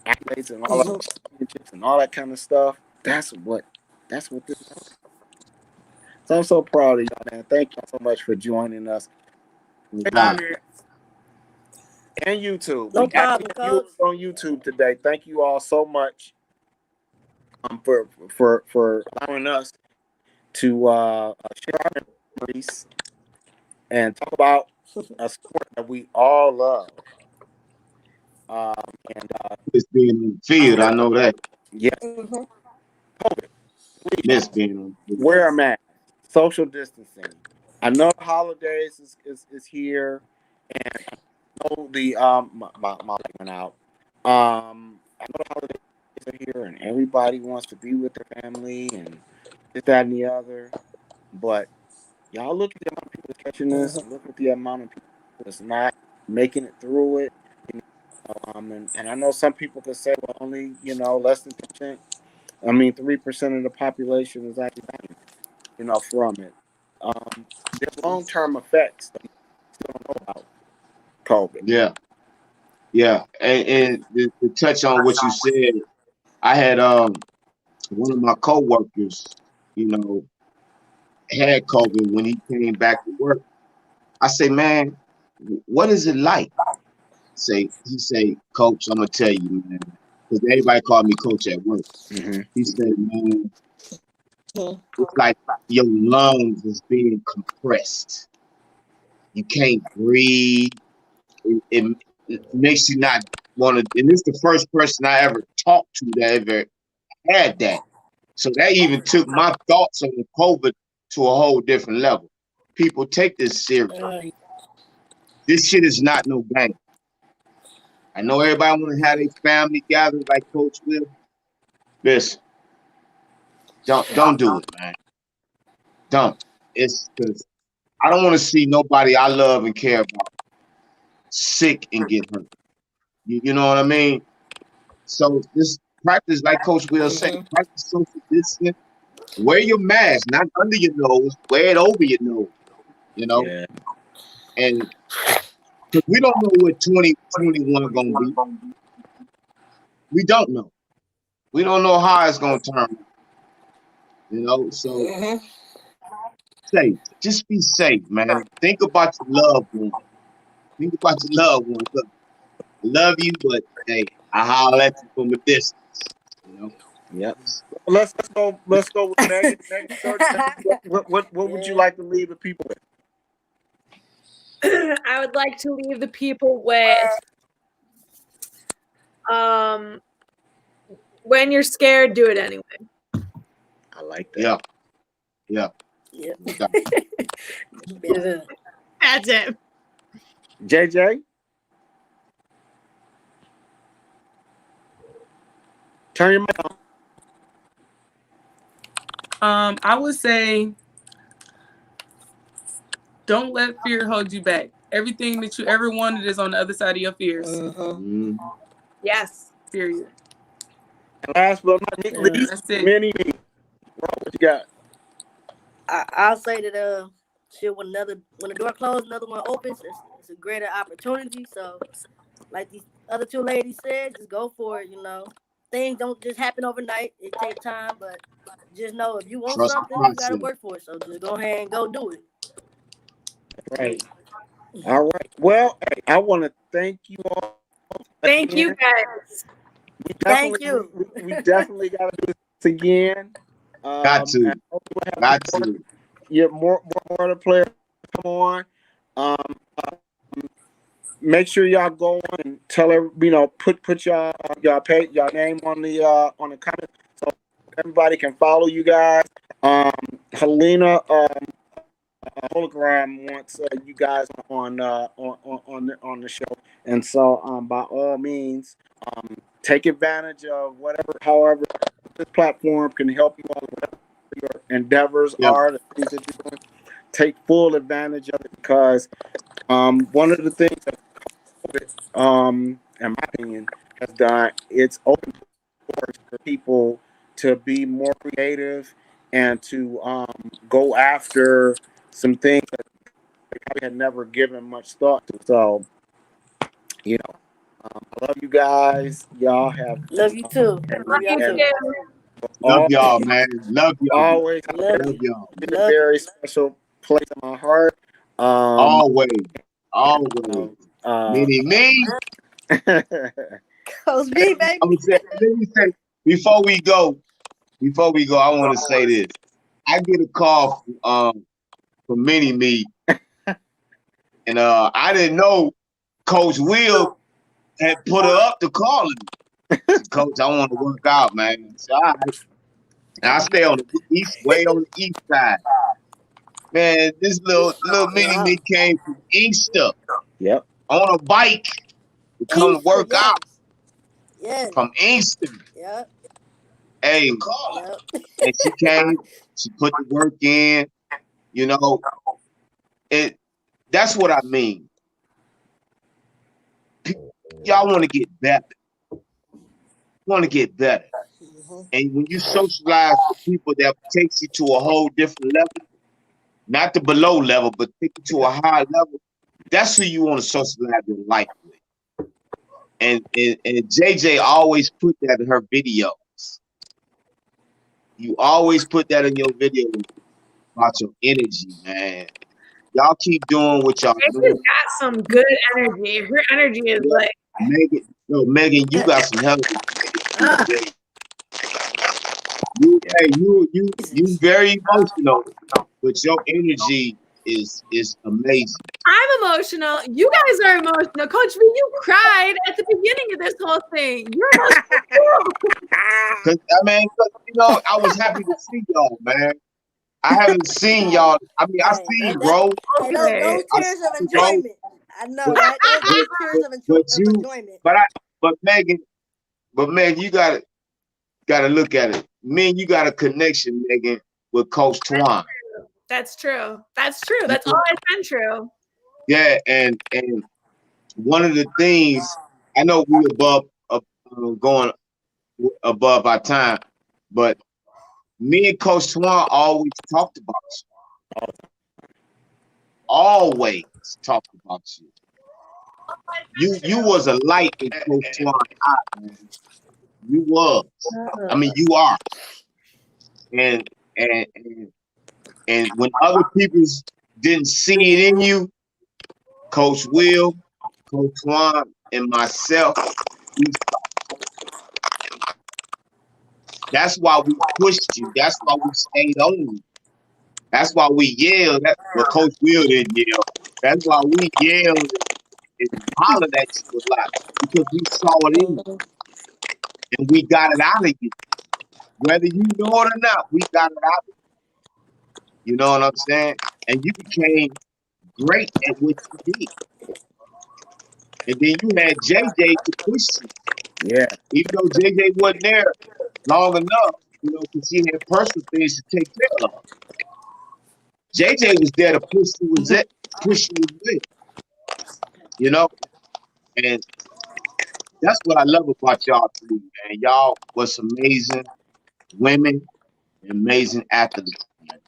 accolades and all that championships and all that kind of stuff. That's what this is. So I'm so proud of y'all, man. Thank you so much for joining us. And YouTube. No problem, Coach. On YouTube today. Thank you all so much for allowing us to share our memories and talk about a sport that we all love. It's being on the field, I know that. Yeah. COVID. Miss being on the field. Wear a mask. Social distancing. I know holidays is here, and I know the my light went out. I know the holidays are here, and everybody wants to be with their family and this, that, and the other. But y'all look at the amount of people that's catching this. Look at the amount of people that's not making it through it. And I know some people could say, well, only less than 3% of the population is actually dying, from it. There's long-term effects that we still don't know about COVID. Yeah. And to touch on what you said, I had one of my coworkers, had COVID when he came back to work. I say, man, what is it like? He say, Coach, I'm gonna tell you, man, because everybody called me Coach at work. Mm-hmm. He said, man, it's like your lungs is being compressed. You can't breathe. It makes you not want to. And this is the first person I ever talked to that ever had that. So that even took my thoughts on COVID to a whole different level. People take this serious. This shit is not no game. I know everybody want to have their family gathered like Coach Will. Listen, don't do it, man. Don't. It's because I don't want to see nobody I love and care about sick and get hurt. You know what I mean? So this practice, like Coach Will said, practice social distancing. Wear your mask, not under your nose. Wear it over your nose. You know, and because we don't know what 2021 gonna be. We don't know. We don't know how it's gonna turn. You know, so safe. Just be safe, man. Think about your loved one. Think about your loved one. Look, I love you, but hey, I holler at you from a distance. You know. Yep. Let's go with Megan. What would you like to leave the people with? I would like to leave the people with when you're scared, do it anyway. I like that. Yeah. That's it. JJ? Turn your mic on. I would say don't let fear hold you back. Everything that you ever wanted is on the other side of your fears. Yes. Period. And last but not least, Mini Me. What you got? I'll say that shit, when the door closed, another one opens, it's a greater opportunity. So like these other two ladies said, just go for it, you know. Things don't just happen overnight. It takes time, but just know if you want something, you gotta work for it. So just go ahead and go do it. Right. All right. Well, hey, I want to thank you all. Thank you, guys. Thank you. We definitely got to do this again. Got to. Yeah, more of the players come on. Make sure y'all go on and tell put y'all name on the comment so everybody can follow you guys. Helena Hologram wants you guys on the show, and so by all means, take advantage of however this platform can help you on whatever your endeavors are, the things that you're doing. Take full advantage of it because one of the things that in my opinion has done, it's opened doors for people to be more creative and to go after some things that they probably had never given much thought to. So, I love you guys. Y'all have love you too. Love y'all, man. Love y'all. Always love y'all. It's a very special place in my heart. Always. Mini me. Coach B, baby. Let me say before we go, I want to say this. I get a call from Mini Me, and I didn't know Coach Will had put her up to calling me. Coach, I want to work out, man. So all right. And I stay on the way on the east side. Man, this little Mini Me came from Inkster. Yep. On a bike to come to work out. Yeah. From Inkster. Yep. Hey, and she came, she put the work in, that's what I mean. Y'all want to get better. And when you socialize with people that takes you to a whole different level, not the below level, but take you to a higher level, that's who you want to socialize your life with. And JJ always put that in her videos. You always put that in your video about your energy, man. Y'all keep doing what y'all doing. Got some good energy. Her energy is like Megan, you got some hell of a you very emotional, but your energy is amazing. I'm emotional. You guys are emotional. Coach V, you cried at the beginning of this whole thing. You're emotional. Cause I mean, you know, I was happy to see y'all, man. I haven't seen y'all. I mean, I seen Ro. Those tears of enjoyment. I know, right? Those tears of enjoyment. But Megan, you gotta look at it. Me and you got a connection, Megan, with Coach Twan. That's true. That's always been true. Yeah, and one of the things I know we going above our time, but me and Coach Twan always talked about you. Always talked about you. You was a light in Coach Twan's eye, man. You was. I mean, you are. And when other people didn't see it in you, Coach Will, Coach Twan, and myself, that's why we pushed you. That's why we stayed on you. That's why we yelled. Well, Coach Will didn't yell. That's why we yelled and hollered at you a lot, because we saw it in you. And we got it out of you. Whether you know it or not, we got it out of you. You know what I'm saying? And you became great at what you did. And then you had JJ to push you. Yeah. Even though JJ wasn't there long enough, you know, because he had personal things to take care of. JJ was there to push you away. You know? And that's what I love about y'all too, man. Y'all was amazing women, amazing athletes, man.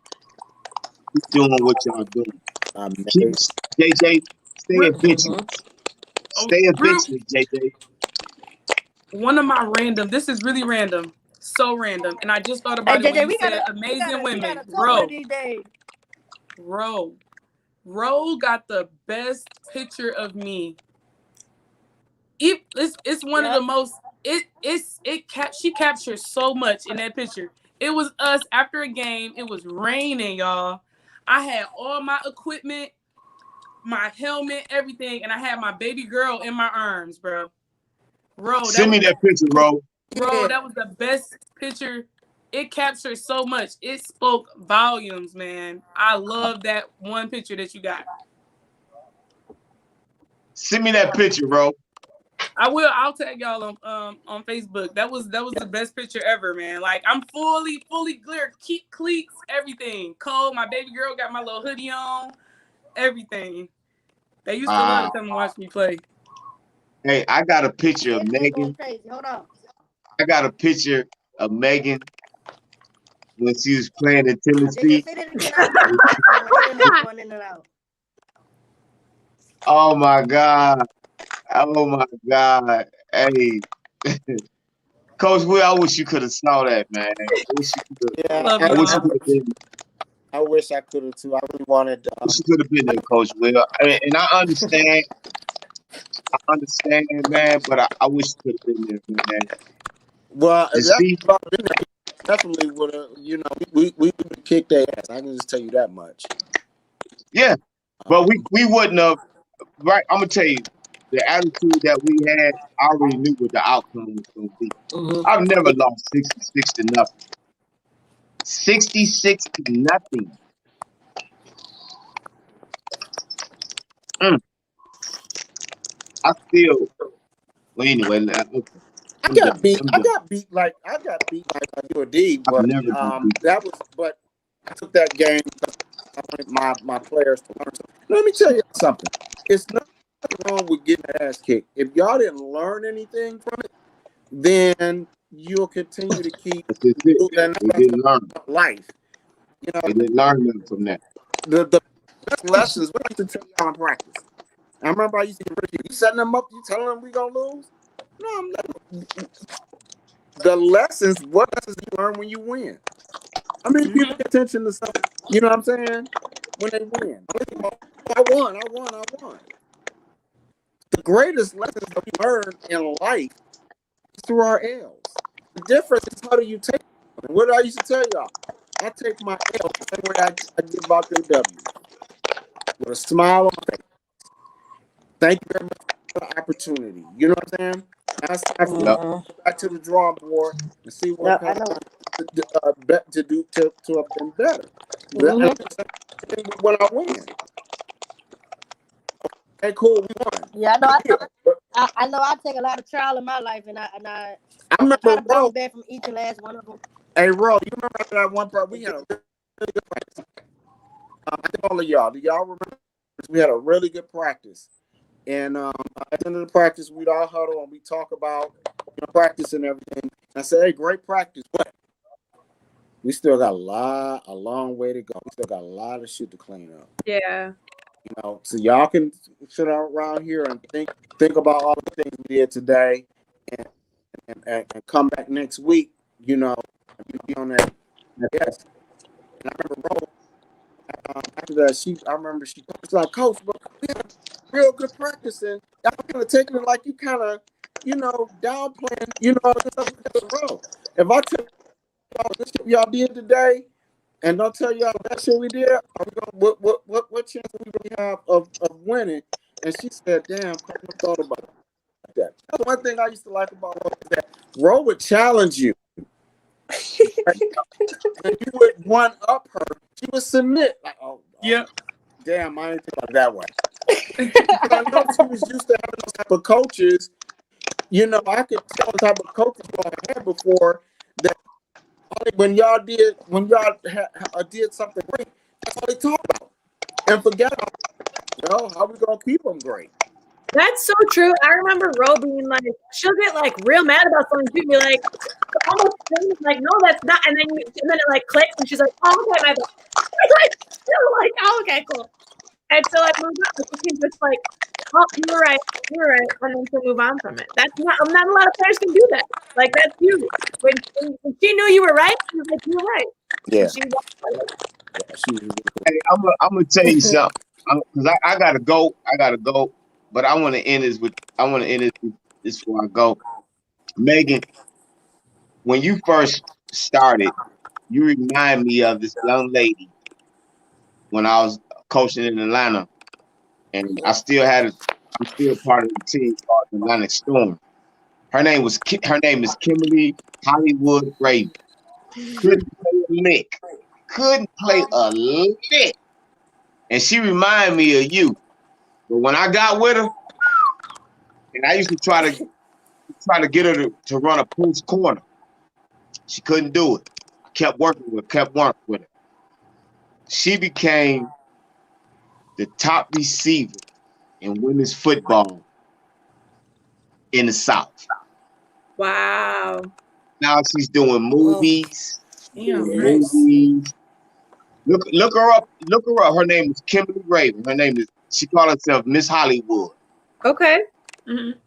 Keep doing what y'all doing. JJ, stay adventurous. Stay adventurous, JJ. One of my this is really random. So random. And I just thought about it when you said amazing women. Ro got the best picture of me. It's one of the most. She captured so much in that picture. It was us after a game. It was raining, y'all. I had all my equipment, my helmet, everything, and I had my baby girl in my arms, bro. Send me that picture, Ro. Bro, that was the best picture. It captured so much. It spoke volumes, man. I love that one picture that you got. Send me that picture, bro. I will. I'll tag y'all on Facebook. That was the best picture ever, man. Like, I'm fully clear. Keep cleats, everything. Cold. My baby girl got my little hoodie on. Everything. They used to love to come and watch me play. Hey, I got a picture of Megan. Hold on. I got a picture of Megan when she was playing in Tennessee. Oh my God. Oh my God. Hey. Coach Will, I wish you could have saw that, man. I wish you could have too. I really wanted I wish you could have been there, Coach Will. And I understand. Man, but I wish you could have been there, man. Well, definitely would have, you know, we would have kicked their ass. I can just tell you that much. Yeah. But we wouldn't have, right? I'm gonna tell you, the attitude that we had, I already knew what the outcome was gonna be. Mm-hmm. I've never lost 66 to nothing. 66 to nothing. I feel. Well, anyway, I got beat like you or D, but but I took that game because I wanted my players to learn something. Let me tell you something. It's nothing wrong with getting an ass kicked. If y'all didn't learn anything from it, then you'll continue to keep life. You know, they didn't learn nothing from that. The best lessons, what I used to tell y'all in practice. I remember I used to get you setting them up, you telling them we gonna lose. No, I'm not. The lessons, what lessons you learn when you win? I mean, people pay attention to something. You know what I'm saying? When they win, I won. The greatest lessons that we learn in life is through our L's. The difference is how do you take them? What I used to tell y'all, I take my L's the same way I give out them W's. with a smile on my face. Thank you very much for the opportunity. You know what I'm saying? Now it's time for me to go back to the drawing board and see what to do to have been better. When I win. Hey, cool, we won. Yeah, I know. I take a lot of trial in my life, and I remember to bounce back from each and last one of them. Hey, Ro, you remember that one part we had a really good practice? I think all of y'all. Do y'all remember? We had a really good practice, and at the end of the practice, we'd all huddle and we talk about practice and everything. And I said, "Hey, great practice, but we still got a long way to go. We still got a lot of shit to clean up." Yeah. So y'all can sit around here and think about all the things we did today, and come back next week. Be on that. Yes. And I remember Ro, after that, I remember she was like, "Coach, but we had a real good practice, and y'all kind of taking it like you kind of, downplaying, Ro. If I tell y'all this shit y'all did today, and don't tell y'all that shit we did, are we gonna, what chance do we really have of winning?" And she said, "Damn, I never thought about that." That's one thing I used to like about Ro, is that Ro would challenge you. And you would one up her. She would submit. Like, yeah. Damn, I didn't think about it that way. I know she was used to having those type of coaches. I could tell the type of coaches y'all had before that when y'all did something great, that's all they talk about. And forget how we gonna keep them great. That's so true. I remember Ro being like, she'll get like real mad about something. She'll be like, almost like, "No, that's not." And then it like clicks, and she's like, "Oh, okay, my bad." Like, "Oh, okay, cool." And so I move on. She can just like, "Oh, you were right," and then she'll move on from it. That's not a lot of players can do that. Like, that's you. When she knew you were right, she was like, "You're right." Yeah. Hey, I'm gonna tell you something. Because I gotta go. But I want to end this with this before I go. Megan, when you first started, you remind me of this young lady when I was coaching in Atlanta, and I'm still part of the team called the Atlanta Storm. Her name is Kimberly Hollywood Raven. Couldn't play a lick. And she reminded me of you. But when I got with her, and I used to try to get her to run a post corner, she couldn't do it. I kept working with her. She became the top receiver in women's football in the South. Wow. Now she's doing movies. Look her up. Her name is Kimberly Raven. She called herself Miss Hollywood. Okay. Mm-hmm.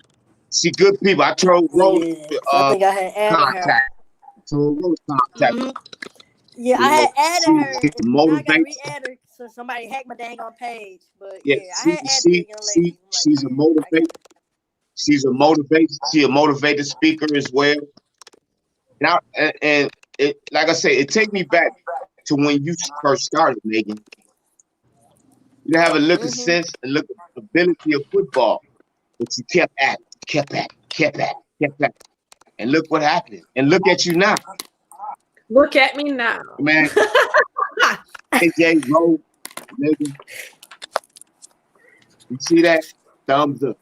She good people. I told Rose I think I had added contact. Mm-hmm. Yeah, I had added her. I got to re-add her so somebody hacked my dang on page. But I had added the young lady. She's a motivator. She's a motivated speaker as well. Now, and it, like I say, it take me back to when you first started, Megan. You have a look of sense and look at ability of football, but you kept at it. And look what happened. And look at you now. Look at me now. Man. AJ Rowe, Megan. You see that? Thumbs up.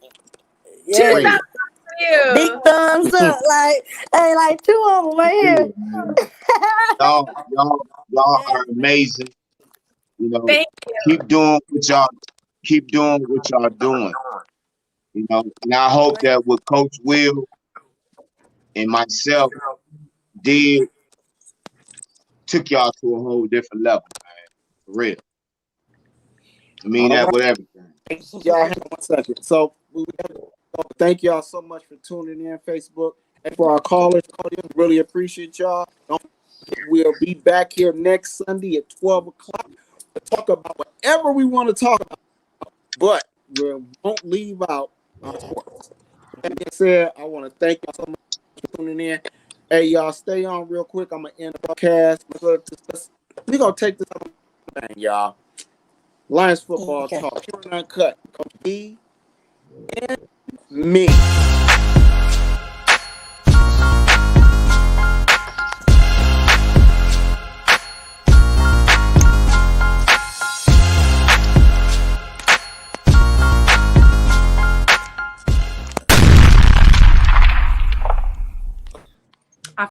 Yeah. Thumbs up for you. Big thumbs up. Like two of them right here. Y'all are amazing. Thank you. Keep doing what y'all doing. And I hope that what Coach Will and myself took y'all to a whole different level, man. For real. I mean that with everything. Y'all, hang on 1 second. So thank y'all so much for tuning in, Facebook, and for our callers, really appreciate y'all. We'll be back here next Sunday at 12 o'clock to talk about whatever we want to talk about, but we won't leave out our sports. That being said, I want to thank y'all so much for tuning in. Hey, y'all, stay on real quick. I'm going to end the broadcast. We're going to take this thing, y'all. Lions Football Talk. Here on Uncut. Coach E and me.